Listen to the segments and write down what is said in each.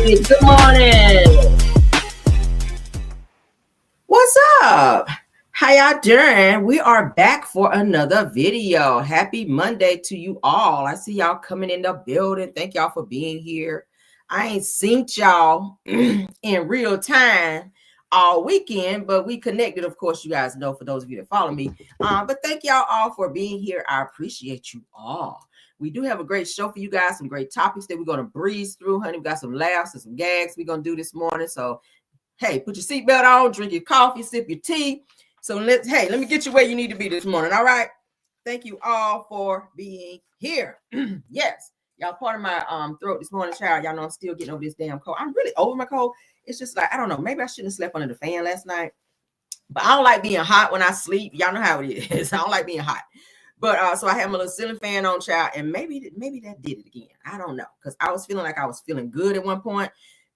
Good morning. What's up? How y'all doing? We are back for another video. Happy Monday to you all. I see y'all coming in the building. Thank y'all for being here. I ain't seen y'all in real time all weekend, but we connected, of course, you guys know, for those of you that follow me. But thank y'all all for being here. I appreciate you all. We do have a great show for you guys, some great topics that we're going to breeze through, honey. We got some laughs and some gags we're going to do this morning. So, hey, put your seatbelt on, drink your coffee, sip your tea. So let me get you where you need to be this morning. All right. Thank you all for being here. Yes. Y'all part of my throat this morning, child. Y'all know I'm still getting over this damn cold. I'm really over my cold. It's just like, I don't know. Maybe I shouldn't have slept under the fan last night. But I don't like being hot when I sleep. Y'all know how it is. I don't like being hot. But so I have my little ceiling fan on, child, and maybe that did it again. I don't know, because I was feeling like I was feeling good at one point,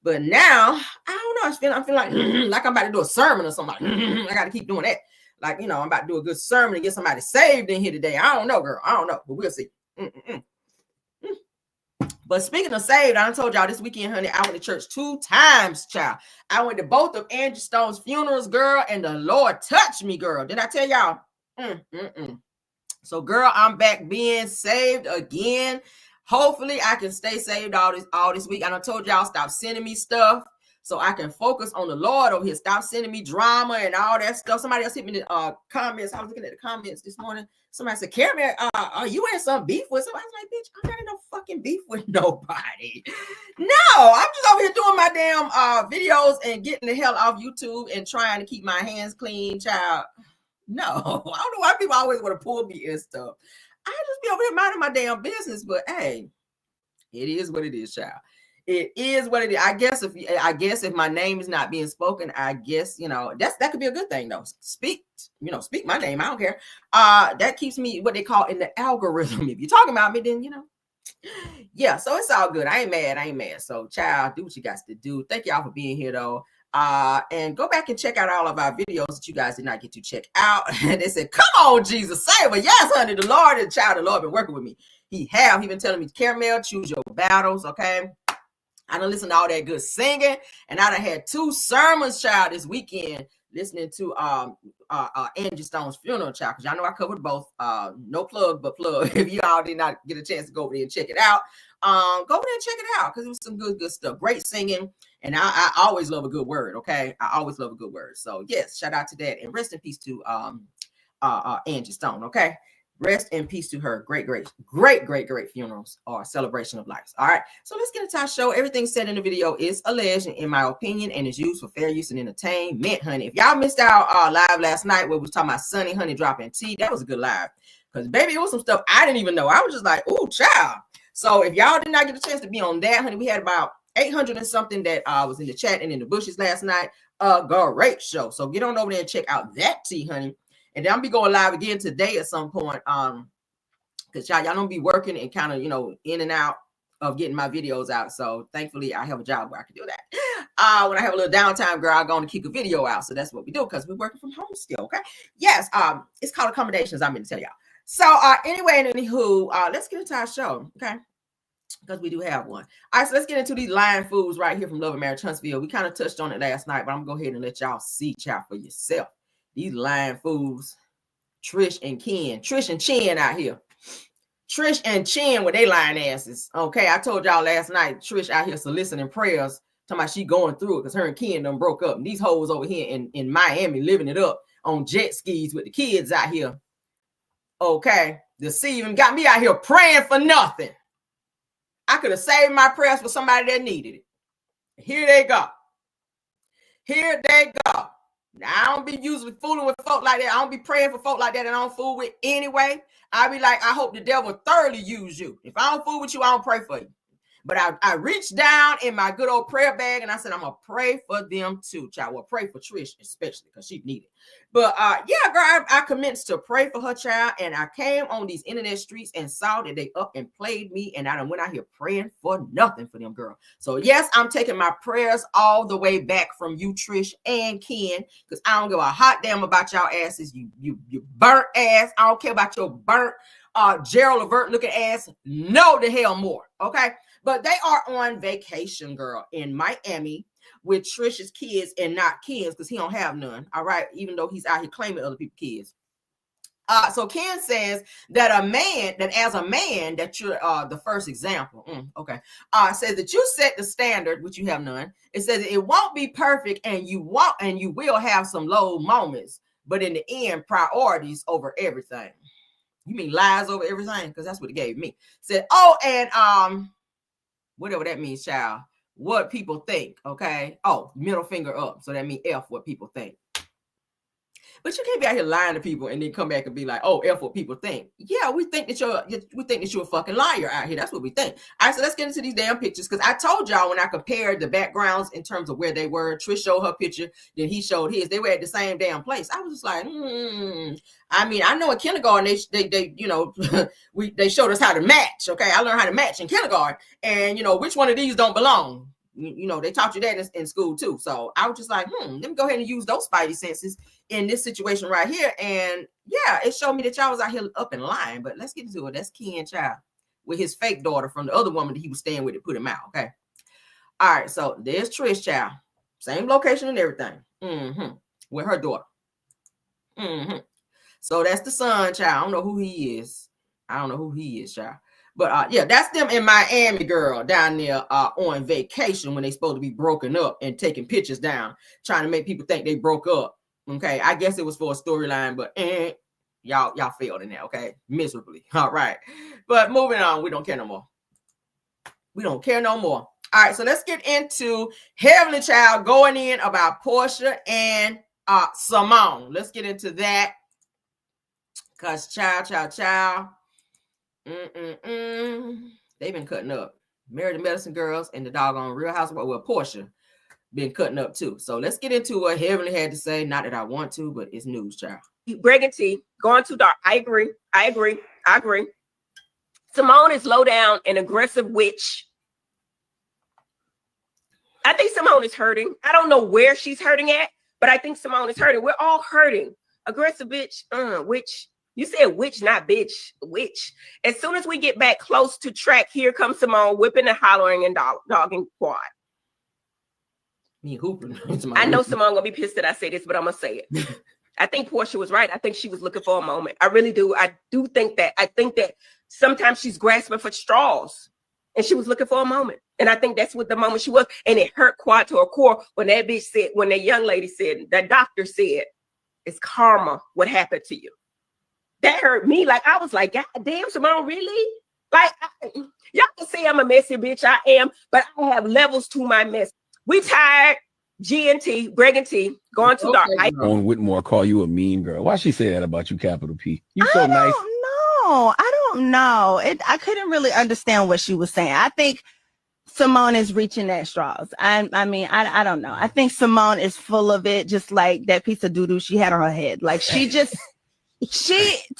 but now I don't know. I'm feeling like I'm about to do a sermon or something. I got to keep doing that. Like, you know, I'm about to do a good sermon and get somebody saved in here today. I don't know, girl. I don't know, but we'll see. But speaking of saved, I told y'all this weekend, honey, I went to church 2 times, child. I went to both of Angie Stone's funerals, girl, and the Lord touched me, girl. Did I tell y'all? So, girl, I'm back being saved again. Hopefully, I can stay saved all this week. And I told y'all, stop sending me stuff so I can focus on the Lord over here. Stop sending me drama and all that stuff. Somebody else hit me in the comments. I was looking at the comments this morning. Somebody said, Carrie, are you in some beef with somebody? I was like, bitch, I'm not in no fucking beef with nobody. No, I'm just over here doing my damn videos and getting the hell off YouTube and trying to keep my hands clean, child. No, I don't know why people always want to pull me and stuff. I just be over here minding my damn business, but hey, it is what it is, child. It is what it is. I guess if my name is not being spoken, I guess, you know, that could be a good thing though. Speak my name. I don't care. That keeps me what they call in the algorithm. If you're talking about me, then you know. Yeah, so it's all good. I ain't mad. So, child, do what you guys to do. Thank y'all for being here though. And go back and check out all of our videos that you guys did not get to check out. And they said, come on, Jesus, save her. Yes, honey, the Lord and child, the Lord been working with me. He been telling me, Caramel, choose your battles, okay? I done listened to all that good singing, and I done had 2 sermons, child, this weekend, listening to Angie Stone's funeral, child, because y'all know I covered both. No plug, but plug. If you all did not get a chance to go over there and check it out, go over there and check it out, because it was some good stuff. Great singing. And I always love a good word, okay? I always love a good word. So, yes, shout out to that. And rest in peace to Angie Stone, okay? Rest in peace to her. Great funerals or celebration of life. All right, so let's get into our show. Everything said in the video is alleged, in my opinion, and is used for fair use and entertainment, honey. If y'all missed our live last night where we was talking about Sunny Honey dropping tea, that was a good live. Because, baby, it was some stuff I didn't even know. I was just like, ooh, child. So, if y'all did not get a chance to be on that, honey, we had about 800 and something that was in the chat and in the bushes last night. Great show. So get on over there and check out that tea, honey. And then I'll be going live again today at some point. Because y'all don't be working and kind of, you know, in and out of getting my videos out. So thankfully I have a job where I can do that. When I have a little downtime, girl, I'm going to kick a video out. So that's what we do, because we're working from home still. Okay. Yes. It's called accommodations. I'm going to tell y'all. So anyway, and anywho, let's get into our show. Okay. Because we do have one. All right, so let's get into these lying fools right here from Love and Marriage Huntsville. We kind of touched on it last night, but I'm going to go ahead and let y'all see, child, for yourself. These lying fools, Trish and Chin out here. Trish and Chin with they lying asses. Okay, I told y'all last night, Trish out here soliciting prayers, talking about she going through it because her and Ken done broke up. And these hoes over here in Miami living it up on jet skis with the kids out here. Okay, deceiving, got me out here praying for nothing. I could have saved my prayers for somebody that needed it. Here they go. Now, I don't be usually fooling with folk like that. I don't be praying for folk like that, and I don't fool with anyway. I be like, I hope the devil thoroughly use you. If I don't fool with you, I don't pray for you. But I reached down in my good old prayer bag and I said, I'm going to pray for them too, child. Well, pray for Trish, especially because she needed it. But yeah, girl, I commenced to pray for her, child. And I came on these internet streets and saw that they up and played me. And I went out here praying for nothing for them, girl. So yes, I'm taking my prayers all the way back from you, Trish and Ken, because I don't give a hot damn about y'all asses. You burnt ass. I don't care about your burnt Gerald Levert looking ass, no the hell more. Okay. But they are on vacation, girl, in Miami with Trish's kids and not Ken's because he don't have none. All right. Even though he's out here claiming other people's kids. So Ken says that as a man, that you're the first example. Okay. Says that you set the standard, which you have none. It says it won't be perfect and you will have some low moments, but in the end, priorities over everything. You mean lies over everything? Because that's what it gave me. Said, oh, and whatever that means, child. What people think, okay? Oh, middle finger up. So that means F, what people think. But you can't be out here lying to people and then come back and be like, oh, F what people think. Yeah, we think that you're a fucking liar out here. That's what we think. All right, so let's get into these damn pictures. Because I told y'all when I compared the backgrounds in terms of where they were, Trish showed her picture, then he showed his. They were at the same damn place. I was just like, I mean, I know in kindergarten they you know they showed us how to match. Okay, I learned how to match in kindergarten, and you know which one of these don't belong. You know, they taught you that in school too. So I was just like, let me go ahead and use those spidey senses in this situation right here. And yeah, it showed me that y'all was out here up in line. But let's get into it. That's Ken child with his fake daughter from the other woman that he was staying with that put him out. Okay. All right. So there's Trish child. Same location and everything. With her daughter. So that's the son child. I don't know who he is. Child. But yeah, that's them in Miami, girl, down there on vacation when they supposed to be broken up and taking pictures down, trying to make people think they broke up. Okay, I guess it was for a storyline, but y'all failed in that. Okay, miserably. All right, but moving on, we don't care no more. All right, so let's get into Heavenly Child going in about Porsha and Simone. Let's get into that, cause child. They've been cutting up. Married to Medicine Girls and the doggone Real Housewives. Well, Porsha been cutting up too. So let's get into what Heavenly had to say. Not that I want to, but it's news, child. Brigantine, going too dark. I agree. Simone is low down and aggressive witch. I think Simone is hurting. I don't know where she's hurting at, but I think Simone is hurting. We're all hurting. Aggressive bitch, witch. You said witch, not bitch. Witch. As soon as we get back close to track, here comes Simone whipping and hollering and dogging quad. Me hooping. I know Simone gonna be pissed that I say this, but I'm gonna say it. I think Porsha was right. I think she was looking for a moment. I really do. I do think that. I think that sometimes she's grasping for straws, and she was looking for a moment. And I think that's what the moment she was. And it hurt Quad to her core when that bitch said, when that young lady said, that doctor said, it's karma what happened to you. That hurt me. Like, I was like, God damn, Simone, really? Like, y'all can say I'm a messy bitch. I am, but I have levels to my mess. We tired. G&T, Greg and T, going too dark. Simone Whitmore call you a mean girl. Why she say that about you, capital P? You so nice. I don't know. I couldn't really understand what she was saying. I think Simone is reaching at straws. I mean, I don't know. I think Simone is full of it, just like that piece of doo-doo she had on her head. Like, she just...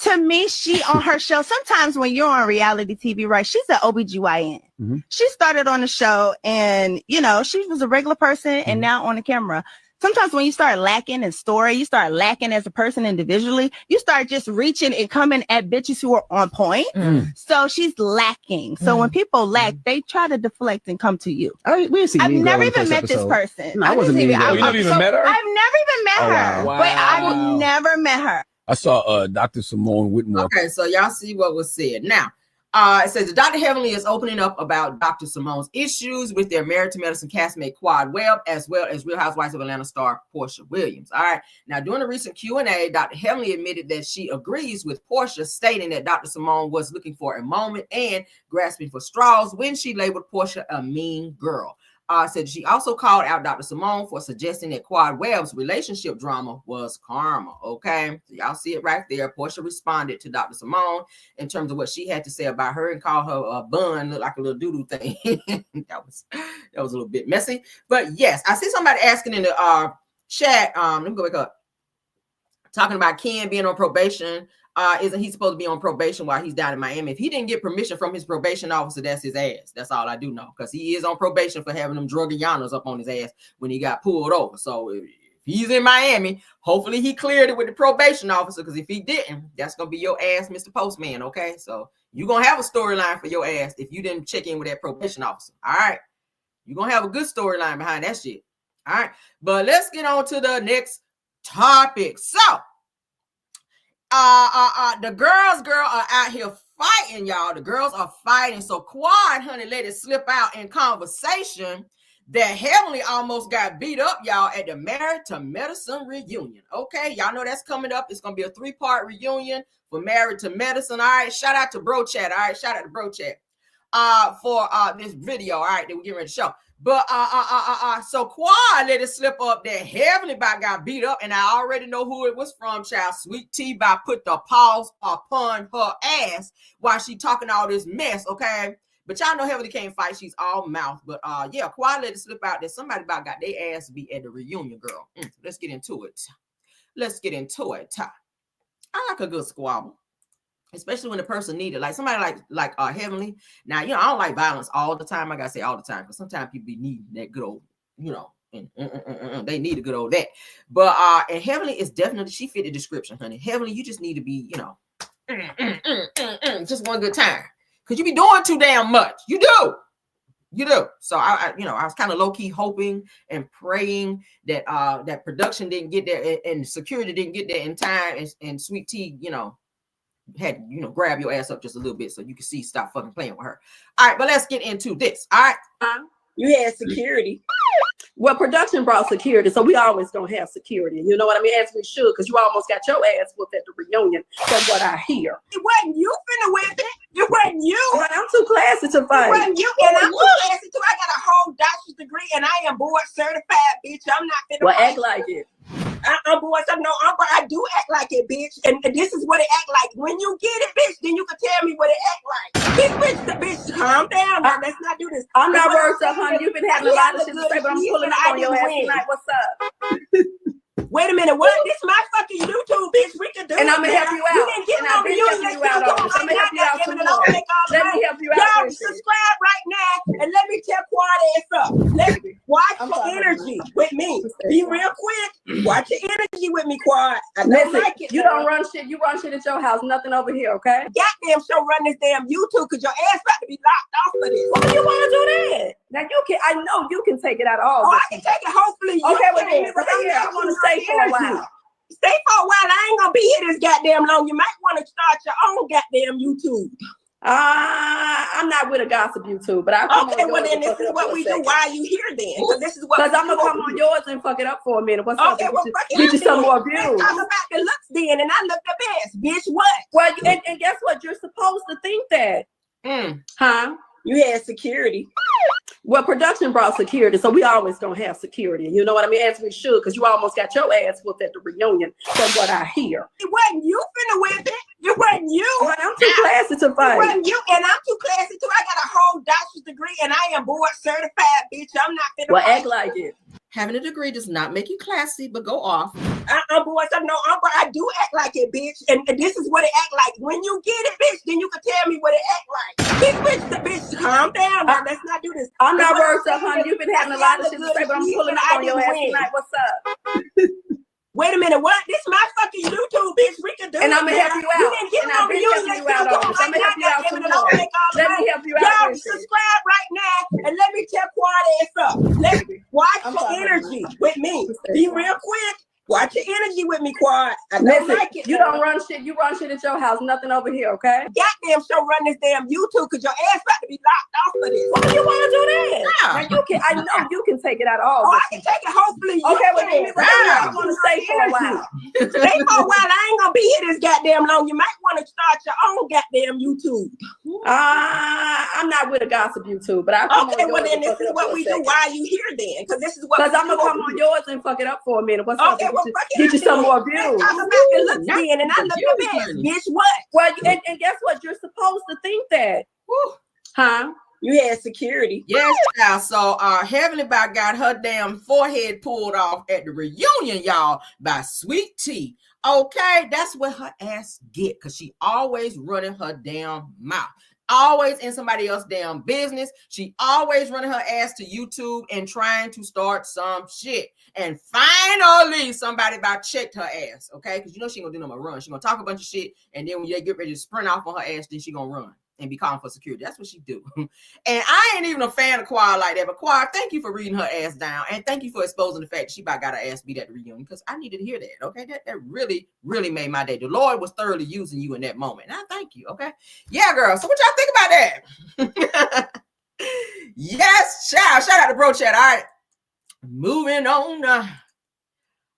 to me, she on her show, sometimes when you're on reality TV, right, she's an OBGYN. She started on the show and, you know, she was a regular person and now on the camera. Sometimes when you start lacking in story, you start lacking as a person individually, you start just reaching and coming at bitches who are on point. So she's lacking. So when people lack, they try to deflect and come to you. I've never even met this person. No, I wasn't even I've never even met her? I've never even met her. Wow. But I've never met her. I saw Dr. Simone Whitmore. Okay, so y'all see what was said. Now, it says Dr. Heavenly is opening up about Dr. Simone's issues with their Married to Medicine castmate Quad Webb, as well as Real Housewives of Atlanta star Porsha Williams. All right. Now, during a recent Q&A, Dr. Heavenly admitted that she agrees with Porsha, stating that Dr. Simone was looking for a moment and grasping for straws when she labeled Porsha a mean girl. Said she also called out Dr. Simone for suggesting that Quad Webb's relationship drama was karma. Okay, so y'all see it right there. Porsha responded to Dr. Simone in terms of what she had to say about her and called her a bun, look like a little doo-doo thing. that was a little bit messy. But yes, I see somebody asking in the chat. Let me go back up. Talking about Ken being on probation. Isn't he supposed to be on probation while he's down in Miami? If he didn't get permission from his probation officer, that's his ass. That's all I do know, because he is on probation for having them drug Yanas up on his ass when he got pulled over. So if he's in Miami. Hopefully he cleared it with the probation officer, because if he didn't, that's gonna be your ass, Mr. Postman. Okay, so you're gonna have a storyline for your ass if you didn't check in with that probation officer. All right, you're gonna have a good storyline behind that shit. All right, but let's get on to the next topic. So the girls are out here fighting, y'all. The girls are fighting. So Quad, honey, let it slip out in conversation that Heavenly almost got beat up, y'all, at the Married to Medicine reunion. Okay, y'all know that's coming up. It's gonna be a 3-part reunion for Married to Medicine. All right, shout out to Bro Chat. All right, shout out to Bro Chat for this video. All right, that we're getting ready to show. But so Quad let it slip up that Heavenly got beat up, and I already know who it was from, child. Sweet Tea by put the pause upon her ass while she talking all this mess, okay? But y'all know Heavenly can't fight. She's all mouth. But yeah, Quad let it slip out that somebody about got their ass beat at the reunion, girl. Let's get into it. Let's get into it. I like a good squabble, especially when the person needed, like somebody like Heavenly. Now, you know, I don't like violence all the time. I gotta say all the time, because sometimes people be needing that good old, you know, they need a good old that. But and Heavenly is definitely, she fit the description, honey. Heavenly, you just need to be, you know, just one good time, because you be doing too damn much. You do. So I you know, I was kind of low key hoping and praying that that production didn't get there and security didn't get there in time, and Sweet Tea, you know, had, you know, grab your ass up just a little bit so you can see, stop fucking playing with her. All right, but let's get into this. All right, you had security. Well, production brought security, so we always gonna have security. You know what I mean? As we should, because you almost got your ass whooped at the reunion. That's what I hear. It wasn't you finna whip it. It wasn't you. But I'm too classy to fight. It wasn't you, and I'm too classy too. I got a whole doctor's degree, and I am board certified, bitch. I'm not finna. Well, act like it. I'm boy, so no, but I do act like it, bitch. And this is what it act like. When you get it, bitch, then you can tell me what it act like. Bitch, calm down. Now, let's not do this. I'm not worked up, honey. You've been having a lot of shit to say, but I'm pulling up on your ass tonight. What's up? Wait a minute, what? This my fucking YouTube, bitch. We can do and it. I'm gonna help you out. You didn't get and I've been helping you out on this. I'm gonna help you out some more. Let me help you out. Y'all subscribe right now and let me tell Quad ass up. Let me watch your energy with me. Be real quick. Watch your energy with me, Quad. I don't like it. You don't run shit. You run shit at your house. Nothing over here, okay? Goddamn show run this damn YouTube, because your ass about to be locked off for this. Why do you want to do that? Now you can. I know you can take it out all. Oh, I can take it. Hopefully, you okay. can. But I want to stay for a while. Stay for a while. I ain't gonna be here this goddamn long. You might want to start your own goddamn YouTube. I'm not with a gossip YouTube, but I come okay. on Well, then this is what we do. Why are you here then? Because this is what. Because I'm gonna come on yours and fuck it up for a minute. What's up? Okay, well, get you some more views. Let's talk about the looks then, and I look the best, bitch. What? Well, and guess what? You're supposed to think that, huh? You had security. Well, production brought security, so we always gonna have security. You know what I mean? As we should, because you almost got your ass whooped at the reunion. From what I hear, it wasn't you finna whip it. It wasn't you. But I'm too classy to fight. It wasn't you, and I'm too classy too. I got a whole doctor's degree, and I am board certified, bitch. I'm not finna. Well, act like it. Having a degree does not make you classy, but go off. Boy, so no, but I do act like it, bitch. And this is what it act like. When you get it, bitch, then you can tell me what it act like. Bitch, calm down. Now, let's not do this. I'm not worked up, honey. You've been having a lot of shit to say, but I'm pulling up on your ass tonight. What's up? Wait a minute, what? This my fucking YouTube, bitch. We can do it. And I'm gonna help you out. You didn't get and I've been helping you out on this. I'm gonna help you out some more. Let me help you out. Y'all subscribe right now and let me tell Quad ass up. Let me watch your energy with me. Be real quick. Watch your energy with me, Quad. I don't like it. You don't run shit. You run shit at your house. Nothing over here, okay? Goddamn show run this damn YouTube, because your ass about to be locked off for this. Why do you want to do that? Yeah. Now you can. I know you can take it out all. Oh, I can take it. Hopefully, okay. Well, I want to stay for a while. Stay for a while. I ain't gonna be here this goddamn long. You might want to start your own goddamn YouTube. I'm not with a gossip YouTube, but I come okay. on Well, then this is what we do. Why are you here then? Because this is what. Because I'm gonna come on yours and fuck it up for a minute. What's up? Okay. Get you some more views. Talk about the looks then, and I look the best, bitch. What? Well, and guess what? You're supposed to think that, huh? You had security. Yes, child. So Heavenly got her damn forehead pulled off at the reunion, y'all, by Sweet Tea. Okay, that's what her ass get, because she always running her damn mouth. always in somebody else's damn business. She always running her ass to YouTube and trying to start some shit. And finally, somebody about checked her ass, okay? Because you know she ain't gonna do no more run. She gonna talk a bunch of shit, and then when you get ready to sprint off on her ass, then she gonna run and be calling for security. That's what she do. And I ain't even a fan of Quad like that. But Quad, thank you for reading her ass down, and thank you for exposing the fact that she about got her ass beat at the reunion, because I needed to hear that. Okay, that really, really made my day. The Lord was thoroughly using you in that moment. And I thank you. Okay, yeah, girl. So what y'all think about that? Yes, shout out to Bro Chat. All right, moving on. All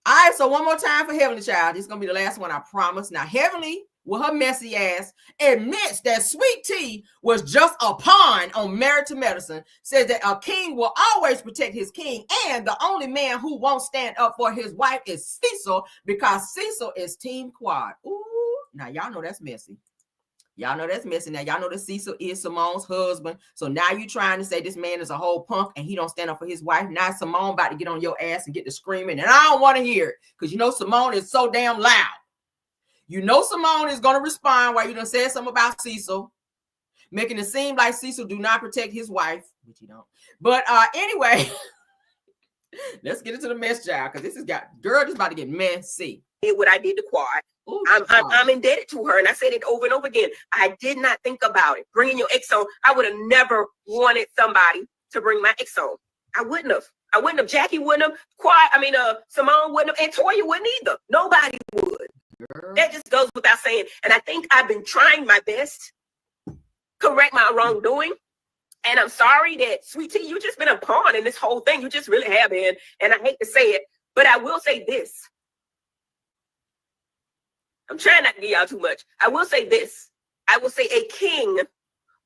right, so one more time for Heavenly Child. This is gonna be the last one, I promise. Now, Heavenly, with her messy ass, admits that Sweet Tea was just a pawn on Married to Medicine, says that a king will always protect his king, and the only man who won't stand up for his wife is Cecil, because Cecil is Team Quad. Ooh, now y'all know that's messy. Y'all know that's messy. Now y'all know that Cecil is Simone's husband. So now you trying to say this man is a whole punk and he don't stand up for his wife. Now Simone about to get on your ass and get to screaming, and I don't want to hear it, because you know Simone is so damn loud. You know Simone is going to respond while you done said something about Cecil, making it seem like Cecil do not protect his wife, which he don't. But anyway, let's get into the mess, child, because this has got, girl, this is about to get messy. What I did to Quad. Ooh, I'm indebted to her, and I said it over and over again. I did not think about it. Bringing your ex on, I would have never wanted somebody to bring my ex on. I wouldn't have. Jackie wouldn't have. Simone wouldn't have, and Toya wouldn't either. Nobody would. Girl. That just goes without saying. And I think I've been trying my best to correct my wrongdoing. And I'm sorry that, Sweet Tea, you just been a pawn in this whole thing. You just really have been. And I hate to say it, but I will say this. I'm trying not to give y'all too much. I will say this. I will say a king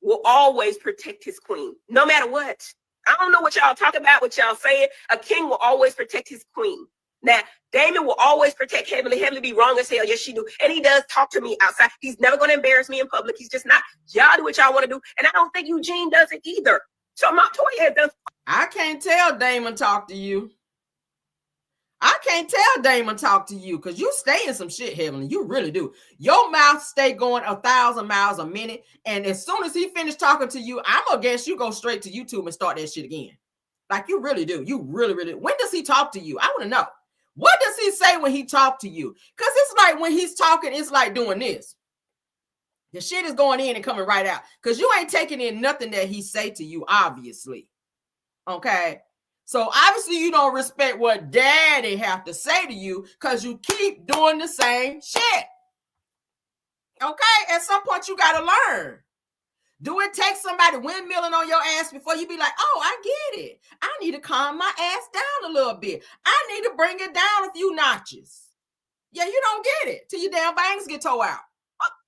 will always protect his queen, no matter what. I don't know what y'all talk about, what y'all saying. A king will always protect his queen. Now, Damon will always protect Heavenly. Heavenly be wrong as hell. Yes, she do. And he does talk to me outside. He's never going to embarrass me in public. He's just not. Y'all do what y'all want to do. And I don't think Eugene does it either. So Montoya does. I can't tell Damon talk to you. I can't tell Damon talk to you, because you stay in some shit, Heavenly. You really do. Your mouth stay going 1,000 miles a minute. And as soon as he finished talking to you, I'm going to guess you go straight to YouTube and start that shit again. Like you really do. You really, really. When does he talk to you? I want to know. What does he say when he talk to you? Because it's like when he's talking, it's like doing this. The shit is going in and coming right out. Because you ain't taking in nothing that he say to you, obviously. Okay? So obviously you don't respect what daddy have to say to you, because you keep doing the same shit. Okay? At some point you got to learn. Do it take somebody windmilling on your ass before you be like, oh, I get it. I need to calm my ass down a little bit. I need to bring it down a few notches. Yeah, you don't get it till your damn bangs get tore out.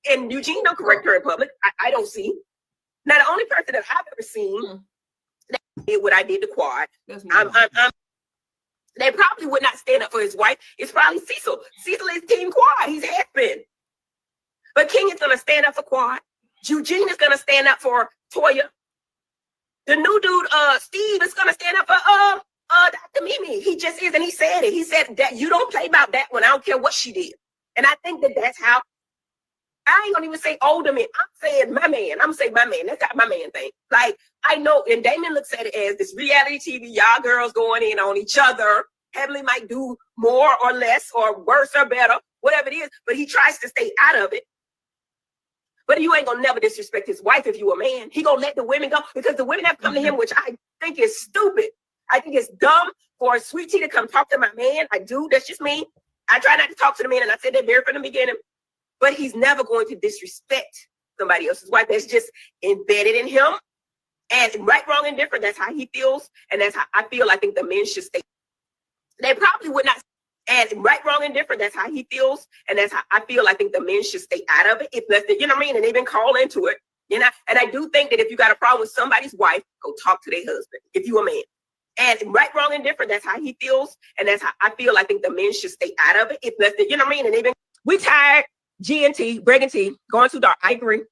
And Eugene don't correct her in public. I don't see. Now, the only person that I've ever seen that did what I did to Quad, they probably would not stand up for his wife. It's probably Cecil. Cecil is Team Quad. He's has been. But King is going to stand up for Quad. Eugene is gonna stand up for Toya. The new dude, Steve, is gonna stand up for Dr. Mimi. He just is, and he said it. He said that you don't play about that one. I don't care what she did. And I think that that's how. I ain't gonna even say older man. I'm saying my man. I'm gonna say my man. That's how my man think. Like I know, and Damon looks at it as this reality TV. Y'all girls going in on each other. Heavenly might do more or less or worse or better, whatever it is. But he tries to stay out of it. But you ain't gonna never disrespect his wife if you a man. He gonna let the women go, because the women have come to him, which I think is stupid. I think it's dumb for a Sweet Tea to come talk to my man. I do. That's just me. I try not to talk to the man, and I said that very from the beginning. But he's never going to disrespect somebody else's wife. That's just embedded in him. And right, wrong, and different. That's how he feels, and that's how I feel. I think the men should stay. They probably would not. And right, wrong, and different. That's how he feels. And that's how I feel. I think the men should stay out of it. If that's the, you know what I mean? And they've been called into it. You know, and I do think that if you got a problem with somebody's wife, go talk to their husband, if you a man. And right, wrong, and different. That's how he feels. And that's how I feel. I think the men should stay out of it. If that's the, you know what I mean? And they've been, we tired, G&T, Bregan T, going too dark. I agree.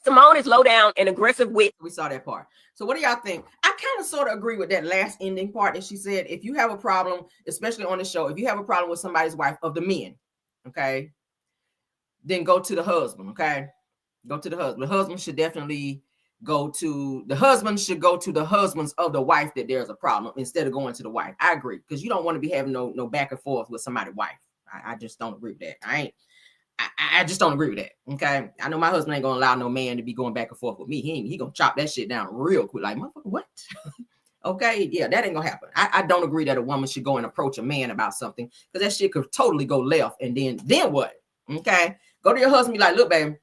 Simone is low down and aggressive with. We saw that part. So what do y'all think? I kind of sort of agree with that last ending part that she said. If you have a problem, especially on the show, if you have a problem with somebody's wife, of the men, okay, then go to the husband, okay? Go to the husband. The husband should definitely go to the husbands of the wife that there's a problem instead of going to the wife. I agree, because you don't want to be having no back and forth with somebody's wife. I just don't agree with that. I just don't agree with that. Okay. I know my husband ain't gonna allow no man to be going back and forth with me. He gonna chop that shit down real quick. Like, motherfucker, what? Okay, yeah, that ain't gonna happen. I don't agree that a woman should go and approach a man about something, because that shit could totally go left. And then what? Okay. Go to your husband, be like, look, baby,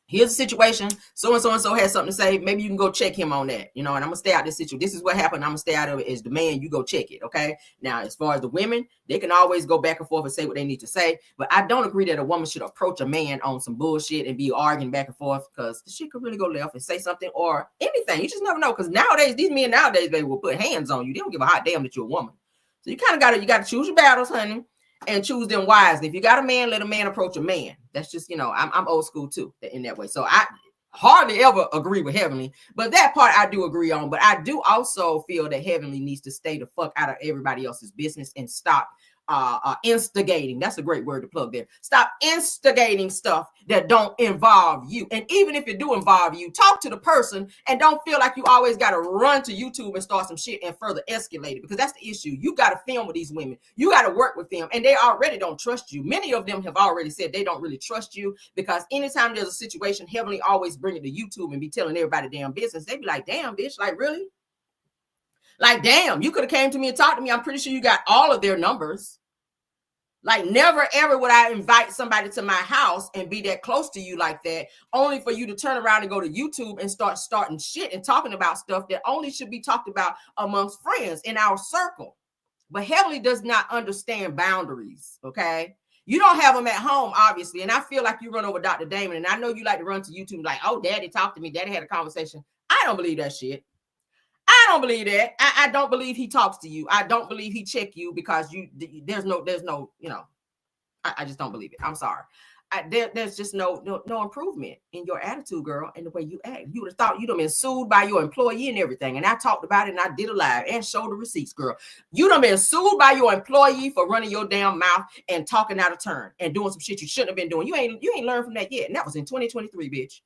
here's the situation. So and so has something to say. Maybe you can go check him on that, and I'm gonna stay out this situation. This is what happened. I'm gonna stay out of it. As the man, you go check it. Okay. Now, as far as the women, they can always go back and forth and say what they need to say. But I don't agree that a woman should approach a man on some bullshit and be arguing back and forth, because the shit could really go left and say something or anything. You just never know. Because nowadays, these men nowadays, they will put hands on you. They don't give a hot damn that you're a woman. So you kind of gotta choose your battles, honey, and choose them wisely. If you got a man, let a man approach a man. That's just, I'm old school too in that way. So I hardly ever agree with Heavenly, but that part I do agree on. But I do also feel that Heavenly needs to stay the fuck out of everybody else's business and stop instigating. That's a great word to plug there. Stop instigating stuff that don't involve you. And even if it do involve you, talk to the person and don't feel like you always got to run to YouTube and start some shit and further escalate it, because that's the issue. You got to film with these women. You got to work with them, and they already don't trust you. Many of them have already said they don't really trust you, because anytime there's a situation, Heavenly always bring it to YouTube and be telling everybody damn business. They be like, damn, bitch, like, really? Like, damn, you could have came to me and talked to me. I'm pretty sure you got all of their numbers. Like, never, ever would I invite somebody to my house and be that close to you like that, only for you to turn around and go to YouTube and start starting shit and talking about stuff that only should be talked about amongst friends in our circle. But Heavenly does not understand boundaries, okay? You don't have them at home, obviously. And I feel like you run over Dr. Damon, and I know you like to run to YouTube like, oh, Daddy talked to me. Daddy had a conversation. I don't believe that shit. I don't believe that. I don't believe he talks to you. I don't believe he check you, because there's no, I just don't believe it. I'm sorry. There's just no improvement in your attitude, girl, and the way you act. You would have thought you'd have been sued by your employee and everything. And I talked about it, and I did a live and showed the receipts, girl. You'd have been sued by your employee for running your damn mouth and talking out of turn and doing some shit you shouldn't have been doing. You ain't learned from that yet. And that was in 2023, bitch.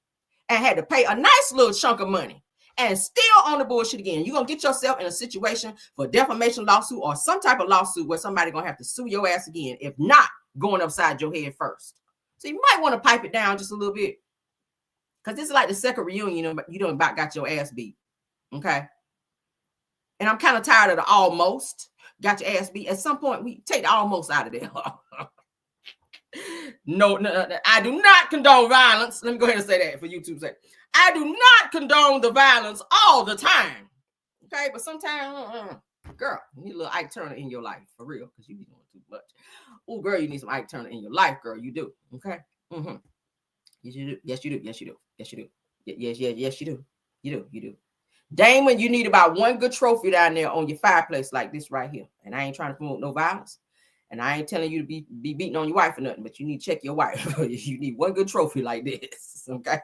And had to pay a nice little chunk of money. And still on the bullshit again. You're going to get yourself in a situation for defamation lawsuit or some type of lawsuit where somebody going to have to sue your ass again, if not going upside your head first. So you might want to pipe it down just a little bit, because this is like the second reunion, but you done about got your ass beat. Okay. And I'm kind of tired of the almost got your ass beat. At some point, we take the almost out of there. No, I do not condone violence. Let me go ahead and say that for YouTube's sake. I do not condone the violence all the time. Okay, but sometimes, girl, you need a little Ike Turner in your life, for real, because you be doing too much. Oh, girl, you need some Ike Turner in your life, girl. You do. Okay. Mm-hmm. Yes, you do. Yes, you do. Yes, you do. Yes, you do. Yes, you do. You do. Damon, you need about one good trophy down there on your fireplace like this right here. And I ain't trying to promote no violence. And I ain't telling you to be beating on your wife or nothing, but you need to check your wife. You need one good trophy like this. Okay.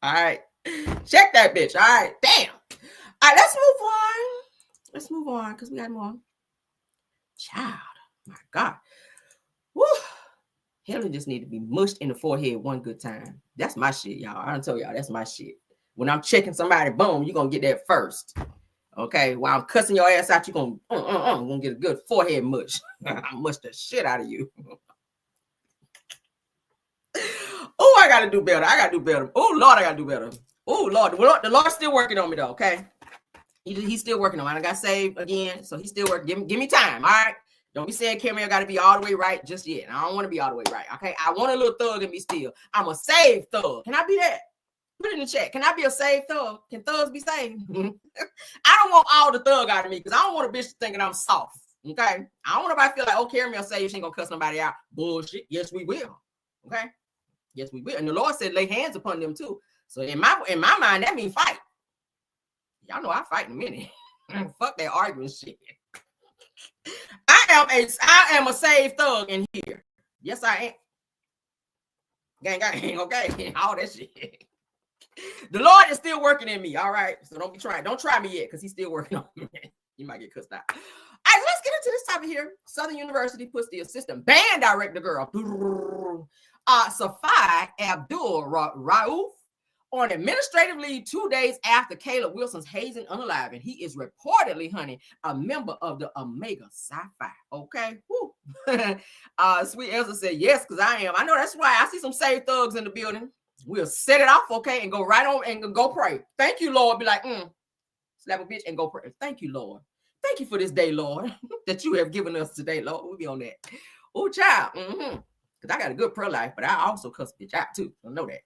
All right. Check that bitch. All right. Damn. All right, let's move on. Because we got more. Child. My God. Woo. Helen just need to be mushed in the forehead one good time. That's my shit, y'all. I don't tell y'all, that's my shit. When I'm checking somebody, boom, you're going to get that first. Okay, while I'm cussing your ass out, you're gonna get a good forehead mush. I mush the shit out of you. Oh, I gotta do better. Oh, Lord, I gotta do better. Oh, Lord, the Lord's still working on me though. Okay, he's still working on me. I got saved again, so he's still working. Give me time. All right, don't be saying Camille got to be all the way right just yet. I don't want to be all the way right. Okay, I want a little thug in me still. I'm a saved thug. Can I be that? Put it in the chat. Can I be a saved thug? Can thugs be saved? I don't want all the thug out of me, because I don't want a bitch thinking I'm soft. Okay? I don't want nobody to feel like, oh, Caramel saved, she ain't gonna cuss nobody out. Bullshit. Yes, we will. Okay? Yes, we will. And the Lord said lay hands upon them too. So in my mind, that means fight. Y'all know I fight in a minute. Fuck that arguing shit. I am a saved thug in here. Yes, I am. Gang, okay? All that shit. The Lord is still working in me, all right? So don't try me yet, because he's still working on me. You might get cussed out. All right, let's get into this topic here. Southern University puts the assistant band director girl Safai Abdul Rauf on administrative leave 2 days after Caleb Wilson's hazing unalive, and he is reportedly, honey, a member of the Omega Psi-Phi. Okay, woo. Sweet Elsa said yes, because I am. I know that's right. I see some saved thugs in the building. We'll set it off, okay, and go right on and go pray. Thank you, Lord. Be like, slap a bitch and go pray. Thank you, Lord. Thank you for this day, Lord, that you have given us today, Lord. We'll be on that. Oh, child. Because I got a good prayer life, but I also cuss bitch out too. I know that.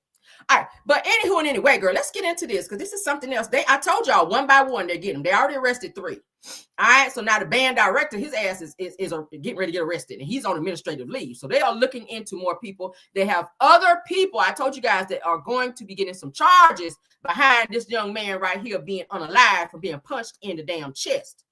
All right, but anywho and anyway, girl, let's get into this because this is something else. I told y'all one by one they're getting them. They already arrested 3. All right, so now the band director, his ass is getting ready to get arrested, and he's on administrative leave. So they are looking into more people. They have other people. I told you guys that are going to be getting some charges behind this young man right here being unalive for being punched in the damn chest.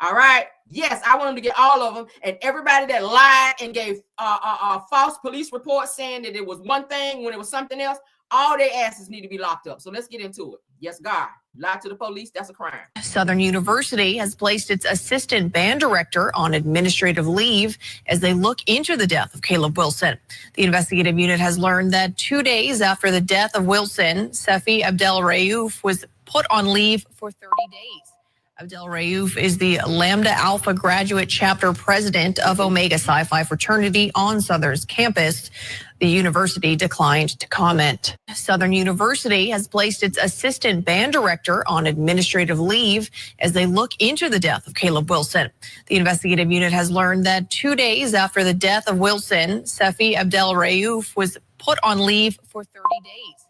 All right. Yes, I want them to get all of them, and everybody that lied and gave false police reports saying that it was one thing when it was something else. All their asses need to be locked up. So let's get into it. Yes, God. Lie to the police, that's a crime. Southern University has placed its assistant band director on administrative leave as they look into the death of Caleb Wilson. The investigative unit has learned that 2 days after the death of Wilson, Safi Abdel Raouf was put on leave for 30 days. Abdel Raouf is the Lambda Alpha graduate chapter president of Omega Psi-Phi fraternity on Southern's campus. The university declined to comment. Southern University has placed its assistant band director on administrative leave as they look into the death of Caleb Wilson. The investigative unit has learned that 2 days after the death of Wilson, Safi Abdel Raouf was put on leave for 30 days.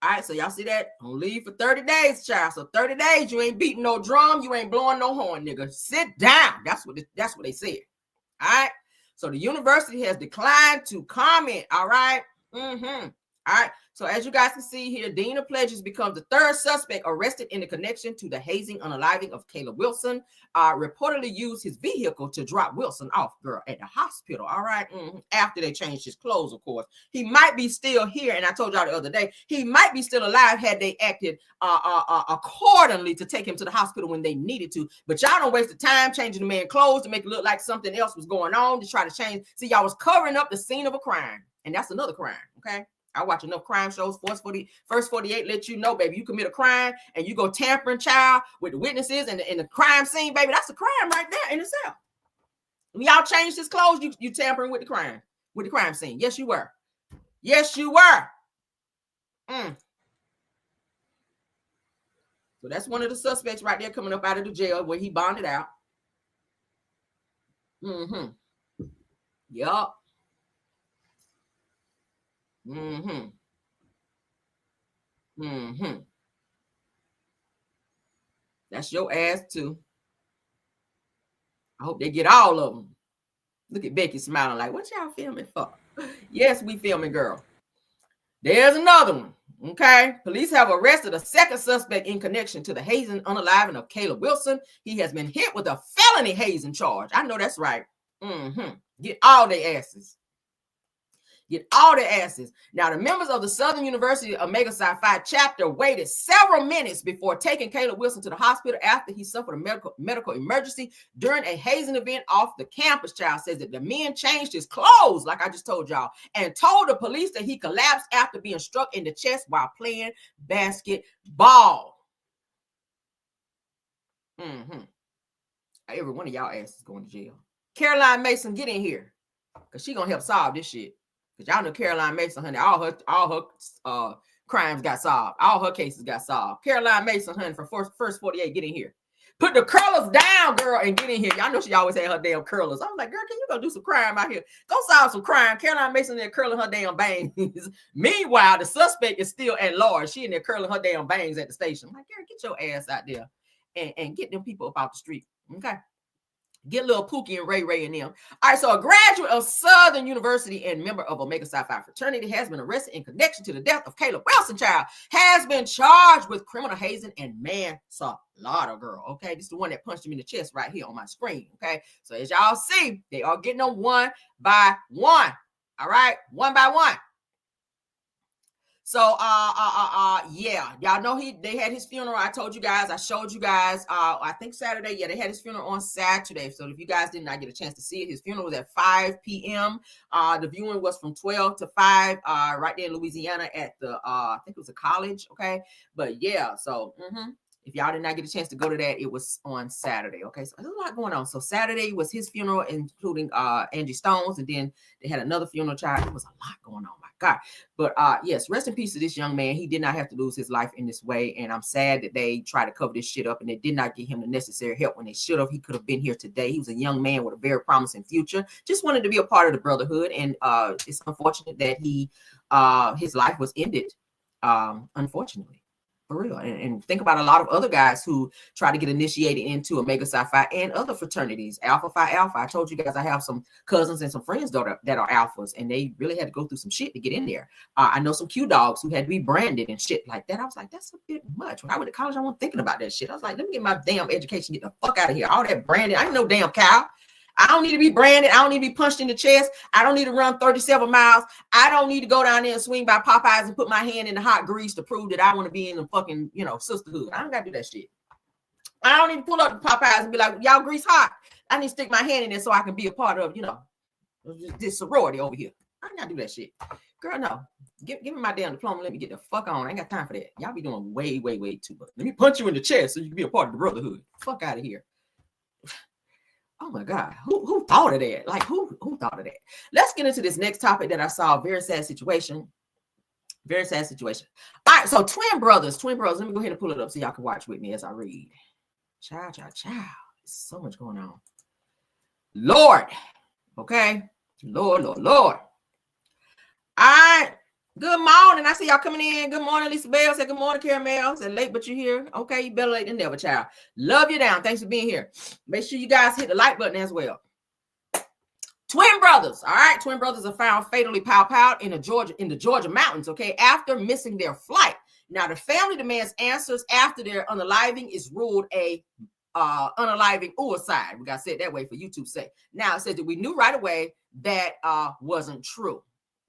All right, so y'all see that? On leave for 30 days, child. So 30 days, you ain't beating no drum, you ain't blowing no horn, nigga. Sit down. That's what they said. All right. So the university has declined to comment. All right. All right. So as you guys can see here, Dean of Pledges becomes the 3rd suspect arrested in the connection to the hazing unaliving of Caleb Wilson. Reportedly used his vehicle to drop Wilson off, girl, at the hospital. All right. After they changed his clothes, of course. He might be still here. And I told y'all the other day, he might be still alive had they acted accordingly to take him to the hospital when they needed to. But y'all don't waste the time changing the man's clothes to make it look like something else was going on to try to change. See, y'all was covering up the scene of a crime. And that's another crime. Okay. I watch enough crime shows. First 48 let you know, baby, you commit a crime and you go tampering, child, with the witnesses and the crime scene, baby. That's a crime right there in itself. When y'all changed his clothes, you tampering with the crime scene. Yes, you were. Yes, you were. So that's one of the suspects right there coming up out of the jail where he bonded out. Yup. That's your ass too. I hope they get all of them. Look at Becky smiling like, what y'all filming for? Yes, we filming, girl. There's another one. Okay. Police have arrested a 2nd suspect in connection to the hazing unaliving of Caleb Wilson. He has been hit with a felony hazing charge. I know that's right. Get all their asses. Get all their asses. Now, the members of the Southern University Omega Psi-Phi chapter waited several minutes before taking Caleb Wilson to the hospital after he suffered a medical emergency during a hazing event off the campus. Child says that the men changed his clothes, like I just told y'all, and told the police that he collapsed after being struck in the chest while playing basketball. Every one of y'all asses going to jail. Caroline Mason, get in here, because she going to help solve this shit. Because y'all know Caroline Mason, honey, all her crimes got solved. All her cases got solved. Caroline Mason, honey, from first 48, get in here. Put the curlers down, girl, and get in here. Y'all know she always had her damn curlers. I was like, girl, can you go do some crime out here? Go solve some crime. Caroline Mason there curling her damn bangs. Meanwhile, the suspect is still at large. She in there curling her damn bangs at the station. I'm like, girl, get your ass out there and get them people up out the street. Okay. Get little Pookie and Ray and them. All right, so a graduate of Southern University and member of Omega Psi-Phi fraternity has been arrested in connection to the death of Caleb Wilson, child, has been charged with criminal hazing and manslaughter, girl. Okay, this is the one that punched him in the chest right here on my screen. Okay, so as y'all see, they are getting them one by one. All right, one by one. So yeah, y'all know they had his funeral. I told you guys, I showed you guys, I think Saturday. Yeah, they had his funeral on Saturday. So if you guys did not get a chance to see it, his funeral was at 5 p.m. The viewing was from 12 to 5, right there in Louisiana at the I think it was a college. Okay, but yeah, so if y'all did not get a chance to go to that, it was on Saturday. Okay, so there's a lot going on. So Saturday was his funeral, including Angie Stone's, and then they had another funeral child. It was a lot going on, my God. But yes, rest in peace to this young man. He did not have to lose his life in this way, and I'm sad that they tried to cover this shit up, and they did not get him the necessary help when they should have. He could have been here today. He was a young man with a very promising future. Just wanted to be a part of the brotherhood, and it's unfortunate that his life was ended, unfortunately. For real. And think about a lot of other guys who try to get initiated into Omega Psi Phi and other fraternities, Alpha Phi Alpha. I told you guys I have some cousins and some friends that are alphas, and they really had to go through some shit to get in there. I know some Q dogs who had to be branded and shit like that. I was like, that's a bit much. When I went to college, I wasn't thinking about that shit. I was like, let me get my damn education, get the fuck out of here. All that branding, I ain't no damn cow. I don't need to be branded. I don't need to be punched in the chest. I don't need to run 37 miles. I don't need to go down there and swing by Popeyes and put my hand in the hot grease to prove that I want to be in the fucking, sisterhood. I don't got to do that shit. I don't need to pull up the Popeyes and be like, y'all grease hot. I need to stick my hand in there so I can be a part of, this sorority over here. I ain't got to do that shit. Girl, no. Give me my damn diploma. Let me get the fuck on. I ain't got time for that. Y'all be doing way, way, way too much. Let me punch you in the chest so you can be a part of the brotherhood. Fuck out of here. Oh my God, who thought of that? Like, who thought of that? Let's get into this next topic that I saw. Very sad situation. Very sad situation. All right, so twin brothers. Let me go ahead and pull it up so y'all can watch with me as I read. Child. There's so much going on. Lord. Okay. Lord. All right. Good morning. I see y'all coming in. Good morning, Lisa Bell. Said good morning, Caramel. Said late, but you're here. Okay, you better late than never, child. Love you down. Thanks for being here. Make sure you guys hit the like button as well. Twin brothers. All right. Twin brothers are found fatally pow in the Georgia mountains. Okay, after missing their flight. Now the family demands answers after their unaliving is ruled a unaliving suicide. We got to say it that way for YouTube's sake. Now it says that we knew right away that wasn't true.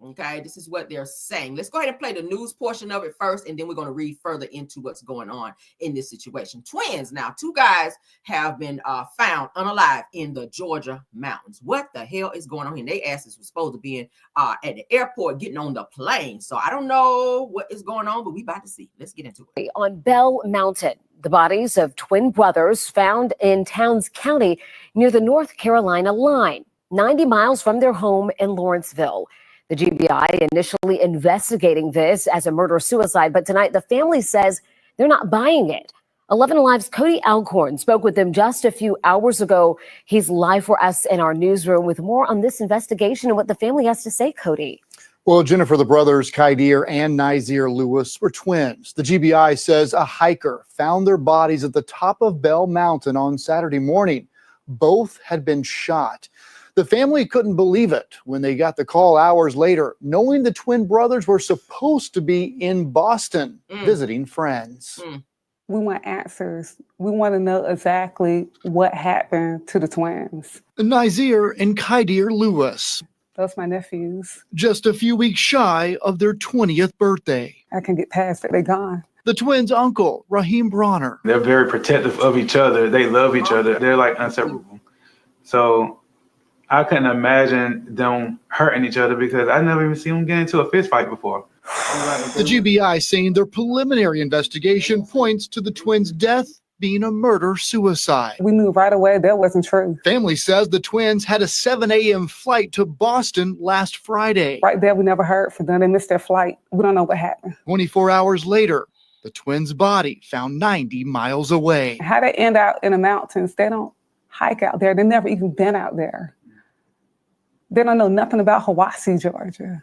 Okay, this is what they're saying. Let's go ahead and play the news portion of it first, and then we're going to read further into what's going on in this situation. Twins, now, 2 guys have been found unalive in the Georgia mountains. What the hell is going on here? They asses were supposed to be at the airport getting on the plane. So I don't know what is going on, but we about to see. Let's get into it. On Bell Mountain, the bodies of twin brothers found in Towns County near the North Carolina line, 90 miles from their home in Lawrenceville. The GBI initially investigating this as a murder-suicide, but tonight the family says they're not buying it. 11 Alive's Cody Alcorn spoke with them just a few hours ago. He's live for us in our newsroom with more on this investigation and what the family has to say, Cody. Well, Jennifer, the brothers Kydir and Nazir Lewis were twins. The GBI says a hiker found their bodies at the top of Bell Mountain on Saturday morning. Both had been shot. The family couldn't believe it when they got the call hours later, knowing the twin brothers were supposed to be in Boston visiting friends. We want answers. We want to know exactly what happened to the twins. Nazir and Kydir Lewis. Those my nephews. Just a few weeks shy of their 20th birthday. I can get past it. They're gone. The twins' uncle, Raheem Bronner. They're very protective of each other. They love each other. They're like inseparable. So I couldn't imagine them hurting each other because I never even seen them get into a fist fight before. The GBI saying their preliminary investigation points to the twins' death being a murder-suicide. We knew right away that wasn't true. Family says the twins had a 7 a.m. flight to Boston last Friday. Right there, we never heard from them. They missed their flight. We don't know what happened. 24 hours later, the twins' body found 90 miles away. How they end out in the mountains, they don't hike out there. They've never even been out there. They don't know nothing about Hiwassee, Georgia.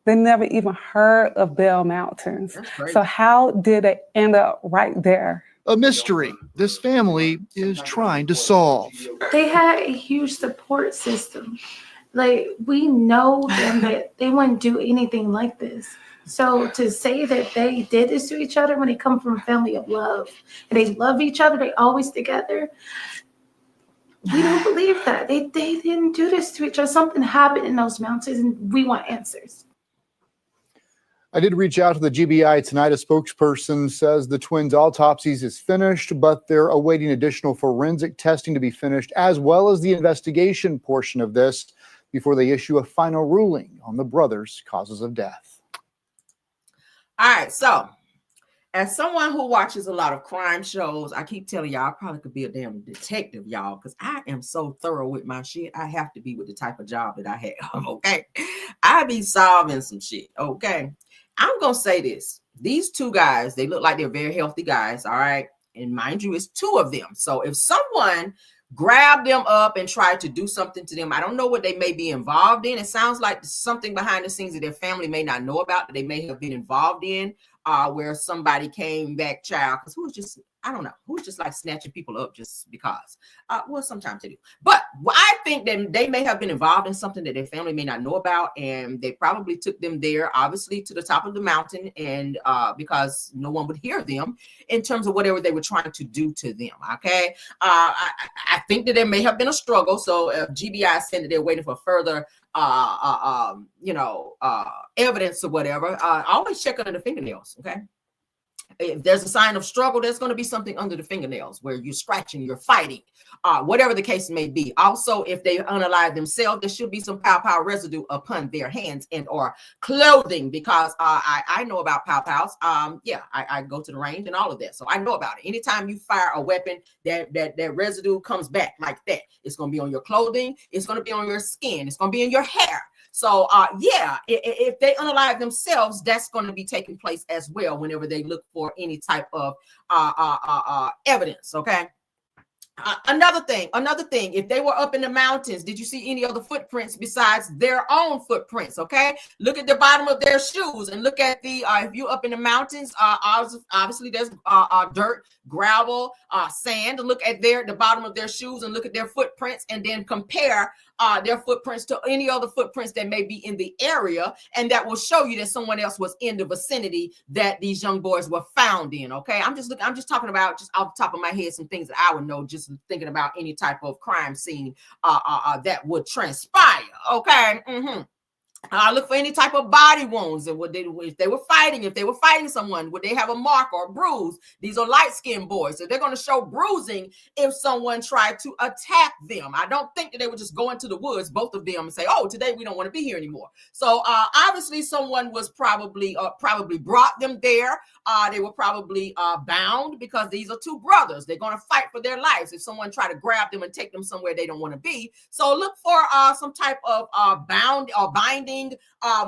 They never even heard of Bell Mountains. So how did they end up right there? A mystery this family is trying to solve. They had a huge support system. Like, we know them that they wouldn't do anything like this. So to say that they did this to each other when they come from a family of love and they love each other, they always together, we don't believe that. They didn't do this to each other. Something happened in those mountains and we want answers. I did reach out to the GBI tonight. A spokesperson says the twins' autopsies is finished, but they're awaiting additional forensic testing to be finished, as well as the investigation portion of this before they issue a final ruling on the brothers' causes of death. All right, so as someone who watches a lot of crime shows, I keep telling y'all I probably could be a damn detective, y'all, because I am so thorough with my shit. I have to be with the type of job that I have, okay? I be solving some shit, okay? I'm going to say this. These two guys, they look like they're very healthy guys, all right? And mind you, it's two of them. So if someone grabbed them up and tried to do something to them, I don't know what they may be involved in. It sounds like something behind the scenes that their family may not know about, that they may have been involved in, where somebody came back, child, because who was just, I don't know, who's just like snatching people up just because. Well, sometimes they do. But I think that they may have been involved in something that their family may not know about, and they probably took them there, obviously, to the top of the mountain, and because no one would hear them in terms of whatever they were trying to do to them, okay? I think that there may have been a struggle, so GBI said that they're waiting for further evidence or whatever. Always check under the fingernails, okay? If there's a sign of struggle, there's going to be something under the fingernails where you're scratching, you're fighting, whatever the case may be. Also, if they unalive themselves, there should be some pow residue upon their hands and or clothing, because I know about pows. I go to the range and all of that, so I know about it. Anytime you fire a weapon, that residue comes back like that. It's going to be on your clothing. It's going to be on your skin. It's going to be in your hair. So, if they unalive themselves, that's going to be taking place as well whenever they look for any type of evidence, okay? Another thing, if they were up in the mountains, did you see any other footprints besides their own footprints, okay? Look at the bottom of their shoes and look at the, if you're up in the mountains, obviously there's dirt, gravel, sand. Look at the bottom of their shoes and look at their footprints, and then compare their footprints to any other footprints that may be in the area, and that will show you that someone else was in the vicinity that these young boys were found in, okay? I'm just talking about, just off the top of my head, some things that I would know just thinking about any type of crime scene that would transpire, okay? Look for any type of body wounds, and if they were fighting someone, would they have a mark or a bruise? These are light-skinned boys, so they're going to show bruising if someone tried to attack them. I don't think that they would just go into the woods, both of them, and say, "Oh, today we don't want to be here anymore." So obviously, someone was probably brought them there. They were probably bound, because these are two brothers. They're going to fight for their lives if someone try to grab them and take them somewhere they don't want to be. So look for some type of bound or binding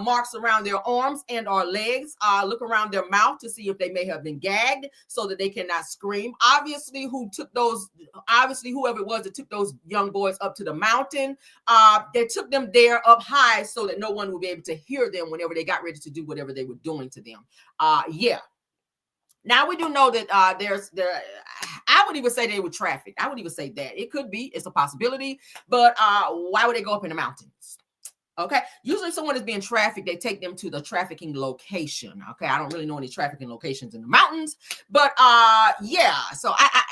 marks around their arms and or legs. Look around their mouth to see if they may have been gagged so that they cannot scream. Obviously, whoever it was that took those young boys up to the mountain, they took them there up high so that no one would be able to hear them whenever they got ready to do whatever they were doing to them. Now we do know that I would even say they were trafficked. I would even say that it could be, it's a possibility, but why would they go up in the mountains? Okay, usually if someone is being trafficked, they take them to the trafficking location. Okay, I don't really know any trafficking locations in the mountains, but so I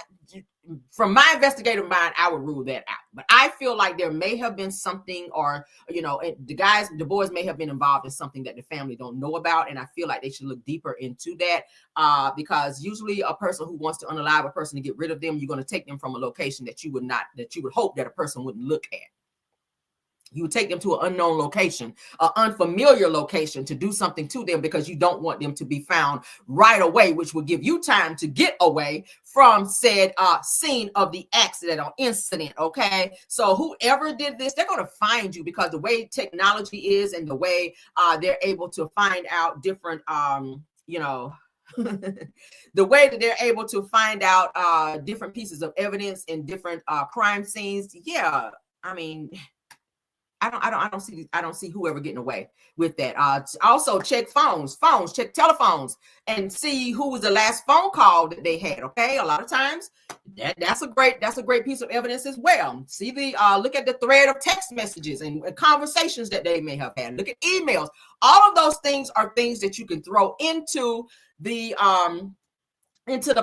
from my investigative mind, I would rule that out. But I feel like there may have been something, or the boys may have been involved in something that the family don't know about, and I feel like they should look deeper into that, because usually a person who wants to unalive a person to get rid of them, you're going to take them from a location that you would hope that a person wouldn't look at. You would take them to an unknown location, an unfamiliar location, to do something to them, because you don't want them to be found right away, which will give you time to get away from said scene of the accident or incident, okay? So whoever did this, they're going to find you, because the way technology is and the way they're able to find out different, the way that they're able to find out different pieces of evidence in different crime scenes, I mean, I don't see whoever getting away with that. Also check check telephones, and see who was the last phone call that they had. Okay, a lot of times that's a great piece of evidence as well. See look at the thread of text messages and conversations that they may have had. Look at emails. All of those things are things that you can throw into the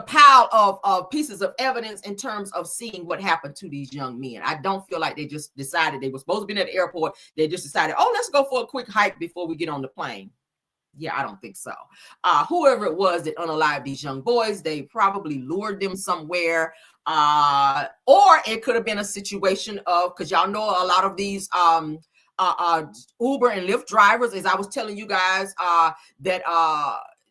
pile of pieces of evidence in terms of seeing what happened to these young men. I don't feel like they just decided they were supposed to be at the airport. They just decided, oh, let's go for a quick hike before we get on the plane. Yeah, I don't think so. Whoever it was that unalived these young boys, they probably lured them somewhere. Or it could have been a situation of, because y'all know a lot of these Uber and Lyft drivers, as I was telling you guys, that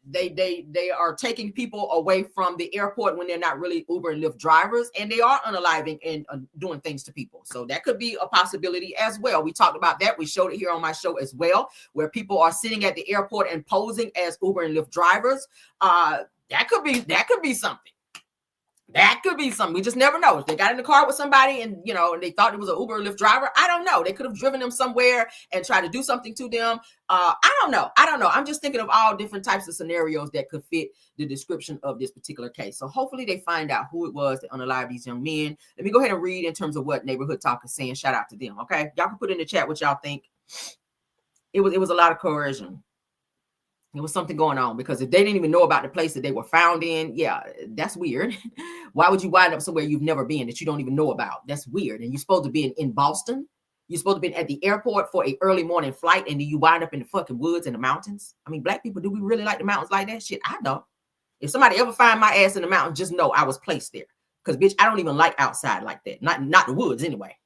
they are taking people away from the airport when they're not really Uber and Lyft drivers, and they are unaliving and doing things to people. So that could be a possibility as well. We talked about that. We showed it here on my show as well, where people are sitting at the airport and posing as Uber and Lyft drivers. That could be something. That could be something. We just never know. If they got in the car with somebody and, you know, and they thought it was an Uber or Lyft driver, I don't know. They could have driven them somewhere and tried to do something to them. I don't know. I'm just thinking of all different types of scenarios that could fit the description of this particular case. So hopefully they find out who it was that unalived these young men. Let me go ahead and read in terms of what Neighborhood Talk is saying. Shout out to them. Okay. Y'all can put in the chat what y'all think. It was a lot of coercion. There was something going on, because if they didn't even know about the place that they were found in, yeah, that's weird. Why would you wind up somewhere you've never been that you don't even know about? That's weird. And you're supposed to be in Boston. You're supposed to be at the airport for a early morning flight, and then you wind up in the fucking woods and the mountains. I mean, black people, do we really like the mountains like that? Shit, I don't. If somebody ever find my ass in the mountains, just know I was placed there. Because, bitch, I don't even like outside like that. Not the woods anyway.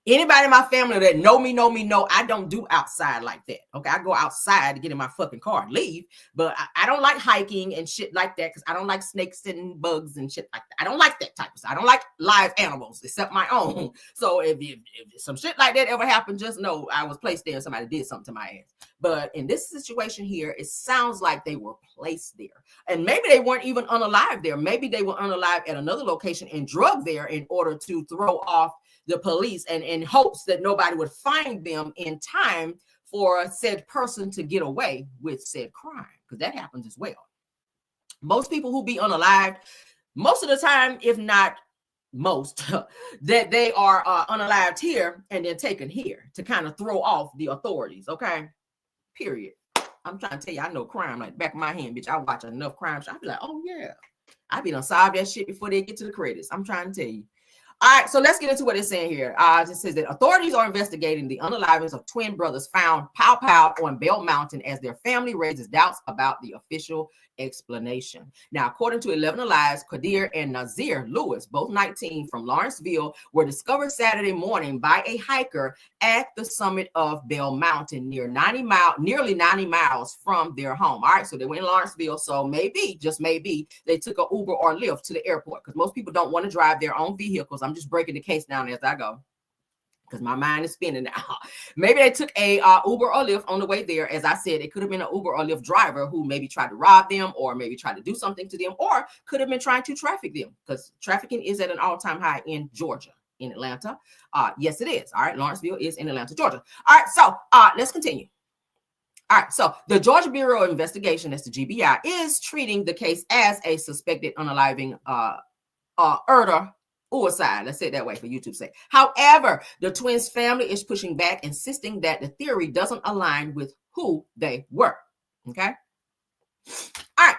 Anybody in my family that know me, I don't do outside like that. Okay, I go outside to get in my fucking car and leave, but I don't like hiking and shit like that, because I don't like snakes and bugs and shit like that. I don't like that type of stuff. I don't like live animals except my own. So if some shit like that ever happened, just know I was placed there and somebody did something to my ass. But in this situation here, it sounds like they were placed there. And maybe they weren't even unalived there. Maybe they were unalived at another location and drugged there in order to throw off the police, and in hopes that nobody would find them in time for said person to get away with said crime, because that happens as well. Most people who be unalived, most of the time, if not most, that they are unalived here and then taken here to kind of throw off the authorities. Okay, period. I'm trying to tell you, I know crime like the back of my hand, bitch. I watch enough crime shows. I be like, oh yeah, I be done solve that shit before they get to the credits. I'm trying to tell you. All right, so let's get into what it's saying here. It says that authorities are investigating the unalivings of twin brothers found pow on Bell Mountain as their family raises doubts about the official explanation. Now, according to 11 Alives, Kadir and Nazir Lewis, both 19 from Lawrenceville, were discovered Saturday morning by a hiker at the summit of Bell Mountain, nearly 90 miles from their home. All right, so they went in Lawrenceville, so maybe, just maybe, they took an Uber or Lyft to the airport, because most people don't want to drive their own vehicles. I'm just breaking the case down as I go, because my mind is spinning now. Maybe they took a Uber or Lyft on the way there. As I said, it could have been an Uber or Lyft driver who maybe tried to rob them, or maybe tried to do something to them, or could have been trying to traffic them, because trafficking is at an all-time high in Georgia, in Atlanta. Yes, it is. All right, Lawrenceville is in Atlanta, Georgia. All right, so let's continue. All right, so the Georgia Bureau of Investigation, that's the GBI, is treating the case as a suspected unaliving suicide. Let's say it that way for YouTube's sake. However, the twins' family is pushing back, insisting that the theory doesn't align with who they were. Okay. All right.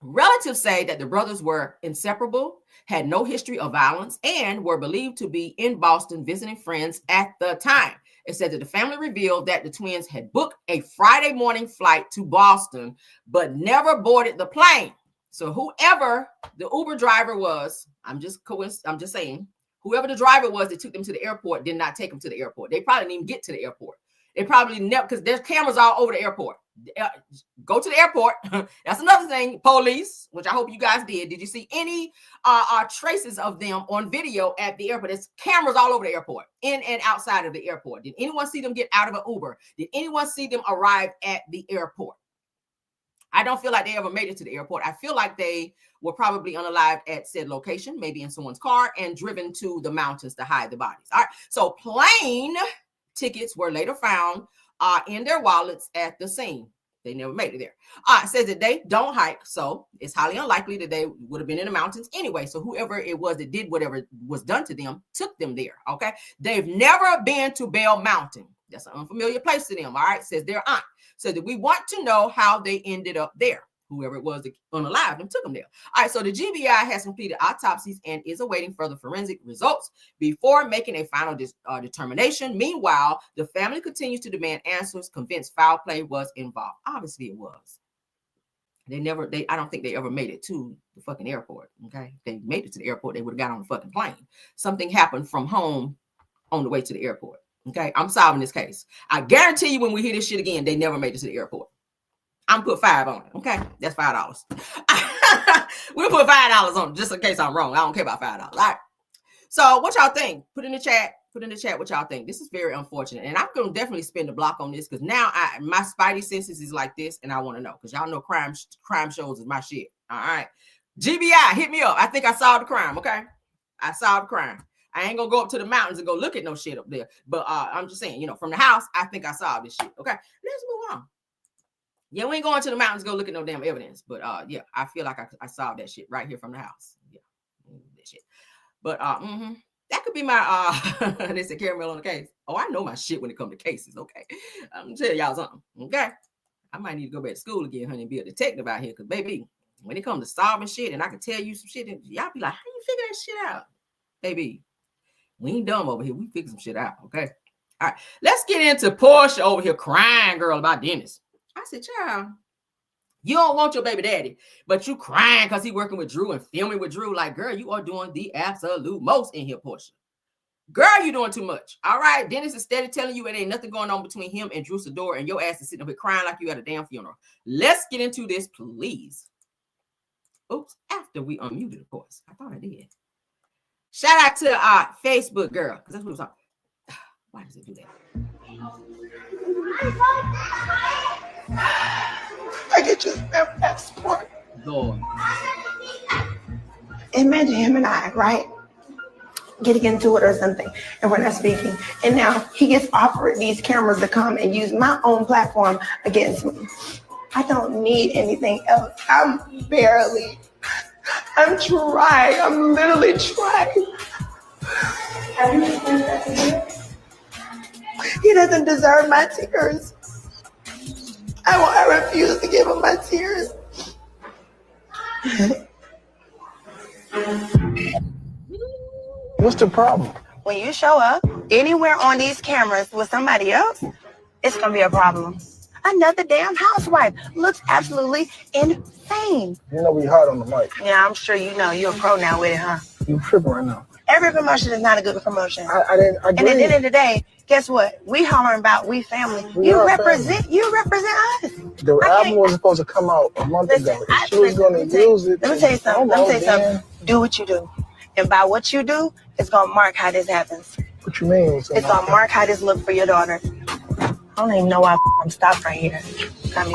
Relatives say that the brothers were inseparable, had no history of violence, and were believed to be in Boston visiting friends at the time. It said that the family revealed that the twins had booked a Friday morning flight to Boston, but never boarded the plane. So whoever the Uber driver was, I'm just saying, whoever the driver was that took them to the airport did not take them to the airport. They probably didn't even get to the airport. They probably never, because there's cameras all over the airport. Go to the airport. That's another thing. Police, which I hope you guys did. Did you see any traces of them on video at the airport? There's cameras all over the airport, in and outside of the airport. Did anyone see them get out of an Uber? Did anyone see them arrive at the airport? I don't feel like they ever made it to the airport. I feel like they were probably unalived at said location, maybe in someone's car, and driven to the mountains to hide the bodies. All right. So plane tickets were later found in their wallets at the scene. They never made it there. It says that they don't hike, so it's highly unlikely that they would have been in the mountains anyway. So whoever it was that did whatever was done to them took them there. Okay. They've never been to Bell Mountain. That's an unfamiliar place to them. All right. Says their aunt. So that we want to know how they ended up there. whoever it was that unalived them, took them there. All right, so the GBI has completed autopsies and is awaiting further forensic results before making a final determination. Meanwhile, the family continues to demand answers, convinced foul play was involved. Obviously, it was. I don't think they ever made it to the fucking airport. Okay, if they made it to the airport, they would have got on the fucking plane. Something happened from home on the way to the airport. Okay, I'm solving this case. I guarantee you, when we hear this shit again, they never made it to the airport. I'm put $5 on it. Okay, that's $5. We'll put $5 on it just in case I'm wrong. I don't care about $5. All right. So what y'all think? Put in the chat. Put in the chat what y'all think. This is very unfortunate, and I'm gonna definitely spend the block on this because now my spidey senses is like this, and I want to know because y'all know crime shows is my shit. All right, GBI, hit me up. I think I solved the crime. Okay, I solved the crime. I ain't gonna go up to the mountains and go look at no shit up there, but I'm just saying, from the house, I think I solved this shit. Okay, let's move on. Yeah, we ain't going to the mountains to go look at no damn evidence, but yeah, I feel like I solved that shit right here from the house. Yeah, that shit. But that could be my they said caramel on the case. Oh, I know my shit when it comes to cases. Okay, I'm gonna tell y'all something. Okay, I might need to go back to school again, honey, and be a detective out here. Cause baby, when it comes to solving shit, and I can tell you some shit, and y'all be like, how you figure that shit out, baby? We ain't dumb over here. We figure some shit out. Okay, all right. Let's get into Porsha over here crying, girl, about Dennis. I said, child, you don't want your baby daddy, but you crying because he working with Drew and filming with Drew. Like, girl, you are doing the absolute most in here, Porsha. Girl, you doing too much. All right, Dennis is steady telling you it ain't nothing going on between him and Drew Sidor, and your ass is sitting up here crying like you at a damn funeral. Let's get into this, please. Oops, after we unmuted, of course. I thought I did. Shout out to Facebook girl, because that's what it was on. Why does it do that? I get your passport. Lord. Imagine him and I, right? Getting into it or something, and we're not speaking. And now he gets offered these cameras to come and use my own platform against me. I don't need anything else. I'm trying. I'm literally trying. Have you explained that to him? He doesn't deserve my tears. I refuse to give him my tears. What's the problem? When you show up anywhere on these cameras with somebody else, it's gonna be a problem. Another damn housewife looks absolutely insane. You know we hard on the mic. Yeah, I'm sure you know. You're a pro now with it, huh? You tripping right now. Every promotion is not a good promotion. I didn't agree. And at the end of the day, guess what? We hollering about we family. You represent us. The album was supposed to come out a month ago. She was going to use it. Let me tell you something. Do what you do. And by what you do, it's going to mark how this happens. What you mean? It's going to mark how this look for your daughter. I don't even know why I'm stopped right here. Got me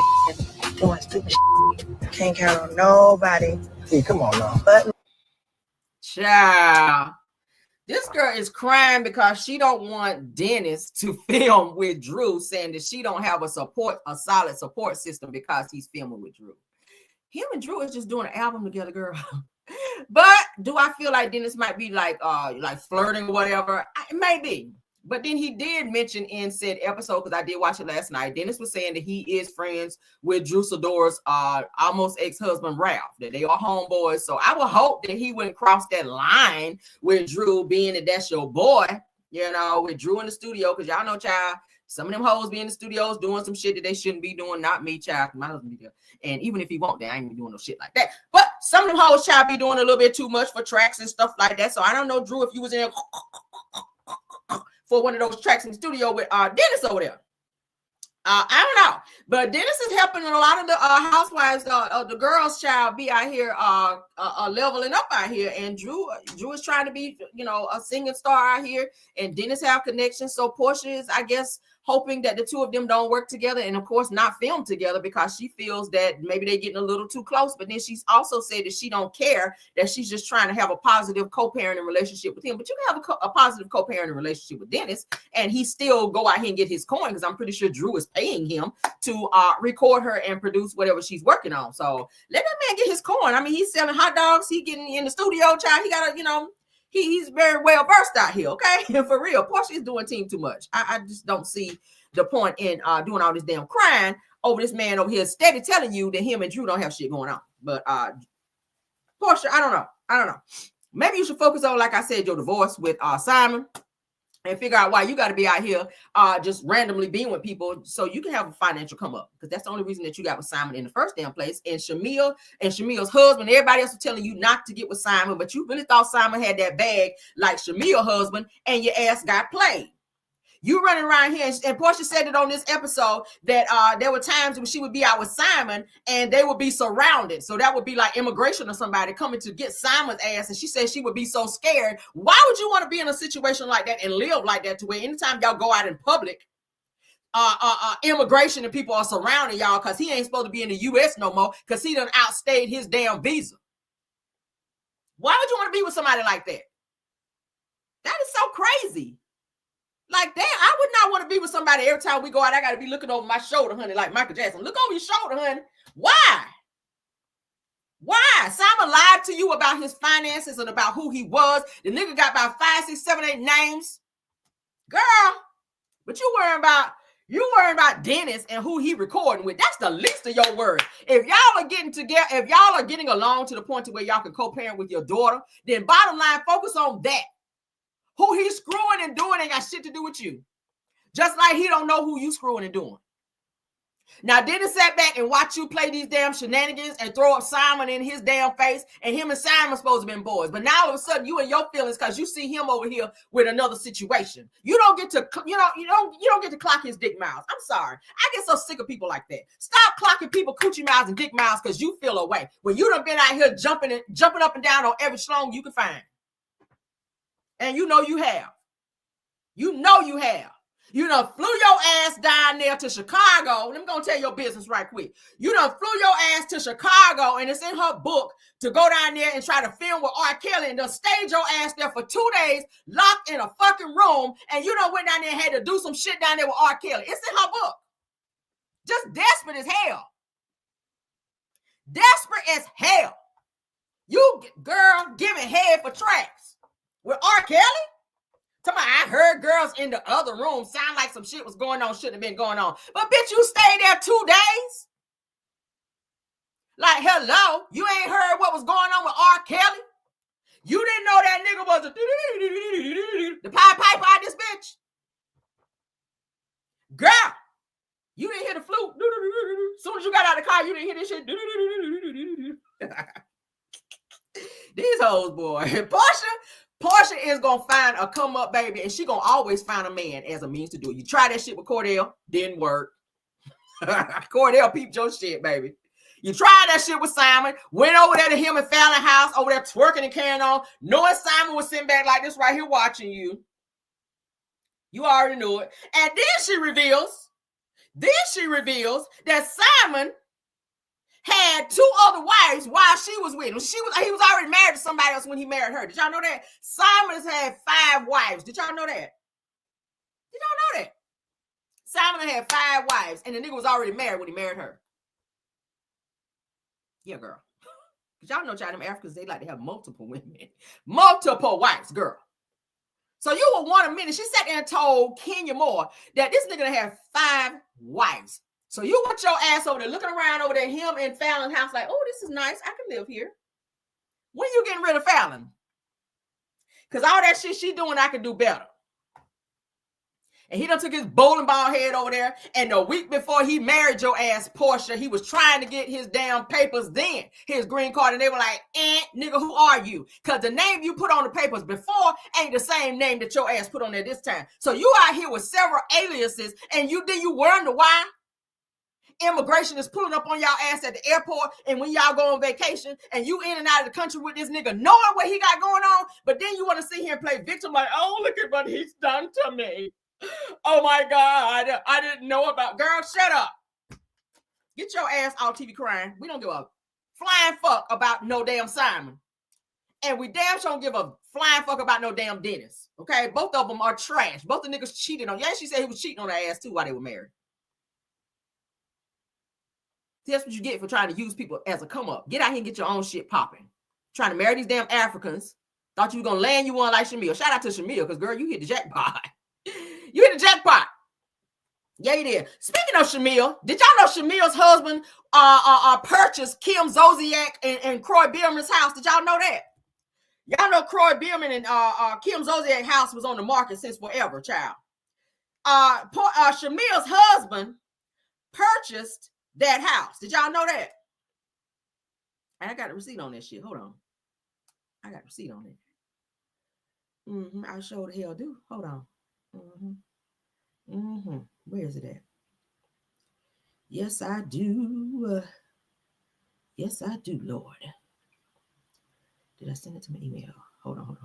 doing stupid shit. Can't count on nobody. Hey, come on now. But child, this girl is crying because she don't want Dennis to film with Drew, saying that she don't have a solid support system because he's filming with Drew. Him and Drew is just doing an album together, girl. But do I feel like Dennis might be like flirting or whatever? Maybe. But then he did mention in said episode, because I did watch it last night, Dennis was saying that he is friends with Drew Sidor's almost ex-husband, Ralph, that they are homeboys. So I would hope that he wouldn't cross that line with Drew, being that that's your boy, with Drew in the studio, because y'all know, child, some of them hoes be in the studios doing some shit that they shouldn't be doing. Not me, child. My husband be there. And even if he won't, they ain't be doing no shit like that. But some of them hoes, child, be doing a little bit too much for tracks and stuff like that. So I don't know, Drew, if you was in there for one of those tracks in the studio with Dennis over there. I don't know. But Dennis is helping a lot of the housewives, the girls, child, be out here leveling up out here. And Drew is trying to be, a singing star out here. And Dennis have connections. So Porsha is, I guess, hoping that the two of them don't work together and, of course, not film together because she feels that maybe they're getting a little too close. But then she's also said that she don't care, that she's just trying to have a positive co-parenting relationship with him. But you can have a positive co-parenting relationship with Dennis and he still go out here and get his coin, because I'm pretty sure Drew is paying him to record her and produce whatever she's working on. So let that man get his coin. I mean, he's selling hot dogs. He getting in the studio, child. He got to, he's very well versed out here, okay? And for real, Porsha is doing team too much. I just don't see the point in doing all this damn crying over this man over here steady telling you that him and Drew don't have shit going on. But Porsha, I don't know. Maybe you should focus on, like I said, your divorce with Simon, and figure out why you got to be out here just randomly being with people so you can have a financial come up, because that's the only reason that you got with Simon in the first damn place. And Shamea and Shamea's husband, everybody else was telling you not to get with Simon, but you really thought Simon had that bag like Shamea's husband, and your ass got played. You running around here, and Porsha said it on this episode that there were times when she would be out with Simon and they would be surrounded. So that would be like immigration or somebody coming to get Simon's ass. And she said she would be so scared. Why would you want to be in a situation like that and live like that, to where anytime y'all go out in public, immigration and people are surrounding y'all because he ain't supposed to be in the U.S. no more because he done outstayed his damn visa? Why would you want to be with somebody like that? That is so crazy. Like that, I would not want to be with somebody every time we go out. I got to be looking over my shoulder, honey, like Michael Jackson. Look over your shoulder, honey. Why? Why? Simon lied to you about his finances and about who he was. The nigga got about 5, 6, 7, 8 names. Girl, but you worrying about Dennis and who he recording with. That's the least of your worries. If y'all are getting together, if y'all are getting along to the point to where y'all can co-parent with your daughter, then bottom line, focus on that. Who he's screwing and doing ain't got shit to do with you. Just like he don't know who you screwing and doing. Now, Dennis sat back and watch you play these damn shenanigans and throw up Simon in his damn face, and him and Simon supposed to have been boys. But now all of a sudden you in your feelings because you see him over here with another situation. You don't get to, you don't get to clock his dick mouths. I'm sorry. I get so sick of people like that. Stop clocking people coochie mouths and dick mouths because you feel away when you done been out here jumping up and down on every schlong you can find. And you know you have. You know you have. You done flew your ass down there to Chicago. I'm going to tell your business right quick. You done flew your ass to Chicago, and it's in her book to go down there and try to film with R. Kelly, and done stayed your ass there for 2 days, locked in a fucking room, and you done went down there and had to do some shit down there with R. Kelly. It's in her book. Just desperate as hell. Desperate as hell. You, girl, giving head for tracks. With R. Kelly? I heard girls in the other room sound like some shit was going on, shouldn't have been going on. But bitch, you stayed there 2 days? Like, hello? You ain't heard what was going on with R. Kelly? You didn't know that nigga was the Pied Piper out this bitch? Girl, you didn't hear the flute. As soon as you got out of the car, you didn't hear this shit. These hoes, boy. Porsha is going to find a come up baby, and she going to always find a man as a means to do it. You try that shit with Cordell, didn't work. Cordell peeped your shit, baby. You tried that shit with Simon, went over there to him and Fallon house, over there twerking and carrying on, knowing Simon was sitting back like this right here watching you. You already knew it. And then she reveals that Simon had 2 other wives while she was with him. He was already married to somebody else when he married her. Did y'all know that? Simon has had 5 wives. Did y'all know that? Did y'all know that? Simon had 5 wives, and the nigga was already married when he married her. Yeah, girl. Because y'all know them Africans, they like to have multiple women. Multiple wives, girl. So you were one a minute. She sat there and told Kenya Moore that this nigga had 5 wives. So you want your ass over there looking around over there, him in Fallon's house, like, oh, this is nice. I can live here. When you getting rid of Fallon? Because all that shit she doing, I can do better. And he done took his bowling ball head over there. And the week before he married your ass, Porsha, he was trying to get his damn papers then, his green card. And they were like, nigga, who are you? Because the name you put on the papers before ain't the same name that your ass put on there this time. So you out here with several aliases, and you wonder why? Immigration is pulling up on y'all ass at the airport, and when y'all go on vacation and you in and out of the country with this nigga knowing what he got going on, but then you want to sit here and play victim like, oh, look at what he's done to me. Oh my God, I didn't know about. Girl, shut up. Get your ass off TV crying. We don't give a flying fuck about no damn Simon. And we damn sure don't give a flying fuck about no damn Dennis. Okay? Both of them are trash. Both the niggas cheated on. Yeah, she said he was cheating on her ass too while they were married. That's what you get for trying to use people as a come up. Get out here and get your own shit popping. Trying to marry these damn Africans. Thought you were going to land you one like Shamea. Shout out to Shamea, because girl, you hit the jackpot. You hit the jackpot. Yeah, he did. Speaking of Shamea, did y'all know Shamea's husband purchased Kim Zolciak and Croy Bierman's house? Did y'all know that? Y'all know Croy Bierman and Kim Zolciak's house was on the market since forever, child. Shamea's husband purchased that house. Did y'all know that? And I got a receipt on that shit. Hold on. I got a receipt on it. I sure the hell do. Hold on. Where is it at? Yes, I do. Yes, I do, Lord. Did I send it to my email? Hold on.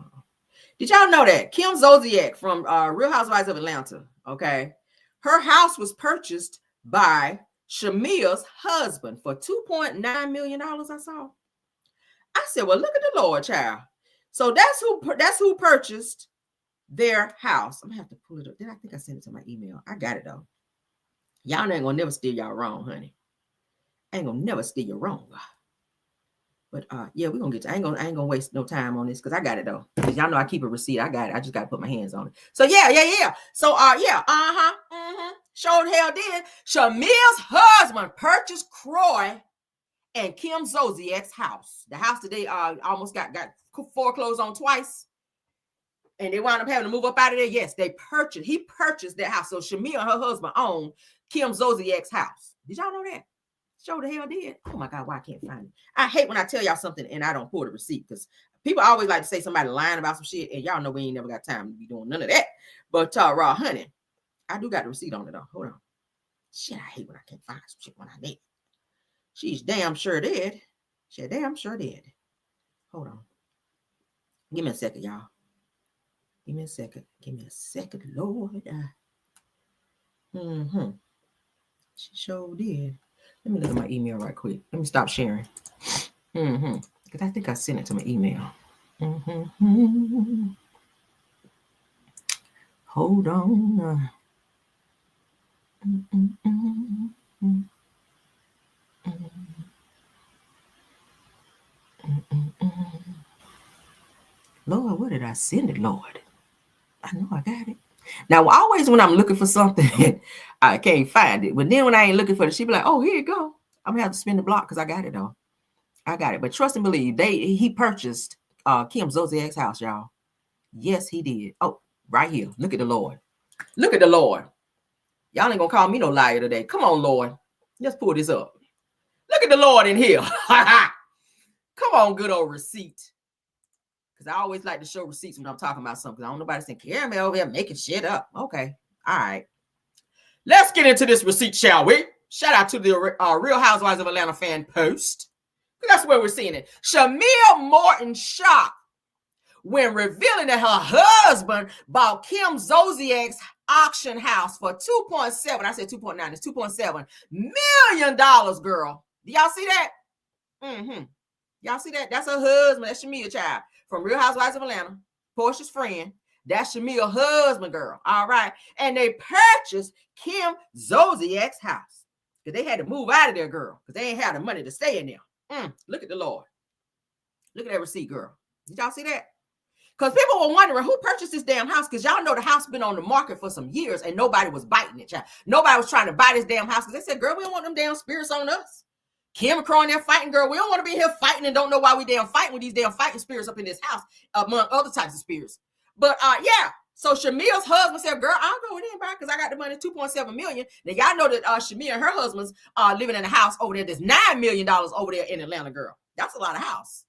Did y'all know that Kim Zolciak from Real Housewives of Atlanta, okay, her house was purchased by Shamea's husband for $2.9 million, I saw. I said, well, look at the Lord, child. So that's who purchased their house. I'm going to have to pull it up. I think I sent it to my email. I got it, though. Y'all ain't going to never steer y'all wrong, honey. I ain't going to never steer you wrong. But yeah, we're going to get to I ain't going to waste no time on this because I got it, though. Because y'all know I keep a receipt. I got it. I just got to put my hands on it. So, yeah. So, sure the hell did. Shamea's husband purchased Croy and Kim Zolciak's house. The house that they almost got foreclosed on twice. And they wound up having to move up out of there. Yes, he purchased that house. So Shamea and her husband owned Kim Zolciak's house. Did y'all know that? Sure the hell did. Oh my God, why I can't find it? I hate when I tell y'all something and I don't pull the receipt because people always like to say somebody lying about some shit, and y'all know we ain't never got time to be doing none of that. But raw honey, I do got the receipt on it though. Hold on. Shit, I hate when I can't find some shit when I need it. She's damn sure did. She damn sure did. Hold on. Give me a second, y'all. Give me a second, Lord. She sure did. Let me look at my email right quick. Let me stop sharing. Because I think I sent it to my email. Hold on. Lord, where did I send it, Lord? I know I got it. Now, always when I'm looking for something, I can't find it. But then when I ain't looking for it, she be like, oh, here you go. I'm going to have to spin the block because I got it, though. I got it. But trust and believe, he purchased Kim Zolciak's house, y'all. Yes, he did. Oh, right here. Look at the Lord. Look at the Lord. Y'all ain't going to call me no liar today. Come on, Lord. Let's pull this up. Look at the Lord in here. Come on, good old receipt. Because I always like to show receipts when I'm talking about something. I don't know nobody saying, Caramel over here making shit up. Okay. All right. Let's get into this receipt, shall we? Shout out to the Real Housewives of Atlanta fan post. That's where we're seeing it. Shamea Morton shocked when revealing that her husband bought Kim Zolciak's auction house for $2.7. I said 2.9. It's $2.7 million, girl. Do y'all see that? Y'all see that? That's her husband. That's Shamea, child. From Real Housewives of Atlanta. Porsha's friend. That's Shamea's husband, girl. All right. And they purchased Kim Zolciak's house. Because they had to move out of there, girl. Because they ain't had the money to stay in there. Look at the Lord. Look at that receipt, girl. Did y'all see that? Because people were wondering who purchased this damn house. Because y'all know the house been on the market for some years and nobody was biting it, child. Nobody was trying to buy this damn house. Because they said, girl, we don't want them damn spirits on us. Kim and Croy there fighting, girl. We don't want to be here fighting and don't know why we damn fighting with these damn fighting spirits up in this house, among other types of spirits. But yeah, so Shamea's husband said, girl, I'll go with anybody because I got the money, $2.7 million. Now, y'all know that Shamea and her husband's living in a house over there. There's $9 million over there in Atlanta, girl. That's a lot of house.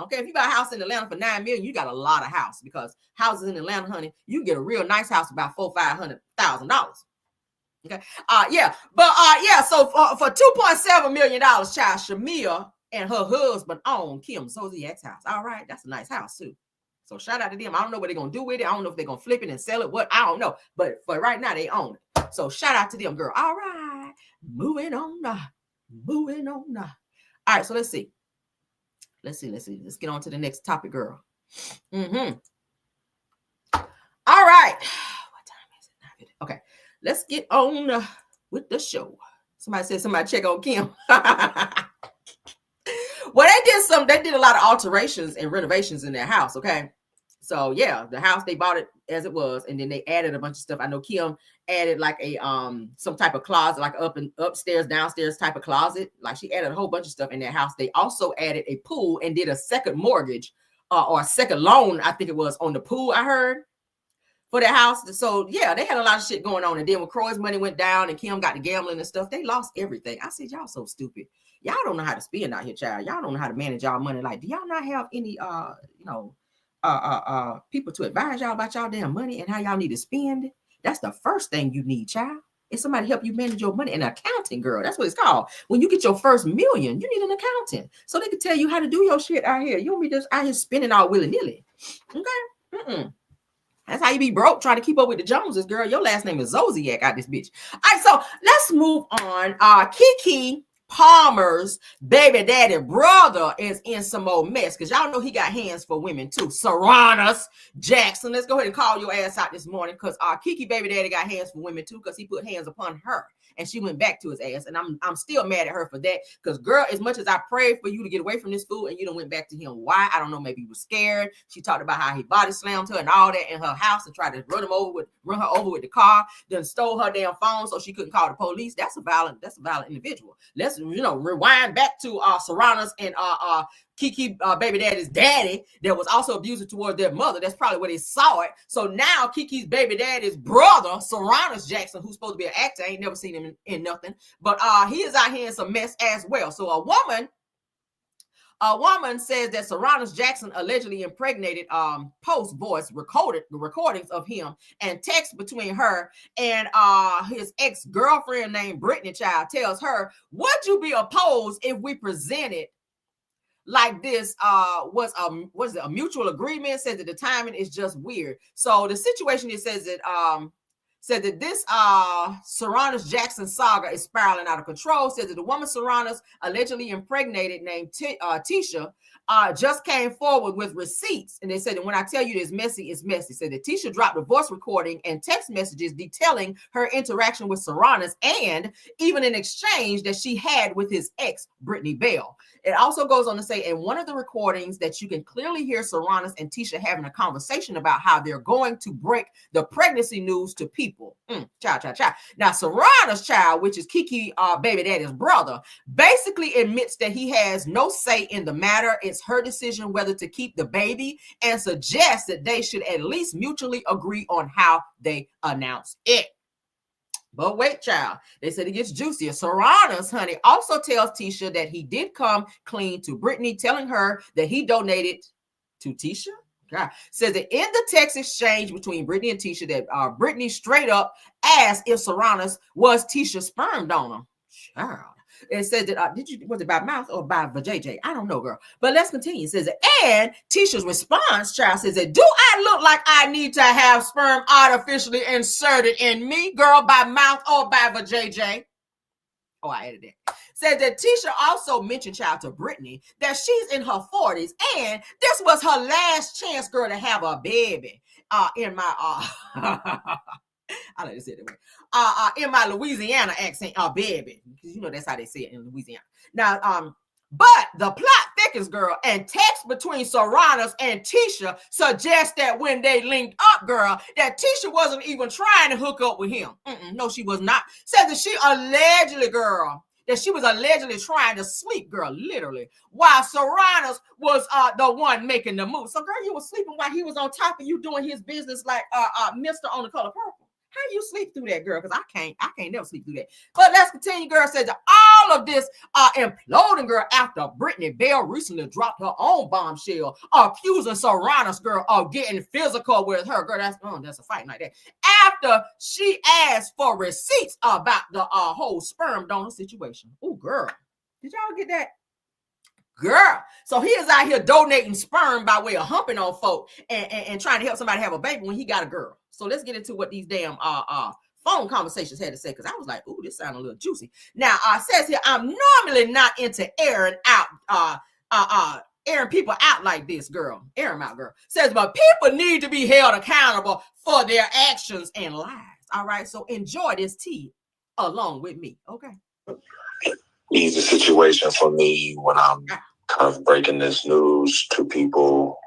Okay, if you got a house in Atlanta for $9 million, you got a lot of house because houses in Atlanta, honey, you get a real nice house about $400,000-$500,000. Okay. So for $2.7 million, child, Shamea and her husband own Kim Zolciak's house. All right, that's a nice house too. So shout out to them. I don't know what they're gonna do with it. I don't know if they're gonna flip it and sell it. What I don't know. But for right now, they own it. So shout out to them, girl. All right, moving on. All right, so let's see. Let's get on to the next topic, girl. All right. What time is it? Okay. Let's get on with the show. Somebody said somebody check on Kim. Well, they did a lot of alterations and renovations in their house, okay? So yeah, the house, they bought it as it was, and then they added a bunch of stuff. I know Kim added like a some type of closet, like upstairs, downstairs type of closet. Like she added a whole bunch of stuff in that house. They also added a pool and did a second mortgage or a second loan, I think it was, on the pool, I heard, for the house. So yeah, they had a lot of shit going on. And then when Croy's money went down and Kim got the gambling and stuff, they lost everything. I said, y'all so stupid. Y'all don't know how to spend out here, child. Y'all don't know how to manage y'all money. Like, do y'all not have any people to advise y'all about y'all damn money and how y'all need to spend? That's the first thing you need, child. Is somebody help you manage your money. An accounting, girl. That's what it's called. When you get your first million, you need an accountant so they can tell you how to do your shit out here. You don't be just out here spending all willy-nilly. Okay. That's how you be broke, trying to keep up with the Joneses, girl. Your last name is Zodiac out this bitch. All right, so let's move on. Keke Palmer's baby daddy brother is in some old mess, because y'all know he got hands for women too. Sarunas Jackson. Let's go ahead and call your ass out this morning, because Keke baby daddy got hands for women too, because he put hands upon her and she went back to his ass. And I'm still mad at her for that, because girl, as much as I prayed for you to get away from this fool and you done went back to him, why? I don't know. Maybe you were scared. She talked about how he body slammed her and all that in her house and tried to run her over with the car, then stole her damn phone so she couldn't call the police. That's a violent individual. Let's rewind back to Sarunas and Keke baby daddy's daddy that was also abusive towards their mother. That's probably where they saw it. So now Keke's baby daddy's brother, Sarunas Jackson, who's supposed to be an actor, I ain't never seen him in nothing, but he is out here in some mess as well. So a woman says that Sarunas Jackson allegedly impregnated post voice recordings of him and text between her and his ex-girlfriend named Brittany Child. Tells her, would you be opposed if we presented like this? Was it a mutual agreement? Says that the timing is just weird. So the situation, it says that this Sarunas Jackson saga is spiraling out of control. Says that the woman Sarunas allegedly impregnated named Tisha just came forward with receipts. And they said that when I tell you it's messy, it's messy. Said that Tisha dropped a voice recording and text messages detailing her interaction with Sarunas and even an exchange that she had with his ex, Brittany Bell. It also goes on to say in one of the recordings that you can clearly hear Sarunas and Tisha having a conversation about how they're going to break the pregnancy news to people. Child. Now, Sarunas Child, which is Keke baby daddy's brother, basically admits that he has no say in the matter. It's her decision whether to keep the baby, and suggests that they should at least mutually agree on how they announce it. But wait, child, they said it gets juicier. Sarunas, honey, also tells Tisha that he did come clean to Brittany, telling her that he donated to Tisha. God. Says that in the text exchange between Brittany and Tisha, that Brittany straight up asked if Sarunas was Tisha's sperm donor. Child. It says that was it by mouth or by JJ? I don't know, girl. But let's continue. It says that, and Tisha's response, child, says that, do I look like I need to have sperm artificially inserted in me, girl, by mouth or by JJ? Oh, I added that. Said that Tisha also mentioned, child, to Brittany that she's in her 40s and this was her last chance, girl, to have a baby. In my I like to say it that way. In my Louisiana accent, baby, because you know that's how they say it in Louisiana. Now, but the plot thickens, girl, and text between Sarunas and Tisha suggests that when they linked up, girl, that Tisha wasn't even trying to hook up with him. No, she was not. Says that she was allegedly trying to sleep, girl, literally, while Sarunas was the one making the move. So, girl, you were sleeping while he was on top of you doing his business like Mr. on the Color Purple. How you sleep through that, girl? Because I can't never sleep through that. But let's continue, girl. Says that all of this imploding, girl, after Brittany Bell recently dropped her own bombshell, accusing Sarunas, girl, of getting physical with her. Girl, that's a fight like that. After she asked for receipts about the whole sperm donor situation. Oh, girl. Did y'all get that? Girl, so he is out here donating sperm by way of humping on folk and trying to help somebody have a baby when he got a girl. So let's get into what these damn phone conversations had to say, because I was like, ooh, this sounds a little juicy. Now, says here, I'm normally not into airing people out like this, girl. Air them out, girl. Says, but people need to be held accountable for their actions and lives. All right, so enjoy this tea along with me, okay? Easy situation for me when I'm kind of breaking this news to people,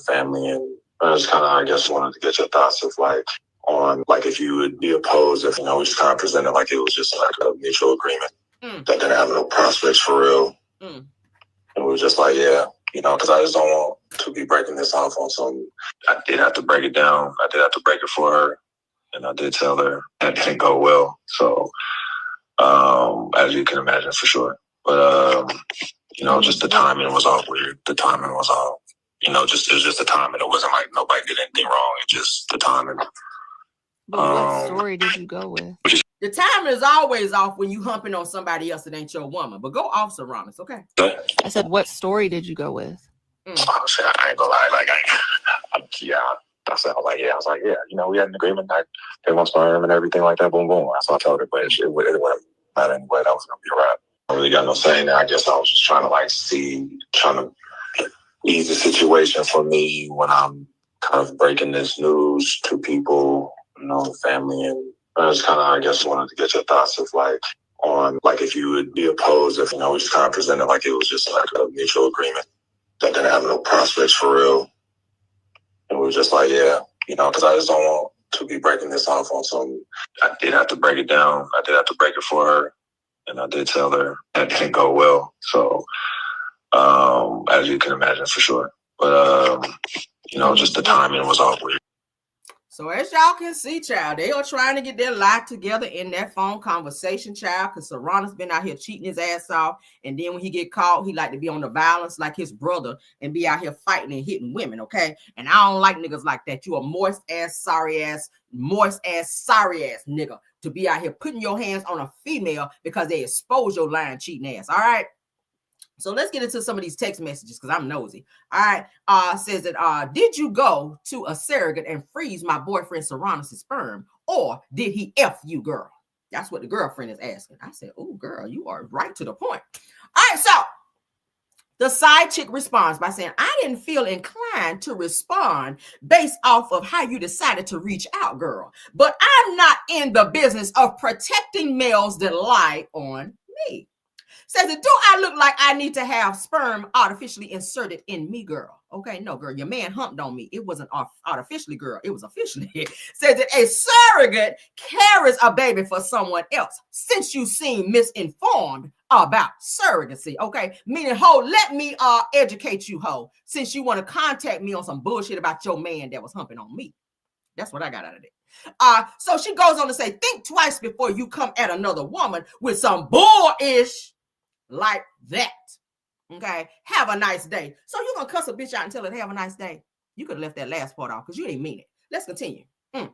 family and I just kind of, I guess, wanted to get your thoughts of like on like if you would be opposed if, you know, we just kind of presented like it was just like a mutual agreement that didn't have no prospects for real. And we were just like, yeah, you know, because I just don't want to be breaking this off on some. I did have to break it down. I did have to break it for her. And I did tell her that didn't go well. So, as you can imagine, for sure. But, you know, just the timing was all weird. The timing was all, you know, just it was just the timing. It wasn't like nobody did anything wrong. It just the timing. But what story did you go with? The timing is always off when you humping on somebody else that ain't your woman. But go off, Sarunas, okay? I said, what story did you go with? Oh, shit, I ain't gonna lie. Like, I said, I was like, yeah, you know, we had an agreement. They want sperm and everything like that. Boom, boom. So I told her, but it wouldn't matter anyway. That was gonna be a wrap. I really got no saying there. I guess I was just trying to ease the situation for me when I'm kind of breaking this news to people, you know, family, and I just kind of, I guess, wanted to get your thoughts of like on like if you would be opposed if, you know, we just kind of presented like it was just like a mutual agreement that didn't have no prospects for real. And we were just like, yeah, you know, because I just don't want to be breaking this off on some. I did have to break it down. I did have to break it for her. And I did tell her that didn't go well. So, as you can imagine, for sure. But, you know, just the timing was all weird. So as y'all can see, child, they are trying to get their life together in that phone conversation, child, because Sarunas been out here cheating his ass off. And then when he get caught, he like to be on the violence like his brother and be out here fighting and hitting women, okay? And I don't like niggas like that. You a moist ass, sorry ass nigga to be out here putting your hands on a female because they expose your lying, cheating ass, all right? So let's get into some of these text messages because I'm nosy. All right. Says that did you go to a surrogate and freeze my boyfriend Sarunas' sperm, or did he F you, girl? That's what the girlfriend is asking. I said, oh, girl, you are right to the point. All right, so the side chick responds by saying, I didn't feel inclined to respond based off of how you decided to reach out, girl. But I'm not in the business of protecting males that lie on me. Says, do I look like I need to have sperm artificially inserted in me, girl? Okay, no, girl, your man humped on me. It wasn't artificially, girl. It was officially. Says that a surrogate carries a baby for someone else since you seem misinformed about surrogacy, okay? Meaning, ho, let me educate you, ho, since you want to contact me on some bullshit about your man that was humping on me. That's what I got out of it. So she goes on to say, think twice before you come at another woman with some bullish like that. Okay, have a nice day. So you're gonna cuss a bitch out and tell her to have a nice day? You could have left that last part off because you didn't mean it. Let's continue. All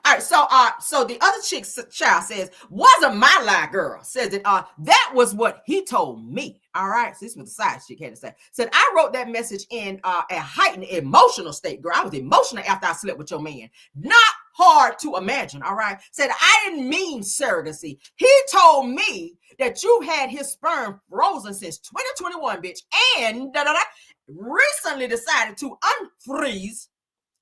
right, so the other chick's child says, wasn't my lie, girl. Says that that was what he told me. All right, so this is what the side chick had to say. Said I wrote that message in a heightened emotional state, girl. I was emotional after I slept with your man. Not hard to imagine. All right, said I didn't mean surrogacy. He told me that you had his sperm frozen since 2021, bitch, and recently decided to unfreeze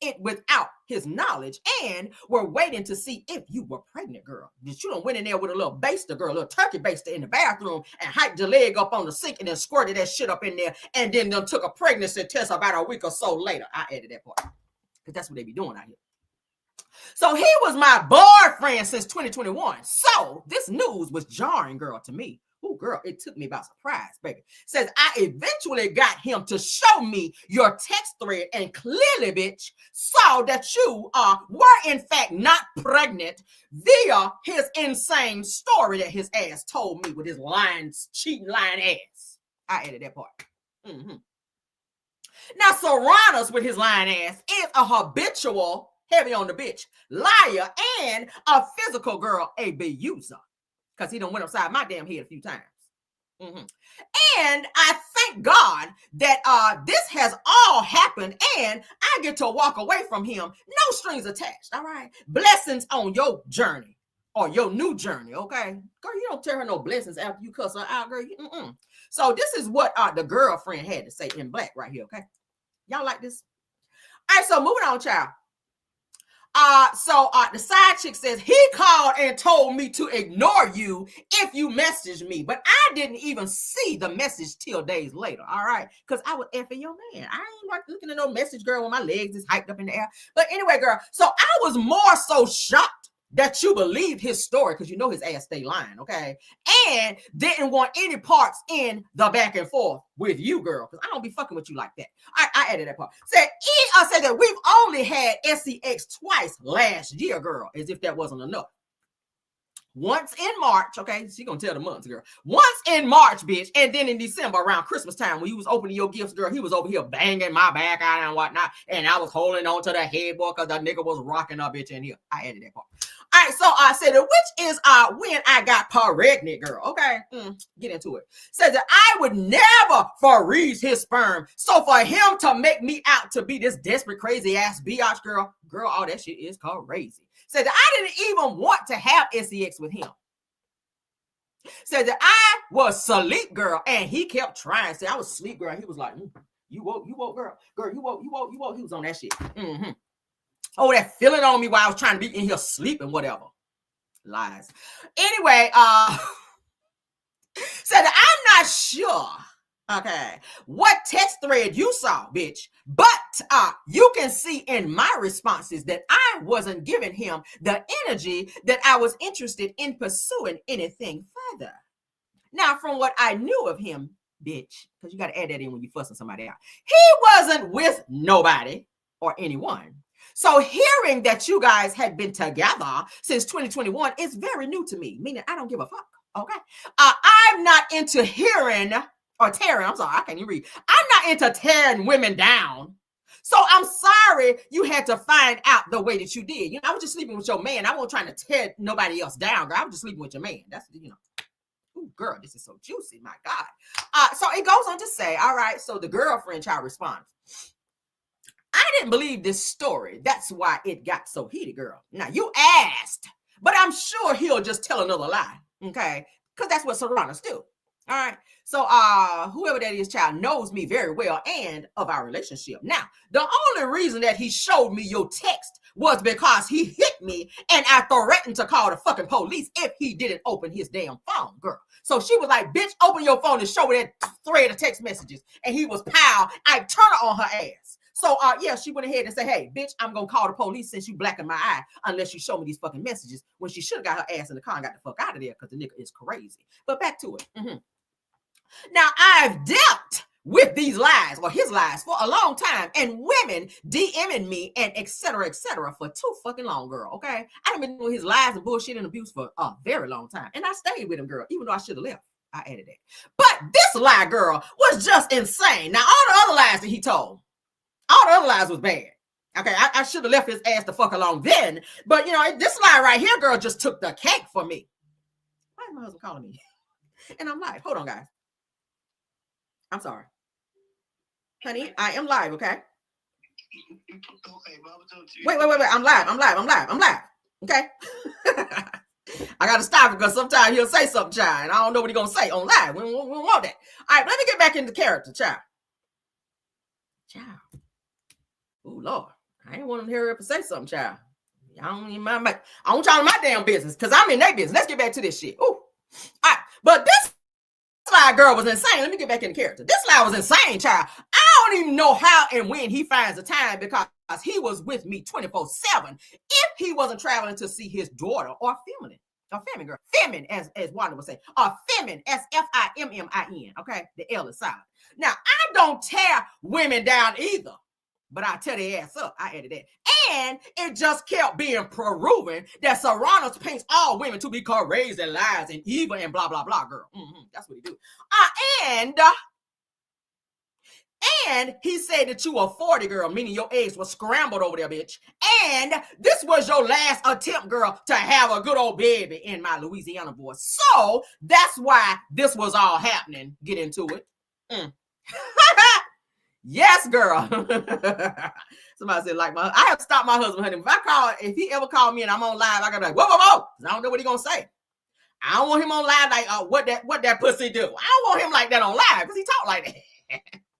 it without his knowledge, and we're waiting to see if you were pregnant, girl. That you done went in there with a little baster, girl, a little turkey baster in the bathroom and hiked your leg up on the sink and then squirted that shit up in there and then them took a pregnancy test about a week or so later. I added that part because that's what they be doing out here. So he was my boyfriend since 2021. So this news was jarring, girl, to me. Oh, girl, it took me by surprise, baby. Says, I eventually got him to show me your text thread and clearly, bitch, saw that you were, in fact, not pregnant via his insane story that his ass told me with his cheating lying ass. I added that part. Now, Sarunas with his lying ass is a habitual, heavy on the bitch, liar, and a physical girl abuser. Because he done went upside my damn head a few times. And I thank God that this has all happened and I get to walk away from him. No strings attached, all right? Blessings on your journey or your new journey, okay? Girl, you don't tell her no blessings after you cuss her out, girl. So this is what the girlfriend had to say in black right here, okay? Y'all like this? All right, so moving on, child. So the side chick says he called and told me to ignore you if you messaged me, but I didn't even see the message till days later. All right, because I was effing your man. I ain't like looking at no message, girl, when my legs is hyped up in the air. But anyway, girl, so I was more so shocked that you believed his story, because you know his ass stay lying, okay? And didn't want any parts in the back and forth with you, girl, because I don't be fucking with you like that. I added that part. Said that we've only had SEX twice last year, girl, as if that wasn't enough. Once in March, okay? She gonna tell the months, girl. Once in March, bitch, and then in December around Christmas time when you was opening your gifts, girl, he was over here banging my back out and whatnot, and I was holding on to the headboard because the nigga was rocking a bitch in here. I added that part. All right, so I said, which is when I got pregnant, girl. Okay, get into it. Said that I would never freeze his sperm. So for him to make me out to be this desperate, crazy ass biatch, girl, all that shit is crazy. Said that I didn't even want to have sex with him. Said that I was asleep, girl, and he kept trying. Said I was asleep, girl. He was like, you woke, girl. Girl, you woke. He was on that shit. Oh, that feeling on me while I was trying to be in here sleeping, whatever. Lies. Anyway, said that I'm not sure, okay, what text thread you saw, bitch, but you can see in my responses that I wasn't giving him the energy that I was interested in pursuing anything further. Now, from what I knew of him, bitch, because you got to add that in when you fussing somebody out, he wasn't with nobody or anyone. So hearing that you guys had been together since 2021 is very new to me, meaning I don't give a fuck, okay? I'm not into hearing or tearing, I'm sorry, I can't even read. I'm not into tearing women down. So I'm sorry you had to find out the way that you did. You know, I was just sleeping with your man. I wasn't trying to tear nobody else down, girl. I was just sleeping with your man. That's, you know. Ooh, girl, this is so juicy, my God. So it goes on to say, all right, so the girlfriend child responds. I didn't believe this story. That's why it got so heated, girl. Now, you asked, but I'm sure he'll just tell another lie, okay? Because that's what Sarunas do, all right? So whoever that is, child, knows me very well and of our relationship. Now, the only reason that he showed me your text was because he hit me and I threatened to call the fucking police if he didn't open his damn phone, girl. So she was like, bitch, open your phone and show me that thread of text messages. And he was pow, I turned her on her ass. So, yeah, she went ahead and said, hey, bitch, I'm going to call the police since you black in my eye unless you show me these fucking messages, when she should have got her ass in the car and got the fuck out of there because the nigga is crazy. But back to it. Now, I've dealt with these lies or his lies for a long time, and women DMing me and et cetera for too fucking long, girl, okay? I've been doing his lies and bullshit and abuse for a very long time, and I stayed with him, girl, even though I should have left. I added that. But this lie, girl, was just insane. Now, all the other lies that he told, all the other lies was bad. Okay, I should have left his ass the fuck alone then. But, you know, this lie right here, girl, just took the cake for me. Why is my husband calling me? And I'm live. Hold on, guys. I'm sorry. Honey, I am live, okay? Wait. I'm live. Okay? I got to stop it because sometimes he'll say something, child, and I don't know what he's going to say on live. We don't want that. All right, let me get back into character, child. Oh, Lord. I ain't want him to hurry up and say something, child. I don't even mind. I don't try my damn business because I'm in their business. Let's get back to this shit. Ooh. All right. But this lie, girl, was insane. Let me get back in character. This lie was insane, child. I don't even know how and when he finds the time because he was with me 24/7. If he wasn't traveling to see his daughter or feminine, girl. Feminine, as Wanda would say. Or feminine, F-I-M-M-I-N. Okay? The L is silent. Now, I don't tear women down either. But I tear their ass up. I added that. And it just kept being proven that Sarunas paints all women to be crazy, lies, and evil, and blah, blah, blah, girl. That's what he do. And he said that you were 40, girl, meaning your eggs were scrambled over there, bitch. And this was your last attempt, girl, to have a good old baby in my Louisiana voice. So that's why this was all happening. Get into it. Yes, girl. Somebody said, like, I have stopped my husband, honey. If he ever called me and I'm on live, I gotta be like, whoa. I don't know what he gonna say. I don't want him on live like, what that pussy do. I don't want him like that on live because he talk like that.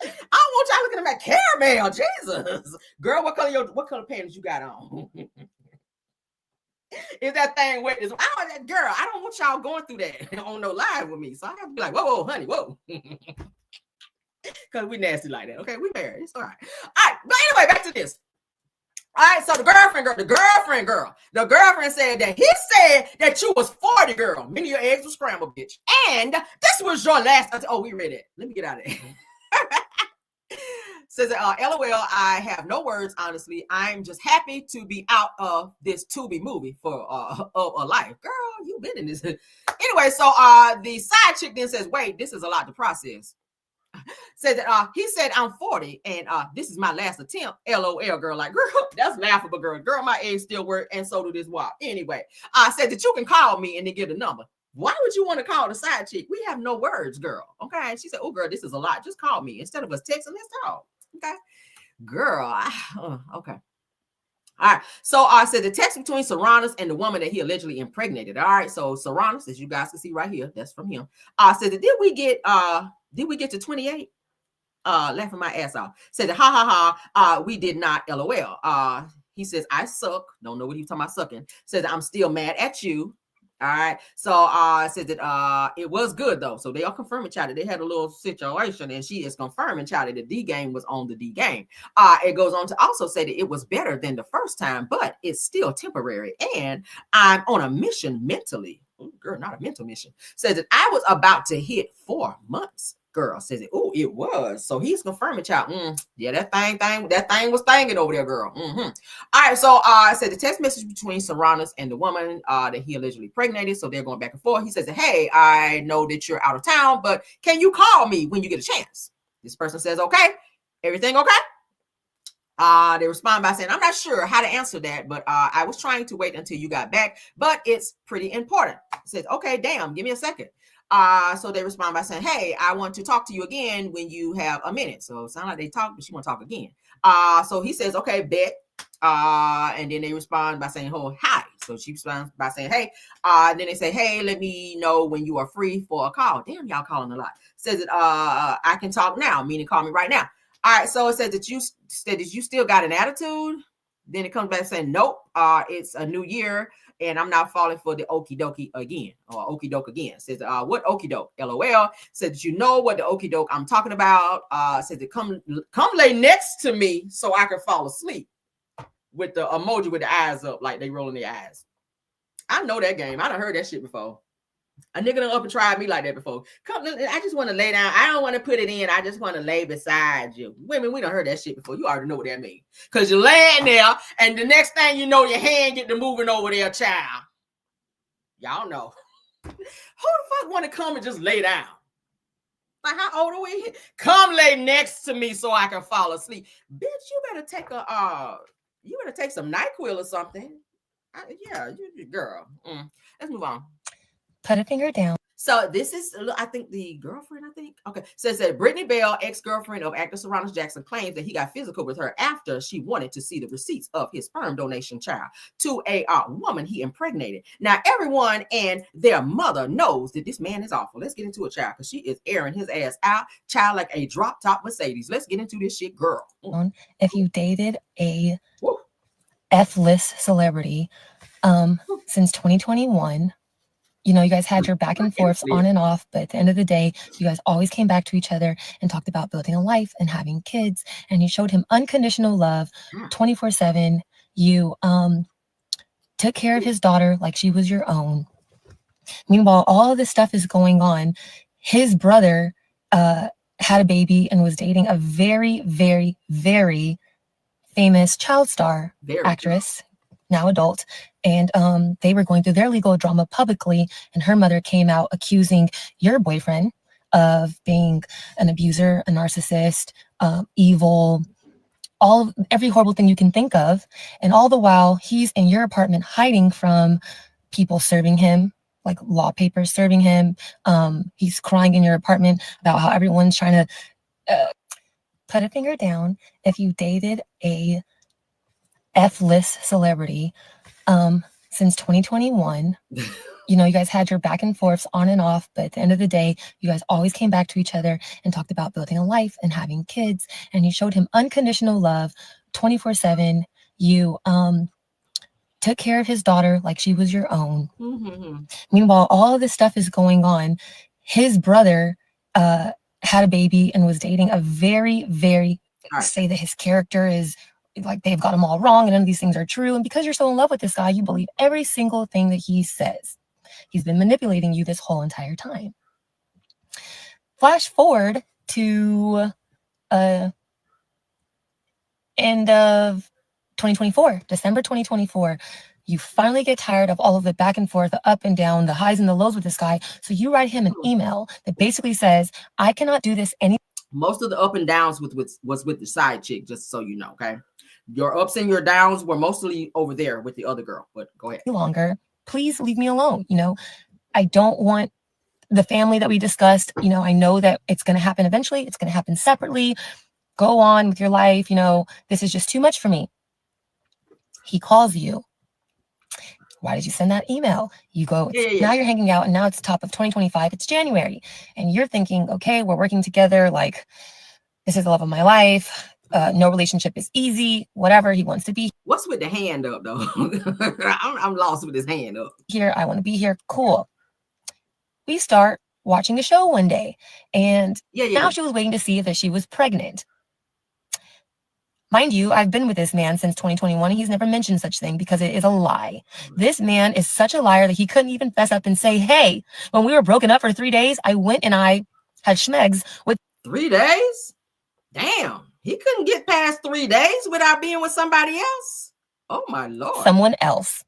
I don't want y'all looking at my caramel. Jesus. Girl, what color pants you got on? Is that thing wet? Girl, I don't want y'all going through that on no live with me. So I have to be like, whoa, honey, whoa. Because we nasty like that. Okay, we married. It's all right. All right, but anyway, back to this. All right, so the girlfriend said that he said that you was 40, girl. Many of your eggs were scrambled, bitch. And this was your last. Oh, we read it. Let me get out of there. Says, LOL, I have no words, honestly. I'm just happy to be out of this Tubi movie for a life. Girl, you've been in this. Anyway, so the side chick then says, wait, this is a lot to process. Says that he said I'm 40 and this is my last attempt. LOL, girl. Like, girl, that's laughable, girl. Girl, my eggs still work and so do this walk. Anyway, I said that you can call me and then get a number. Why would you want to call the side chick? We have no words, girl. Okay. She said, oh, girl, this is a lot. Just call me. Instead of us texting, let's talk. Okay. Girl. Okay. All right. So I said the text between Sarunas and the woman that he allegedly impregnated. All right. So Sarunas, as you guys can see right here, that's from him. I said that did we get to 28? Laughing my ass off. Said ha. We did not. LOL. He says I suck. Don't know what he's talking about sucking. Says I'm still mad at you. All right. So said that it was good though. So they are confirming, child, that they had a little situation, and she is confirming, child, that the D game was on the D game. It goes on to also say that it was better than the first time, but it's still temporary, and I'm on a mission mentally. Ooh, girl, not a mental mission. Says that I was about to hit 4 months. Girl says it. Oh, it was. So he's confirming, child. Yeah, that thing was thinging over there, girl. All right. So I said the text message between Sarunas and the woman that he allegedly impregnated. So they're going back and forth. He says, hey, I know that you're out of town, but can you call me when you get a chance? This person says, okay. Everything okay? They respond by saying, I'm not sure how to answer that, but I was trying to wait until you got back, but it's pretty important. It says, okay, damn, give me a second. So they respond by saying, hey, I want to talk to you again when you have a minute. So it sounds like they talk, but she want to talk again. So he says, okay, bet. And then they respond by saying, oh, hi. So she responds by saying, hey. Then they say, hey, let me know when you are free for a call. Damn, y'all calling a lot. Says that I can talk now, meaning call me right now. All right, so it says that you still got an attitude. Then it comes back saying, nope, it's a new year, and I'm not falling for the okie dokie again, or okie doke again. It says, what okie doke? LOL. Said that you know what the okie doke I'm talking about. Said that come lay next to me so I can fall asleep. With the emoji with the eyes up, like they rolling their eyes. I know that game. I done heard that shit before. A nigga done up and tried me like that before. Come, I just want to lay down. I don't want to put it in. I just want to lay beside you. Women, we done heard that shit before. You already know what that means. Because you're laying there, and the next thing you know, your hand get to moving over there, child. Y'all know. Who the fuck want to come and just lay down? Like, how old are we? Come lay next to me so I can fall asleep. Bitch, you better take some NyQuil or something. Girl. Let's move on. Put a finger down. So this is, I think, the girlfriend, Okay. Says that Brittany Bell, ex-girlfriend of actor Sarunas Jackson, claims that he got physical with her after she wanted to see the receipts of his sperm donation child to a woman he impregnated. Now, everyone and their mother knows that this man is awful. Let's get into it, child, because she is airing his ass out, child, like a drop-top Mercedes. Let's get into this shit, girl. If you dated a F-list celebrity since 2021, you know, you guys had your back and forths on and off, but at the end of the day, you guys always came back to each other and talked about building a life and having kids, and you showed him unconditional love 24/7. You took care of his daughter like she was your own. Meanwhile, all of this stuff is going on. His brother had a baby and was dating a very, very, very famous child star actress, now adult, and they were going through their legal drama publicly, and her mother came out accusing your boyfriend of being an abuser, a narcissist, evil, every horrible thing you can think of. And all the while, he's in your apartment hiding from people serving him, like law papers serving him. He's crying in your apartment about how everyone's trying to put a finger down. If you dated a F-list celebrity since 2021, you know, you guys had your back and forths on and off, but at the end of the day, you guys always came back to each other and talked about building a life and having kids, and you showed him unconditional love 24/7. You took care of his daughter like she was your own. Mm-hmm. Meanwhile, all of this stuff is going on. His brother had a baby and was dating a very, very, say that his character is like they've got him all wrong and none of these things are true. And because you're so in love with this guy, you believe every single thing that he says. He's been manipulating you this whole entire time. Flash forward to end of 2024, December 2024. You finally get tired of all of the back and forth, the up and down, the highs and the lows with this guy. So you write him an email that basically says, I cannot do this any. Most of the up and downs was with the side chick, just so you know, okay? Your ups and your downs were mostly over there with the other girl, but go ahead. Longer. Please leave me alone. You know, I don't want the family that we discussed. You know, I know that it's going to happen eventually. It's going to happen separately. Go on with your life. You know, this is just too much for me. He calls you. Why did you send that email? You go, now you're hanging out and now it's top of 2025. It's January. And you're thinking, okay, we're working together. Like, this is the love of my life. No relationship is easy. Whatever. He wants to be. What's with the hand up, though? I'm lost with his hand up. Here, I want to be here. Cool. We start watching the show one day. And now she was waiting to see if she was pregnant. Mind you, I've been with this man since 2021. And he's never mentioned such thing because it is a lie. This man is such a liar that he couldn't even fess up and say, hey, when we were broken up for 3 days, I went and I had schmegs with 3 days? Damn. He couldn't get past 3 days without being with somebody else. Oh my Lord. Someone else.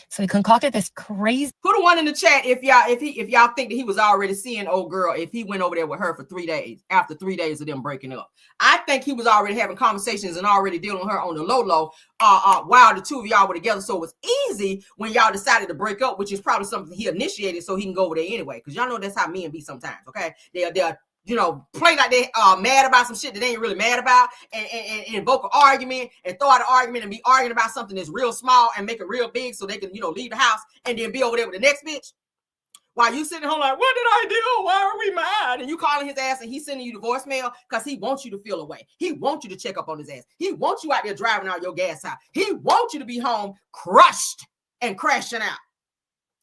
So he concocted this crazy. Put a one in the chat if y'all think that he was already seeing old girl if he went over there with her for 3 days after 3 days of them breaking up. I think he was already having conversations and already dealing with her on the low while the two of y'all were together. So it was easy when y'all decided to break up, which is probably something he initiated so he can go over there anyway. Because y'all know that's how men be sometimes. Okay, they're you know, play like they mad about some shit that they ain't really mad about and invoke an argument and throw out an argument and be arguing about something that's real small and make it real big so they can, you know, leave the house and then be over there with the next bitch. While you sitting home like, what did I do? Why are we mad? And you calling his ass and he's sending you the voicemail because he wants you to feel away. He wants you to check up on his ass. He wants you out there driving out your gas out. He wants you to be home crushed and crashing out.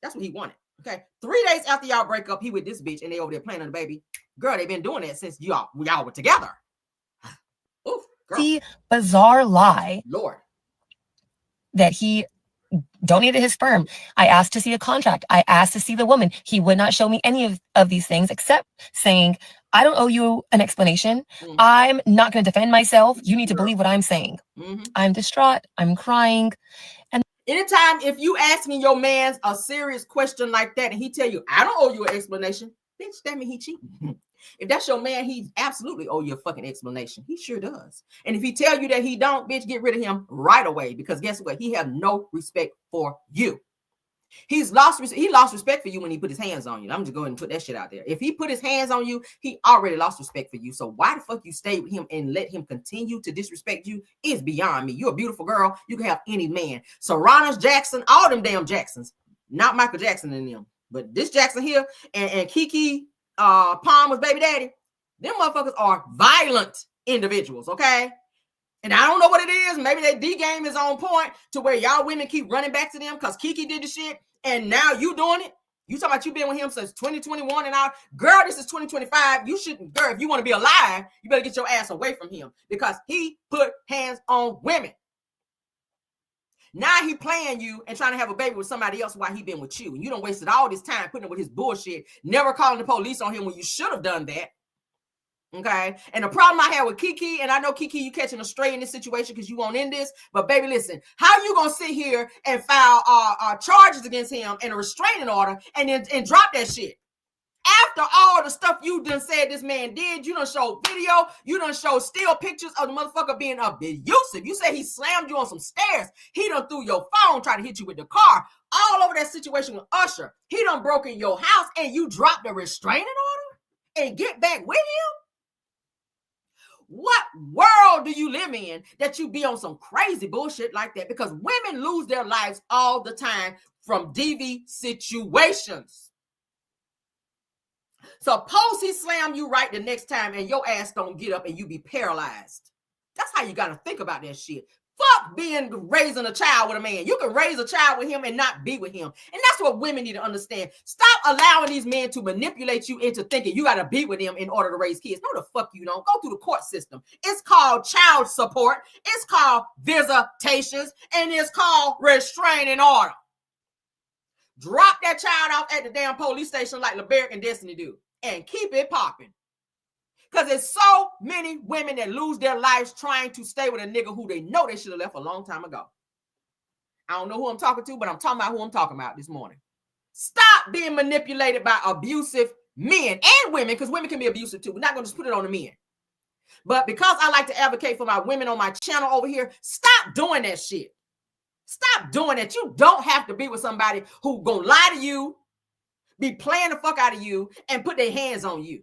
That's what he wanted. Okay. 3 days after y'all break up, he with this bitch and they over there playing on the baby. Girl, they've been doing that since y'all were together. Oof, girl. The bizarre lie. Lord. That he donated his sperm. I asked to see a contract. I asked to see the woman. He would not show me any of these things except saying, I don't owe you an explanation. Mm-hmm. I'm not going to defend myself. You need to believe what I'm saying. Mm-hmm. I'm distraught. I'm crying. And anytime if you asking your man a serious question like that and he tell you, I don't owe you an explanation, bitch, that mean he cheating. If that's your man, he absolutely owe you a fucking explanation. He sure does. And if he tell you that he don't, bitch, get rid of him right away. Because guess what? He have no respect for you. He lost respect for you when he put his hands on you. I'm just going to put that shit out there. If he put his hands on you, he already lost respect for you. So why the fuck you stay with him and let him continue to disrespect you is beyond me. You're a beautiful girl. You can have any man. Sarunas Jackson, all them damn Jacksons. Not Michael Jackson and them. But this Jackson here and Kiki Palmer's baby daddy, them motherfuckers are violent individuals, okay? And I don't know what it is. Maybe their D game is on point to where y'all women keep running back to them because Kiki did the shit and now you doing it. You talking about you been with him since 2021 and all. Girl, this is 2025. You shouldn't, girl, if you want to be alive, you better get your ass away from him because he put hands on women. Now he playing you and trying to have a baby with somebody else while he been with you. And you done wasted all this time putting up with his bullshit, never calling the police on him when you should have done that. Okay. And the problem I have with Kiki, and I know Kiki, you catching a stray in this situation because you won't end this, but baby, listen, how you gonna sit here and file charges against him and a restraining order and drop that shit? After all the stuff you done said this man did, you done show video, you done show still pictures of the motherfucker being abusive. You say he slammed you on some stairs. He done threw your phone, tried to hit you with the car. All over that situation with Usher. He done broke in your house and you dropped a restraining order and get back with him? What world do you live in that you be on some crazy bullshit like that? Because women lose their lives all the time from DV situations. Suppose he slam you right the next time and your ass don't get up and you be paralyzed. That's how you got to think about that shit. Fuck raising a child with a man. You can raise a child with him and not be with him. And that's what women need to understand. Stop allowing these men to manipulate you into thinking you got to be with them in order to raise kids. No, the fuck you don't. Go through the court system. It's called child support. It's called visitations. And it's called restraining order. Drop that child off at the damn police station like LeBerick and Destiny do. And keep it popping. Because there's so many women that lose their lives trying to stay with a nigga who they know they should have left a long time ago. I don't know who I'm talking to, but I'm talking about who I'm talking about this morning. Stop being manipulated by abusive men and women, because women can be abusive too. We're not going to just put it on the men. But because I like to advocate for my women on my channel over here, stop doing that shit. Stop doing that. You don't have to be with somebody who gonna lie to you, be playing the fuck out of you, and put their hands on you.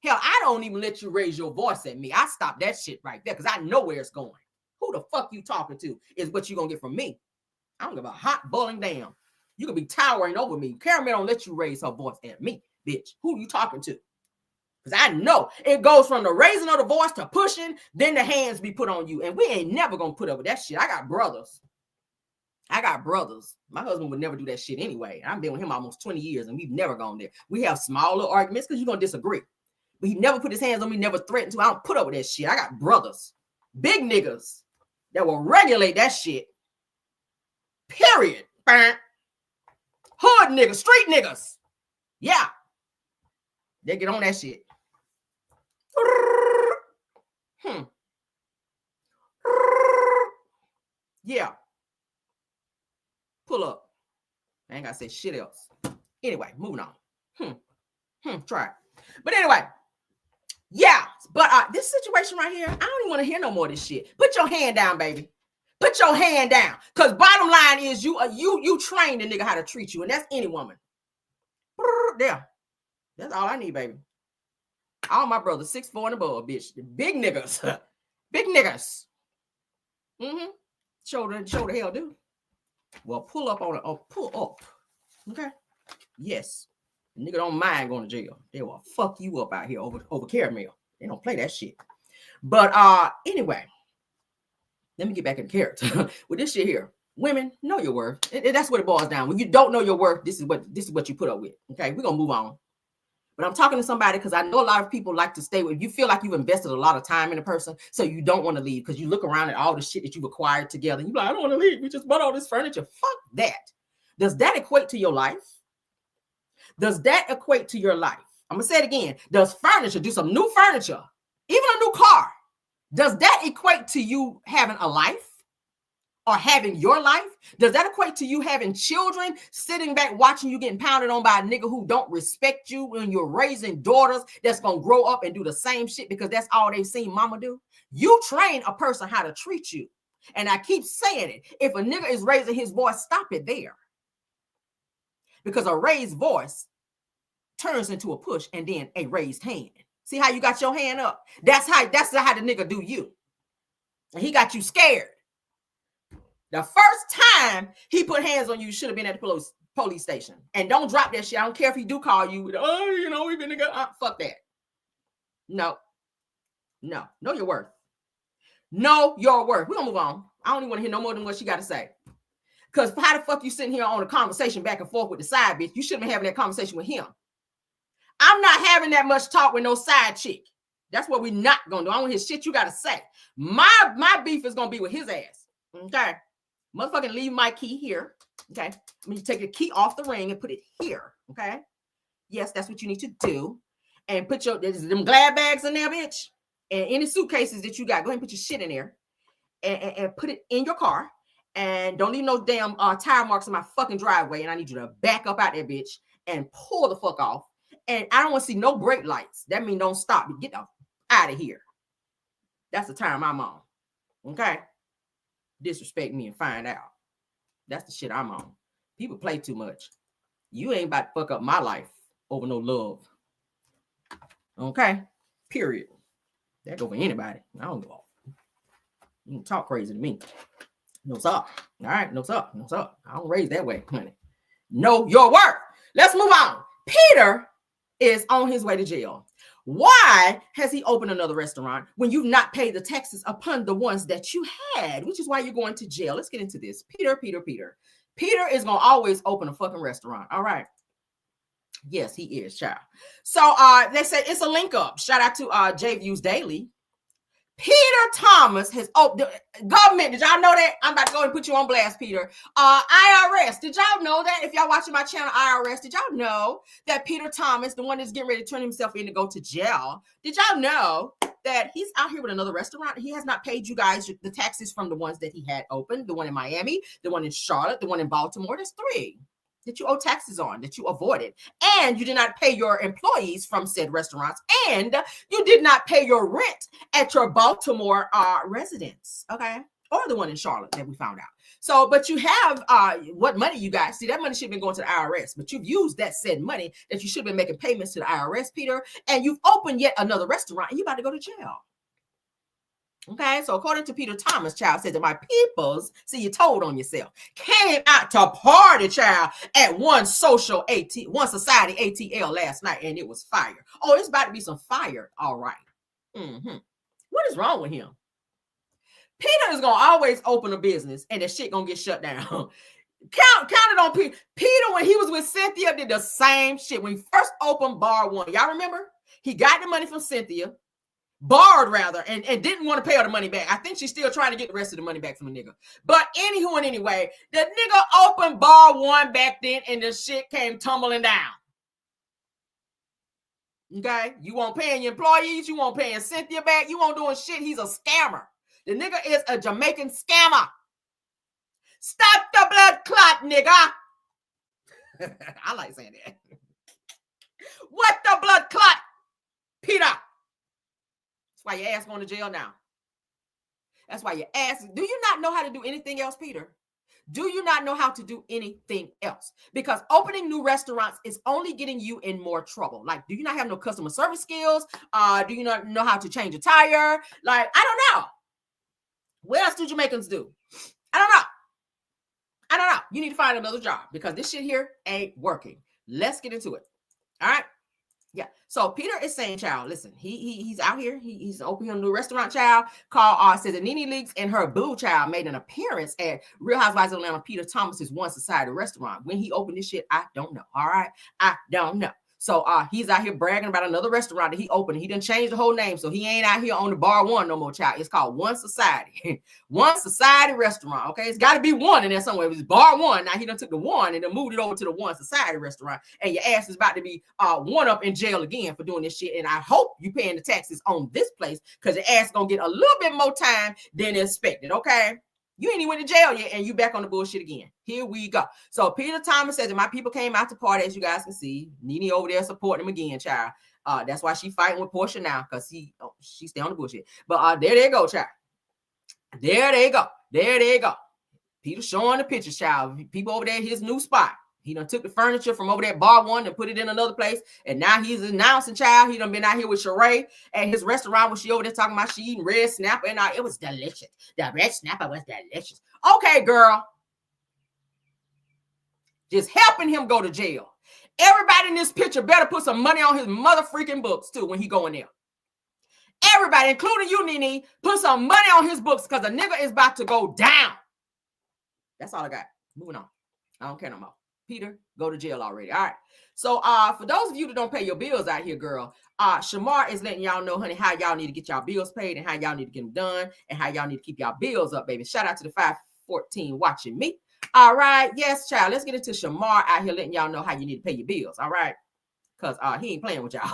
Hell, I don't even let you raise your voice at me. I stop that shit right there because I know where it's going. Who the fuck you talking to is what you gonna get from me. I don't give a hot boiling damn. You can be towering over me. Caramel don't let you raise her voice at me, bitch. Who you talking to? Because I know it goes from the raising of the voice to pushing, then the hands be put on you. And we ain't never gonna put up with that shit. I got brothers. My husband would never do that shit anyway. I've been with him almost 20 years and we've never gone there. We have small little arguments because you're gonna disagree. But he never put his hands on me, never threatened to. I don't put up with that shit. I got brothers, big niggas that will regulate that shit. Period. Hood niggas, street niggas. Yeah. They get on that shit. Yeah. Pull up. I ain't gotta say shit else. Anyway, moving on. Try it. But anyway. Yeah, but this situation right here, I don't even want to hear no more of this shit. Put your hand down, baby. Put your hand down. Because bottom line is you train the nigga how to treat you, and that's any woman. There. That's all I need, baby. All my brothers, 6'4" and above, bitch. The big niggas. Big niggas. Shoulder hell, dude. Well, pull up on it. Oh, pull up. Okay. Yes. The nigga don't mind going to jail. They will fuck you up out here over caramel. They don't play that shit. But anyway, let me get back in character with this shit here. Women, know your worth. That's what it boils down. When you don't know your worth, this is what you put up with. Okay, we're gonna move on. But I'm talking to somebody because I know a lot of people like to stay with. You feel like you've invested a lot of time in a person, so you don't want to leave because you look around at all the shit that you've acquired together. And you're like, I don't want to leave. We just bought all this furniture. Fuck that. Does that equate to your life? Does that equate to your life? I'm going to say it again. Does furniture, do some new furniture, even a new car, does that equate to you having a life or having your life? Does that equate to you having children, sitting back watching you getting pounded on by a nigga who don't respect you when you're raising daughters that's going to grow up and do the same shit because that's all they've seen mama do? You train a person how to treat you. And I keep saying it. If a nigga is raising his voice, stop it there. Because a raised voice turns into a push and then a raised hand. See how you got your hand up? That's how the nigga do you. And he got you scared. The first time he put hands on you should have been at the police station. And don't drop that shit. I don't care if he do call you. Oh, we've been together. Fuck that. No. Know your worth. Know your worth. We're gonna move on. I don't even want to hear no more than what she got to say. Because how the fuck you sitting here on a conversation back and forth with the side bitch? You shouldn't be having that conversation with him. I'm not having that much talk with no side chick. That's what we're not going to do. I don't hear shit you got to say. My beef is going to be with his ass. Okay? Motherfucking leave my key here. Okay? I mean, you take the key off the ring and put it here. Okay? Yes, that's what you need to do. And put them glad bags in there, bitch. And any suitcases that you got, go ahead and put your shit in there. And put it in your car. And don't leave no damn tire marks in my fucking driveway. And I need you to back up out there, bitch, and pull the fuck off. And I don't want to see no brake lights. That means don't stop. Get out of here. That's the time I'm on. Okay? Disrespect me and find out. That's the shit I'm on. People play too much. You ain't about to fuck up my life over no love. Okay? Period. That go for anybody. I don't go off. You can talk crazy to me. No, sir. All right. No, sir. No, sir. I don't raise that way, honey. Know your worth. Let's move on. Peter is on his way to jail. Why has he opened another restaurant when you've not paid the taxes upon the ones that you had, which is why you're going to jail? Let's get into this. Peter is going to always open a fucking restaurant. All right. Yes, he is, child. So they say it's a link up. Shout out to J Views Daily. Peter Thomas has government. Did y'all know that? I'm about to go and put you on blast, Peter. IRS. Did y'all know that? If y'all watching my channel, IRS, did y'all know that Peter Thomas, the one that's getting ready to turn himself in to go to jail, did y'all know that he's out here with another restaurant? He has not paid you guys the taxes from the ones that he had open, the one in Miami, the one in Charlotte, the one in Baltimore. There's 3 that you owe taxes on, that you avoided. And you did not pay your employees from said restaurants. And you did not pay your rent at your Baltimore residence, okay? Or the one in Charlotte that we found out. So, but you have, what money you got? See, that money should have been going to the IRS, but you've used that said money that you should have been making payments to the IRS, Peter, and you've opened yet another restaurant, and you're about to go to jail. Okay, so according to Peter Thomas, child, said that my peoples, see, you told on yourself, came out to party, child, at one society ATL last night, and it was fire. Oh, it's about to be some fire. All right. What is wrong with him? Peter is going to always open a business, and the shit going to get shut down. Count it on Peter. Peter, when he was with Cynthia, did the same shit. When he first opened Bar One, y'all remember? He got the money from Cynthia, borrowed rather, and didn't want to pay her the money back. I think she's still trying to get the rest of the money back from the nigga. But anywho and anyway, the nigga opened Bar One back then, and the shit came tumbling down. Okay? You won't paying your employees, you won't paying Cynthia back, you won't doing shit. He's a scammer. The nigga is a Jamaican scammer. Stop the blood clot, nigga. I like saying that. What the blood clot, Peter? That's why your ass going to jail now. That's why your ass. Do you not know how to do anything else, Peter? Do you not know how to do anything else? Because opening new restaurants is only getting you in more trouble. Like, do you not have no customer service skills? Do you not know how to change a tire? Like, I don't know. What else do Jamaicans do? I don't know. You need to find another job because this shit here ain't working. Let's get into it. All right. Yeah. So Peter is saying, child, listen, he's out here. He's opening a new restaurant, child. Called says that Nene Leakes and her boo child made an appearance at Real Housewives of Atlanta, Peter Thomas's One Society restaurant. When he opened this shit, I don't know. All right. I don't know. So he's out here bragging about another restaurant that he opened. He didn't change the whole name. So he ain't out here on the Bar One no more, child. It's called One Society. One Society restaurant. Okay. It's got to be one in there somewhere. It was Bar One. Now he done took the one and then moved it over to the One Society restaurant. And your ass is about to be one up in jail again for doing this shit. And I hope you paying the taxes on this place because your ass going to get a little bit more time than expected. Okay. You ain't even went to jail yet, and you back on the bullshit again. Here we go. So Peter Thomas says that my people came out to party, as you guys can see. Nene over there supporting him again, child. That's why she fighting with Porsha now, because she stay on the bullshit. But there they go, child. There they go. Peter showing the pictures, child. People over there at his new spot. He done took the furniture from over there at Bar One and put it in another place. And now he's announcing, child, he done been out here with Sheree at his restaurant when she over there talking about she eating red snapper. And it was delicious. The red snapper was delicious. Okay, girl. Just helping him go to jail. Everybody in this picture better put some money on his mother freaking books, too, when he go in there. Everybody, including you, Nene, put some money on his books because the nigga is about to go down. That's all I got. Moving on. I don't care no more. Peter, go to jail already. All right. So for those of you that don't pay your bills out here, girl, Shamar is letting y'all know, honey, how y'all need to get y'all bills paid and how y'all need to get them done and how y'all need to keep y'all bills up, baby. Shout out to the 514 watching me. All right. Yes, child. Let's get into Shamar out here letting y'all know how you need to pay your bills. All right. Because he ain't playing with y'all.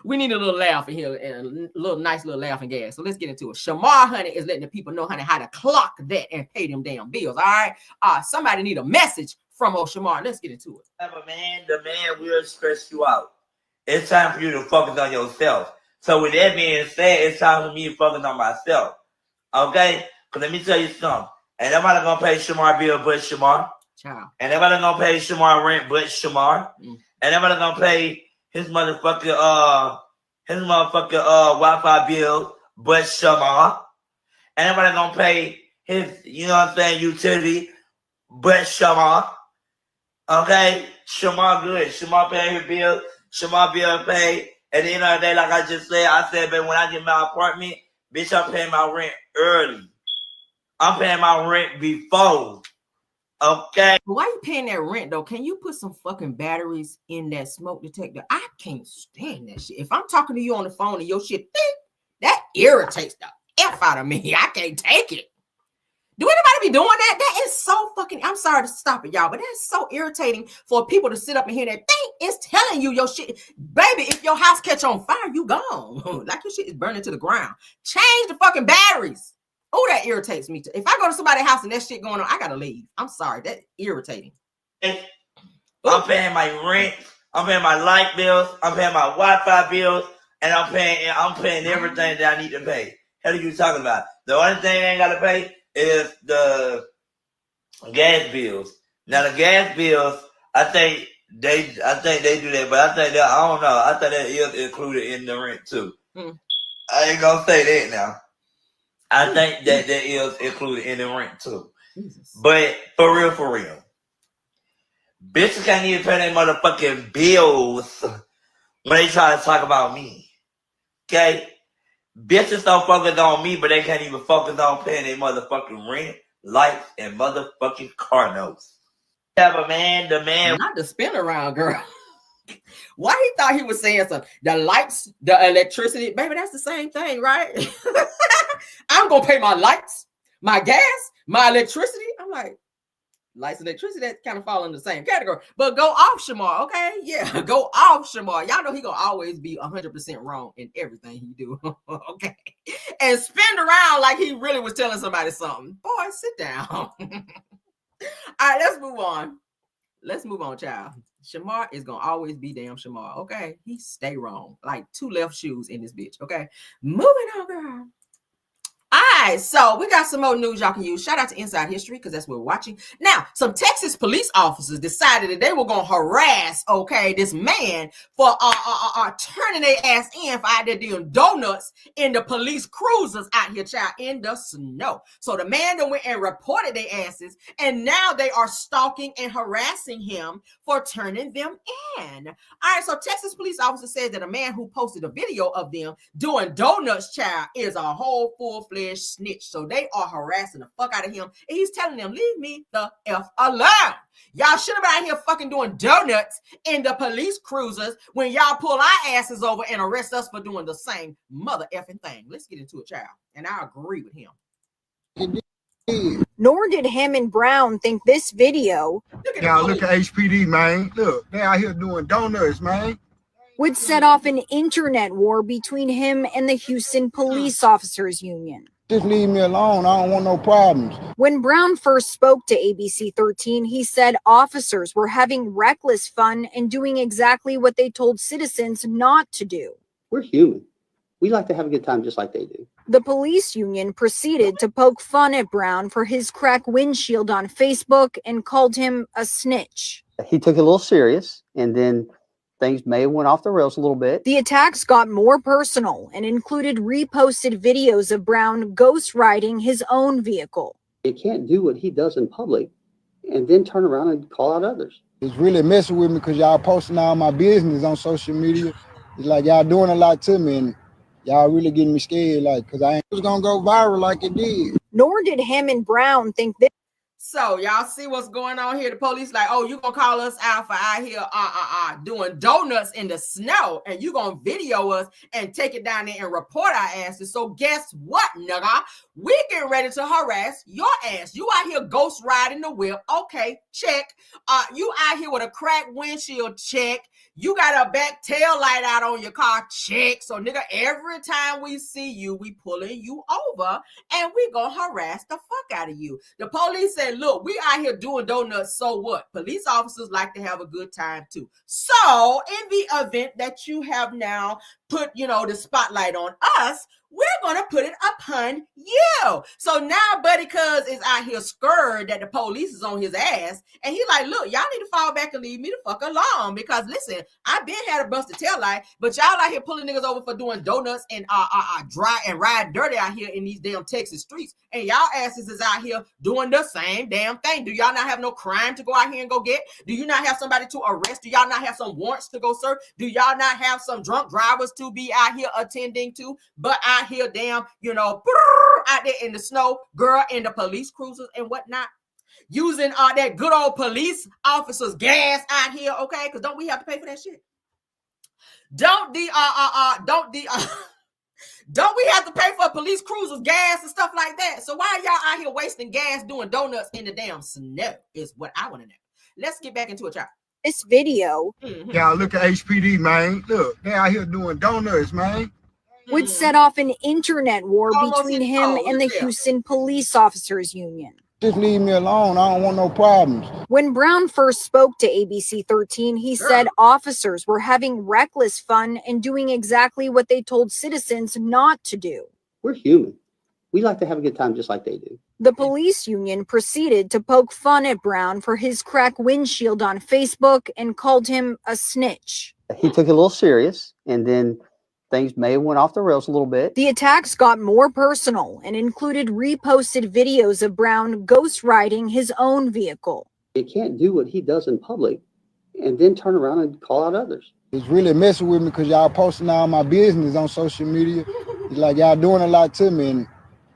We need a little laugh in here and a little nice little laughing gas. So let's get into it. Shamar, honey, is letting the people know, honey, how to clock that and pay them damn bills. All right. Somebody need a message from Shamar. Let's get into it. The man will stress you out. It's time for you to focus on yourself. So with that being said, it's time for me to focus on myself. Okay? Because let me tell you something. Ain't nobody gonna pay Shamar bill but Shamar. Child. Ain't nobody gonna pay Shamar rent but Shamar. Ain't nobody gonna pay his motherfucking Wi-Fi bill but Shamar. Ain't nobody gonna pay his, utility but Shamar. Okay? Shamar good. Shamar pay his bill. Shamar bill paid. At the end of the day, like I just said, but when I get my apartment, bitch, I'm paying my rent early. I'm paying my rent before. Okay. Why you paying that rent though? Can you put some fucking batteries in that smoke detector? I can't stand that shit. If I'm talking to you on the phone and your shit, that irritates the F out of me. I can't take it. Do anybody be doing that? That is so fucking, I'm sorry to stop it, y'all, but that's so irritating for people to sit up and hear that thing. It's telling you your shit. Baby, if your house catch on fire, you gone. Like your shit is burning to the ground. Change the fucking batteries. Oh, that irritates me too. If I go to somebody's house and that shit going on, I gotta leave. I'm sorry, that's irritating. I'm paying my rent, I'm paying my light bills, I'm paying my Wi-Fi bills, and I'm paying everything that I need to pay. What are you talking about? The only thing I ain't gotta pay is the gas bills. Now the gas bills, I think they do that, but I don't know. I think that is included in the rent too. I ain't gonna say that now. I think that is included in the rent too. Jesus. But for real, bitches can't even pay their motherfucking bills when they try to talk about me. Okay? Bitches don't focus on me, but they can't even focus on paying their motherfucking rent, lights, and motherfucking car notes. Have a man, not the spin around, girl. Why he thought he was saying something? The lights, the electricity, baby, that's the same thing, right? I'm gonna pay my lights, my gas, my electricity. I'm like, lights and electricity, that kind of fall in the same category. But go off, Shamar, okay? Yeah, go off, Shamar. Y'all know he gonna always be 100% wrong in everything he do, okay? And spin around like he really was telling somebody something. Boy, sit down. All right, let's move on. Let's move on, child. Shamar is gonna always be damn Shamar, okay? He stay wrong, like two left shoes in this bitch, okay? Moving on, girl. All right, so we got some more news y'all can use. Shout out to Inside History because that's what we're watching. Now, some Texas police officers decided that they were going to harass, okay, this man for turning their ass in for out there doing donuts in the police cruisers out here, child, in the snow. So the man that went and reported their asses, and now they are stalking and harassing him for turning them in. All right, so Texas police officer said that a man who posted a video of them doing donuts, child, is a whole full-fledged snitch. So they are harassing the fuck out of him, and he's telling them, leave me the F alone. Y'all should have been out here fucking doing donuts in the police cruisers when y'all pull our asses over and arrest us for doing the same mother effing thing. Let's get into it, child. And I agree with him. Nor did Hammond Brown think this video look at HPD, man. Look, they out here doing donuts, man. would set off an internet war between him and the Houston Police Officers Union. Just leave me alone. I don't want no problems. When Brown first spoke to ABC 13, he said officers were having reckless fun and doing exactly what they told citizens not to do. We're human. We like to have a good time just like they do. The police union proceeded to poke fun at Brown for his cracked windshield on Facebook and called him a snitch. He took it a little serious, and then things may have went off the rails a little bit. The attacks got more personal and included reposted videos of Brown ghost riding his own vehicle. You can't do what he does in public and then turn around and call out others. It's really messing with me because y'all posting all my business on social media. It's like y'all doing a lot to me, and y'all really getting me scared, like, because I ain't was going to go viral like it did. Nor did Hammond Brown think that. So y'all see what's going on here? The police like, oh, you gonna call us out for out here doing donuts in the snow, and you gonna video us and take it down there and report our asses. So guess what, nigga? We get ready to harass your ass. You out here ghost riding the whip. Okay, check. You out here with a cracked windshield, check. You got a back tail light out on your car, check. So nigga, every time we see you, we pulling you over and we gonna harass the fuck out of you. The police said, look, we out here doing donuts, so what? Police officers like to have a good time too. So in the event that you have now put, the spotlight on us, we're gonna put it upon you. So now Buddy Cuz is out here scared that the police is on his ass, and he like, look, y'all need to fall back and leave me the fuck alone, because listen, I been had a busted tail light, but y'all out here pulling niggas over for doing donuts and dry and ride dirty out here in these damn Texas streets. And y'all asses is out here doing the same damn thing. Do y'all not have no crime to go out here and go get? Do you not have somebody to arrest? Do y'all not have some warrants to go serve? Do y'all not have some drunk drivers to be out here attending to? But out here, damn, you know, out there in the snow, girl, in the police cruisers and whatnot, using that good old police officers' gas out here, okay? Because don't we have to pay for that shit? Don't we have to pay for police cruisers, gas, and stuff like that? So why are y'all out here wasting gas doing donuts in the damn snow is what I want to know. Let's get back into it, y'all. This video Y'all look at HPD, man. Look, they out here doing donuts, man. would set off an internet war Almost between hit him cold, and the yeah. Houston Police Officers Union. Just leave me alone. I don't want no problems. When Brown first spoke to ABC 13, he said officers were having reckless fun and doing exactly what they told citizens not to do. We're human. We like to have a good time just like they do. The police union proceeded to poke fun at Brown for his cracked windshield on Facebook and called him a snitch. He took it a little serious, and then things may have went off the rails a little bit. The attacks got more personal and included reposted videos of Brown ghost riding his own vehicle. You can't do what he does in public and then turn around and call out others. It's really messing with me because y'all posting all my business on social media. It's like y'all doing a lot to me, and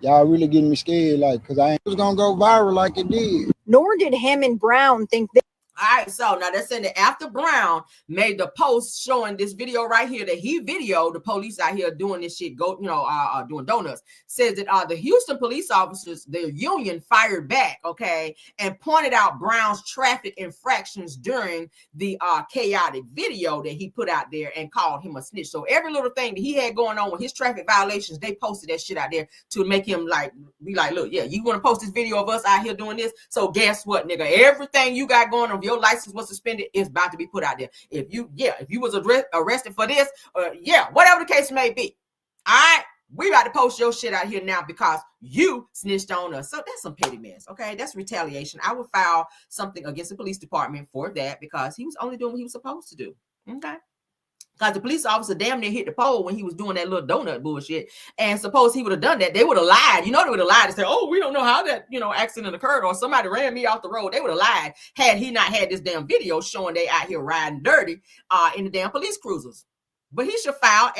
y'all really getting me scared, like, because I ain't was going to go viral like it did. Nor did him and Brown think that. All right, so now they're saying that after Brown made the post showing this video right here that he videoed the police out here doing this shit, doing donuts, says that the Houston police officers, their union, fired back, okay, and pointed out Brown's traffic infractions during the chaotic video that he put out there and called him a snitch. So every little thing that he had going on with his traffic violations, they posted that shit out there to make him be like, look, yeah, you want to post this video of us out here doing this? So guess what, nigga? Everything you got going on, your license was suspended, is about to be put out there. If you was arrested for this, whatever the case may be. All right, we about to post your shit out here now because you snitched on us. So that's some petty mess, okay? That's retaliation. I would file something against the police department for that because he was only doing what he was supposed to do, okay? Because the police officer damn near hit the pole when he was doing that little donut bullshit. And suppose he would have done that, they would have lied. You know, they would have lied and said, oh, we don't know how that, accident occurred, or somebody ran me off the road. They would have lied had he not had this damn video showing they out here riding dirty in the damn police cruisers. But he should file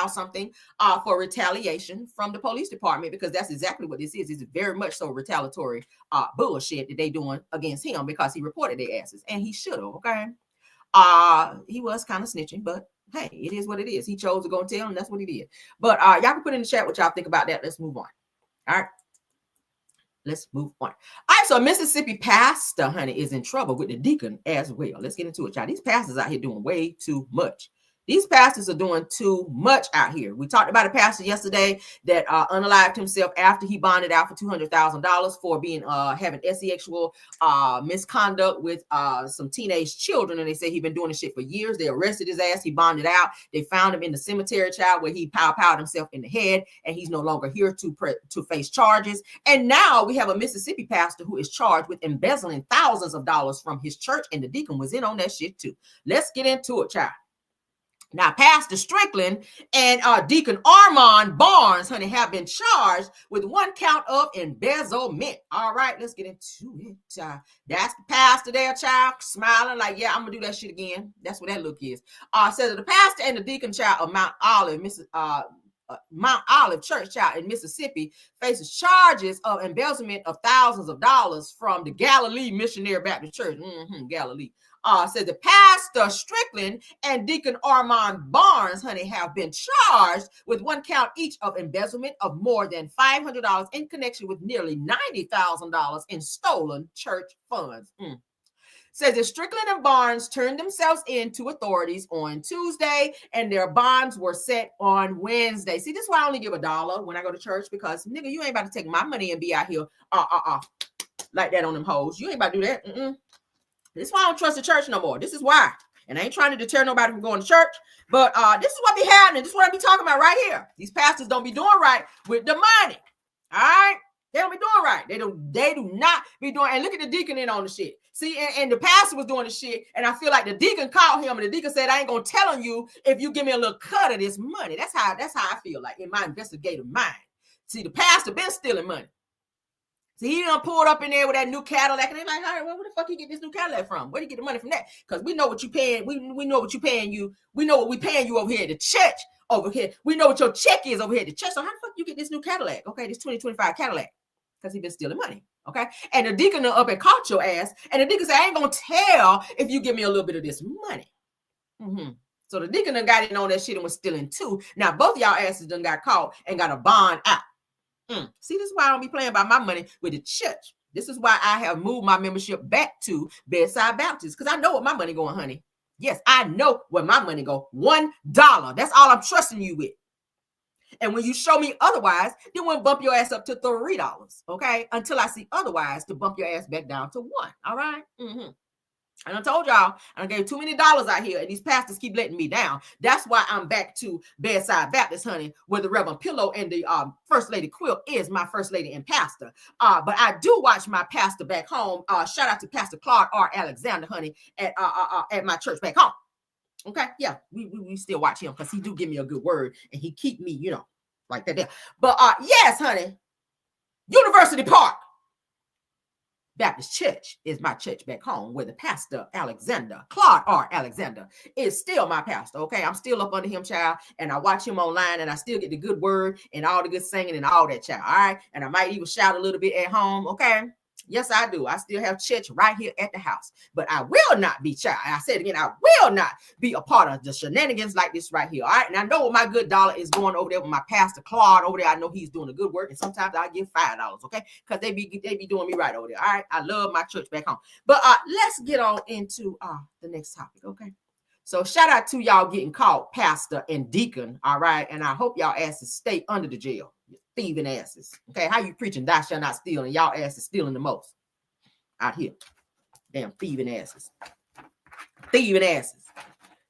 something for retaliation from the police department, because that's exactly what this is. It's very much so retaliatory bullshit that they doing against him because he reported their asses, and he should have, okay? He was kind of snitching, but hey, it is what it is. He chose to go and tell him, that's what he did. But y'all can put in the chat what y'all think about that. Let's move on. All right. Let's move on. All right, so Mississippi pastor, honey, is in trouble with the deacon as well. Let's get into it, y'all. These pastors out here doing way too much. These pastors are doing too much out here. We talked about a pastor yesterday that unalived himself after he bonded out for $200,000 for being having sexual misconduct with some teenage children, and they say he'd been doing this shit for years. They arrested his ass. He bonded out. They found him in the cemetery, child, where he powed himself in the head, and he's no longer here to face charges. And now we have a Mississippi pastor who is charged with embezzling thousands of dollars from his church, and the deacon was in on that shit too. Let's get into it, child. Now, Pastor Strickland and Deacon Armand Barnes, honey, have been charged with 1 count of embezzlement. All right, let's get into it, child. That's the pastor there, child, smiling like, yeah, I'm going to do that shit again. That's what that look is. Says that the pastor and the deacon, child, of Mount Olive Church, child, in Mississippi, faces charges of embezzlement of thousands of dollars from the Galilee Missionary Baptist Church. Galilee. Says the Pastor Strickland and Deacon Armand Barnes, honey, have been charged with 1 count each of embezzlement of more than $500 in connection with nearly $90,000 in stolen church funds. Says that Strickland and Barnes turned themselves in to authorities on Tuesday, and their bonds were set on Wednesday. See, this is why I only give $1 when I go to church, because, nigga, you ain't about to take my money and be out here like that on them hoes. You ain't about to do that. This is why I don't trust the church no more. This is why. And I ain't trying to deter nobody from going to church, but this is what be happening. This is what I be talking about right here. These pastors don't be doing right with the money. All right? They don't be doing right. They do not be doing. And look at the deacon in on the shit. See, and the pastor was doing the shit, and I feel like the deacon called him, and the deacon said, "I ain't gonna tell on you if you give me a little cut of this money." That's how I feel like in my investigative mind. See, the pastor been stealing money. See, he done pulled up in there with that new Cadillac, and they're like, "All right, well, where the fuck you get this new Cadillac from? Where do you get the money from that? Because we know what you paying. We know what you paying you. We know what we paying you over here at the church. Over here, we know what your check is over here at the church. So how the fuck you get this new Cadillac? Okay, this 2025 Cadillac." Because he been stealing money, okay? And the deacon up and caught your ass, and the deacon said, "I ain't gonna tell if you give me a little bit of this money." So the deacon done got in on that shit and was stealing too. Now both of y'all asses done got caught and got a bond out. See, this is why I don't be playing by my money with the church. This is why I have moved my membership back to Bedside Baptist, because I know what my money going, honey. Yes, I know where my money go. $1. That's all I'm trusting you with. And when you show me otherwise, then we'll bump your ass up to $3, okay? Until I see otherwise, to bump your ass back down to $1, all right? And I told y'all, I gave too many dollars out here, and these pastors keep letting me down. That's why I'm back to Bedside Baptist, honey, where the Reverend Pillow and the First Lady Quill is my First Lady and pastor. But I do watch my pastor back home. Shout out to Pastor Clark R. Alexander, honey, at my church back home. Okay, yeah, we still watch him because he do give me a good word, and he keep me, you know, like that there. But yes, honey, University Park Baptist Church is my church back home, where the pastor Alexander, Claude R. Alexander, is still my pastor. Okay, I'm still up under him, child, and I watch him online, and I still get the good word and all the good singing and all that, child. All right, and I might even shout a little bit at home. Okay. Yes, I do. I still have church right here at the house, but I will not be, child. I said again, I will not be a part of the shenanigans like this right here. All right. And I know what my good dollar is going over there with my pastor Claude over there. I know he's doing a good work, and sometimes I give $5, okay? Because they be doing me right over there. All right. I love my church back home. But let's get on into the next topic, okay? So shout out to y'all getting caught, pastor and deacon. All right. And I hope y'all asses stay under the jail. Thieving asses. Okay, how you preaching thou shalt not steal, and y'all asses stealing the most out here? Damn thieving asses. Thieving asses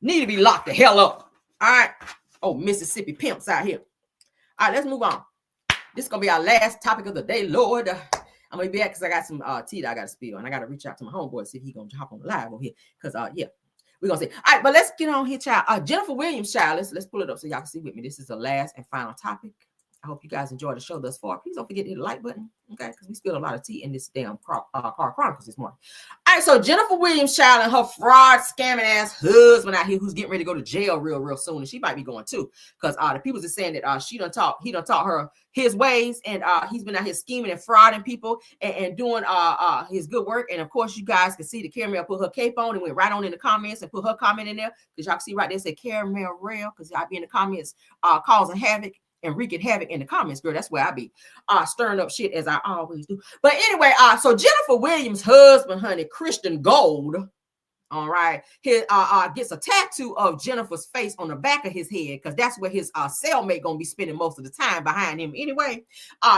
need to be locked the hell up. All right. Oh, Mississippi pimps out here. All right, let's move on. This is gonna be our last topic of the day, Lord. I'm gonna be back because I got some tea that I gotta spill, and I gotta reach out to my homeboy to see if he gonna hop on the live over here. Because yeah, we're gonna see. All right, but let's get on here, child. Jennifer Williams, child. Let's pull it up so y'all can see with me. This is the last and final topic. I hope you guys enjoyed the show thus far. Please don't forget to hit the like button, okay? Because we spilled a lot of tea in this damn Car Chronicles this morning. All right, so Jennifer Williams, child, and her fraud, scamming ass husband out here who's getting ready to go to jail real soon, and she might be going too, because the people are saying that he done taught her his ways, and he's been out here scheming and frauding people and doing his good work. And of course, you guys can see the Caramel put her cape on and went right on in the comments and put her comment in there, because y'all can see right there, say Caramel Rail, because I be in the comments causing havoc and wreaking havoc in the comments, girl. That's where I be stirring up shit, as I always do. But anyway, so Jennifer Williams' husband, honey, Christian Gold, all right, he gets a tattoo of Jennifer's face on the back of his head, because that's where his cellmate gonna be spending most of the time behind him anyway.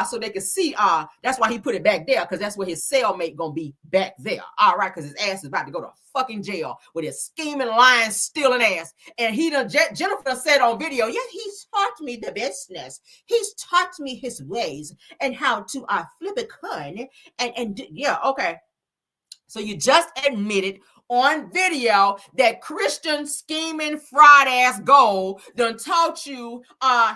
So they can see, that's why he put it back there, because that's where his cellmate gonna be back there. All right, because his ass is about to go to fucking jail with his scheming, lying, stealing ass. And Jennifer said on video, yeah, he's taught me the business. He's taught me his ways and how to flip a coin. And yeah, okay. So you just admitted on video that Christian scheming fraud ass Gold done taught you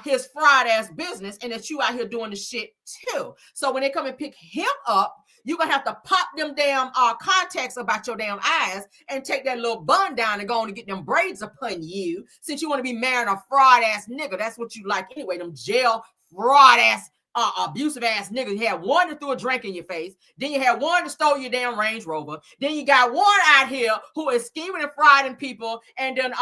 his fraud ass business, and that you out here doing the shit too. So when they come and pick him up, you're gonna have to pop them damn contacts about your damn eyes and take that little bun down and go on and get them braids upon you, since you want to be marrying a fraud ass nigga. That's what you like anyway, them jail fraud ass abusive ass niggas. You had one that threw a drink in your face, then you had one that stole your damn Range Rover, then you got one out here who is scheming and frauding people, and then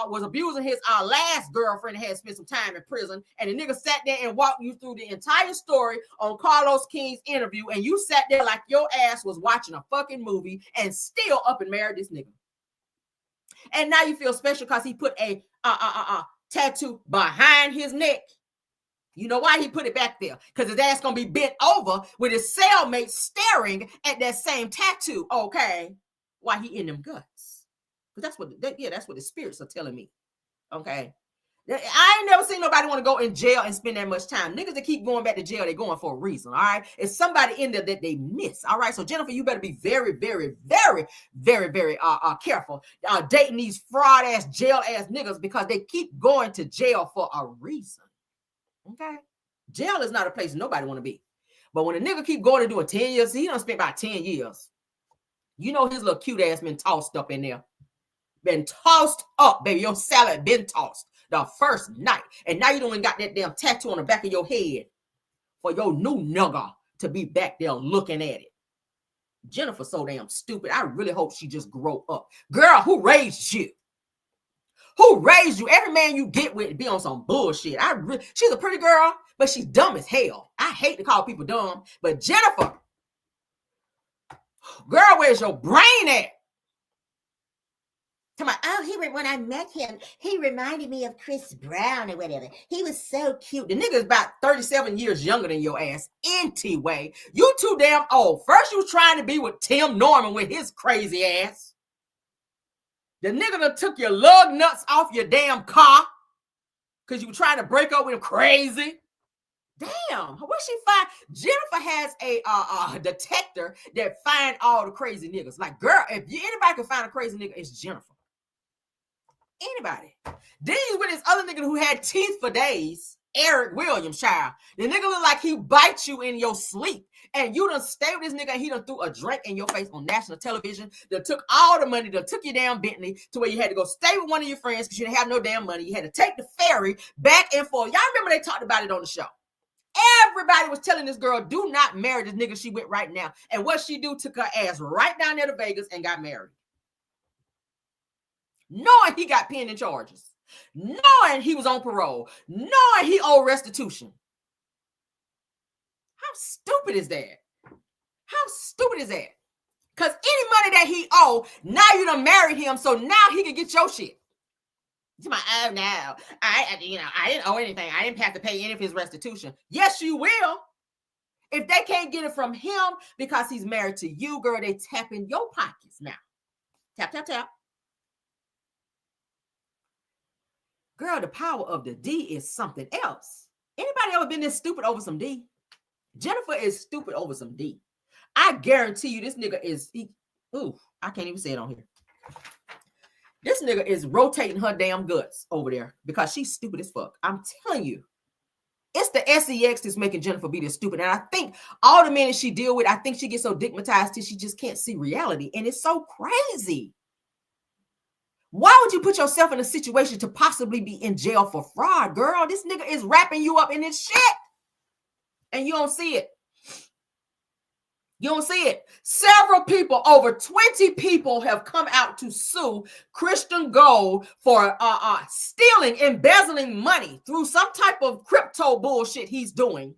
was abusing his last girlfriend and had spent some time in prison, and the nigga sat there and walked you through the entire story on Carlos King's interview, and you sat there like your ass was watching a fucking movie and still up and married this nigga. And now you feel special because he put a tattoo behind his neck. You know why he put it back there? Because his ass gonna be bent over with his cellmate staring at that same tattoo. Okay, why he in them guts? Because that's what the spirits are telling me. Okay, I ain't never seen nobody want to go in jail and spend that much time. Niggas that keep going back to jail, they're going for a reason, all right? It's somebody in there that they miss, all right? So, Jennifer, you better be very, very, very, very, very careful dating these fraud-ass, jail-ass niggas because they keep going to jail for a reason, okay? Jail is not a place nobody want to be. But when a nigga keep going and doing 10 years, he done spent about 10 years. You know his little cute ass been tossed up in there. Been tossed up, baby. Your salad been tossed the first night. And now you done got that damn tattoo on the back of your head for your new nigga to be back there looking at it. Jennifer so damn stupid. I really hope she just grow up. Girl, who raised you? Who raised you? Every man you get with be on some bullshit. She's a pretty girl, but she's dumb as hell. I hate to call people dumb, but Jennifer, girl, where's your brain at? Come on. Oh, when I met him, he reminded me of Chris Brown or whatever. He was so cute. The nigga is about 37 years younger than your ass. Anyway, you too damn old. First, you was trying to be with Tim Norman with his crazy ass. The nigga done took your lug nuts off your damn car because you were trying to break up with him crazy. Damn, what she find? Jennifer has a detector that find all the crazy niggas. Like, girl, if anybody can find a crazy nigga, it's Jennifer. Anybody. Then he's with this other nigga who had teeth for days, Eric Williams, child. The nigga look like he bites you in your sleep. And you done stay with this nigga and he done threw a drink in your face on national television that took all the money, that took your damn Bentley to where you had to go stay with one of your friends because you didn't have no damn money. You had to take the ferry back and forth. Y'all remember they talked about it on the show. Everybody was telling this girl, do not marry this nigga she with right now. And what she do, took her ass right down there to Vegas and got married. Knowing he got pending charges. Knowing he was on parole. Knowing he owed restitution. How stupid is that? How stupid is that? Because any money that he owed, now you done married him, so now he can get your shit. You're like, oh no, I didn't owe anything. I didn't have to pay any of his restitution. Yes, you will. If they can't get it from him because he's married to you, girl, they tap in your pockets now. Tap, tap, tap. Girl, the power of the D is something else. Anybody ever been this stupid over some D? Jennifer is stupid over some D. I guarantee you this nigga is, I can't even say it on here. This nigga is rotating her damn guts over there because she's stupid as fuck. I'm telling you. It's the sex that's making Jennifer be this stupid. And I think all the men that she deal with, I think she gets so digmatized till she just can't see reality. And it's so crazy. Why would you put yourself in a situation to possibly be in jail for fraud, girl? This nigga is wrapping you up in this shit. And you don't see it. You don't see it. Several people, over 20 people have come out to sue Christian Gold for stealing, embezzling money through some type of crypto bullshit he's doing.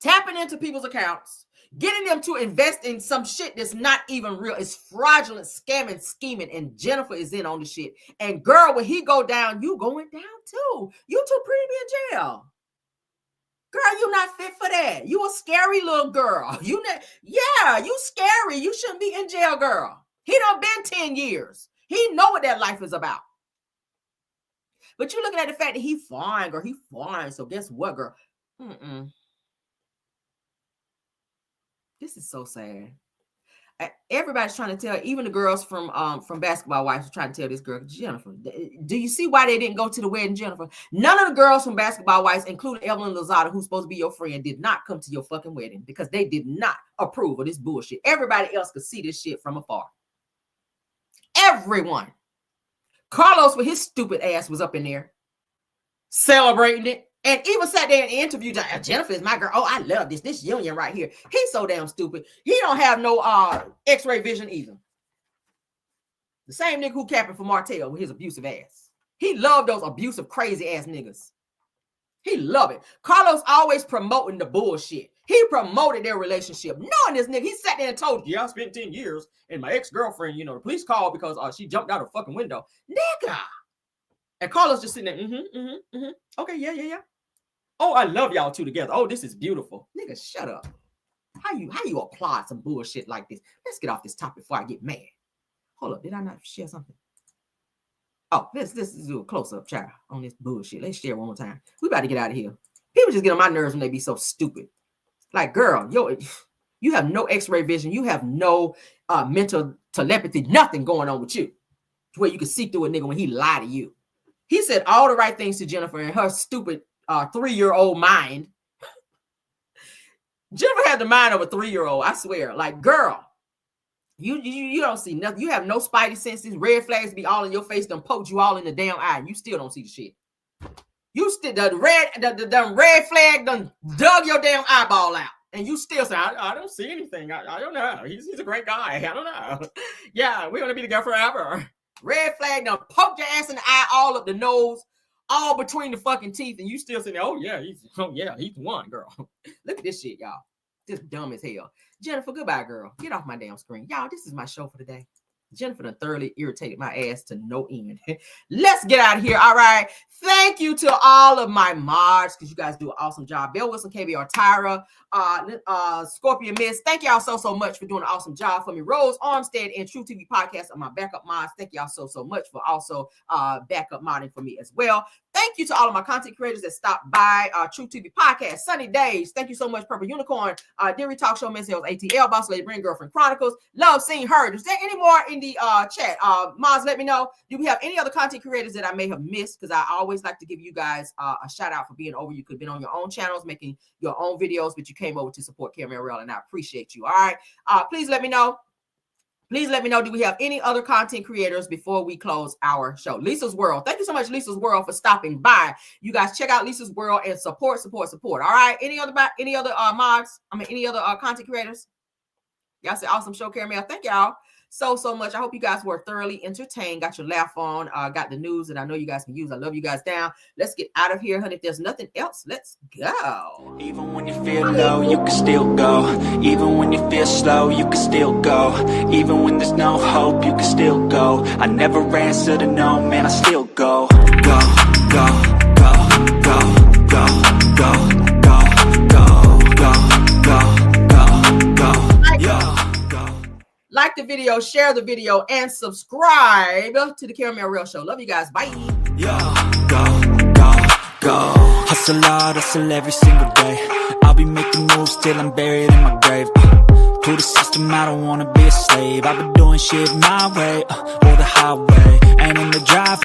Tapping into people's accounts, getting them to invest in some shit that's not even real. It's fraudulent, scamming, scheming, and Jennifer is in on the shit. And girl, when he go down, you going down too. You too pretty to be in jail. Girl, you not fit for that. You a scary little girl. You scary. You shouldn't be in jail, girl. He done been 10 years. He know what that life is about. But you looking at the fact that he fine, girl. He fine. So guess what, girl? This is so sad. Everybody's trying to tell, even the girls from Basketball Wives are trying to tell this girl, Jennifer. Do you see why they didn't go to the wedding, Jennifer? None of the girls from Basketball Wives, including Evelyn Lozada, who's supposed to be your friend, did not come to your fucking wedding because they did not approve of this bullshit. Everybody else could see this shit from afar. Everyone. Carlos with his stupid ass was up in there celebrating it. And even sat there and interviewed Jennifer is my girl. Oh, I love this union right here. He's so damn stupid. He don't have no X-ray vision either. The same nigga who capping for Martell with his abusive ass. He loved those abusive, crazy ass niggas. He love it. Carlos always promoting the bullshit. He promoted their relationship. Knowing this nigga, he sat there and told, I spent 10 years and my ex-girlfriend, the police called because she jumped out a fucking window. Nigga. And Carlos just sitting there, Okay, yeah. Oh, I love y'all two together. Oh, this is beautiful. Nigga, shut up. How you apply some bullshit like this? Let's get off this topic before I get mad. Hold up, did I not share something? Oh, let's do a close-up, child, on this bullshit. Let's share one more time. We about to get out of here. People just get on my nerves when they be so stupid. Like, girl, you have no x-ray vision. You have no mental telepathy, nothing going on with you to where you can see through a nigga when he lied to you. He said all the right things to Jennifer in her stupid 3-year-old mind. Jennifer had the mind of a 3-year-old, I swear. Like, girl, you don't see nothing. You have no spidey senses. Red flags be all in your face, done poked you all in the damn eye, and you still don't see the shit. You still the red flag done dug your damn eyeball out, and you still say, I don't see anything. I don't know. He's a great guy. I don't know. Yeah, we're gonna be together forever. Red flag done poked your ass in the eye, all up the nose, all between the fucking teeth, and you still saying, oh yeah, he's the one, girl. Look at this shit, y'all. Just dumb as hell. Jennifer, goodbye, girl. Get off my damn screen. Y'all, this is my show for today. Jennifer done thoroughly irritated my ass to no end. Let's get out of here. All right. Thank you to all of my mods because you guys do an awesome job. Bill Wilson, KBR, Tyra, Scorpion Miss. Thank y'all so much for doing an awesome job for me. Rose Armstead and True TV Podcast are my backup mods. Thank y'all so much for also backup modding for me as well. Thank you to all of my content creators that stopped by True TV Podcast. Sunny Days. Thank you so much, Purple Unicorn, Deary Talk Show, Miss Hills, ATL, Boss Lady, Brain Girlfriend Chronicles. Love Seeing Heard. Is there any more in the chat? Mods, let me know. Do we have any other content creators that I may have missed? Because I always like to give you guys a shout out for being over. You could have been on your own channels, making your own videos, but you came over to support Camera Real, and I appreciate you. All right. Please let me know. Please let me know, do we have any other content creators before we close our show? Lisa's World. Thank you so much, Lisa's World, for stopping by. You guys check out Lisa's World and support. All right. Any other mods? Any other content creators? Y'all say awesome show, Caramel. Thank y'all so much. I hope you guys were thoroughly entertained. Got your laugh on. Got the news that I know you guys can use. I love you guys down. Let's get out of here, honey. If there's nothing else, let's go. Even when you feel low, you can still go. Even when you feel slow, you can still go. Even when there's no hope, you can still go. I never answer to no, man, I still go. Go, go, go, go, go, go, go, go, go, go, go, go. Like the video, share the video, and subscribe to the Caramel Real Show. Love you guys. Bye. Yo, go, go, go. Hustle hard, hustle every single day. I'll be making moves till I'm buried in my grave. To the system, I don't wanna be a slave. I've been doing shit my way, or the highway. And in the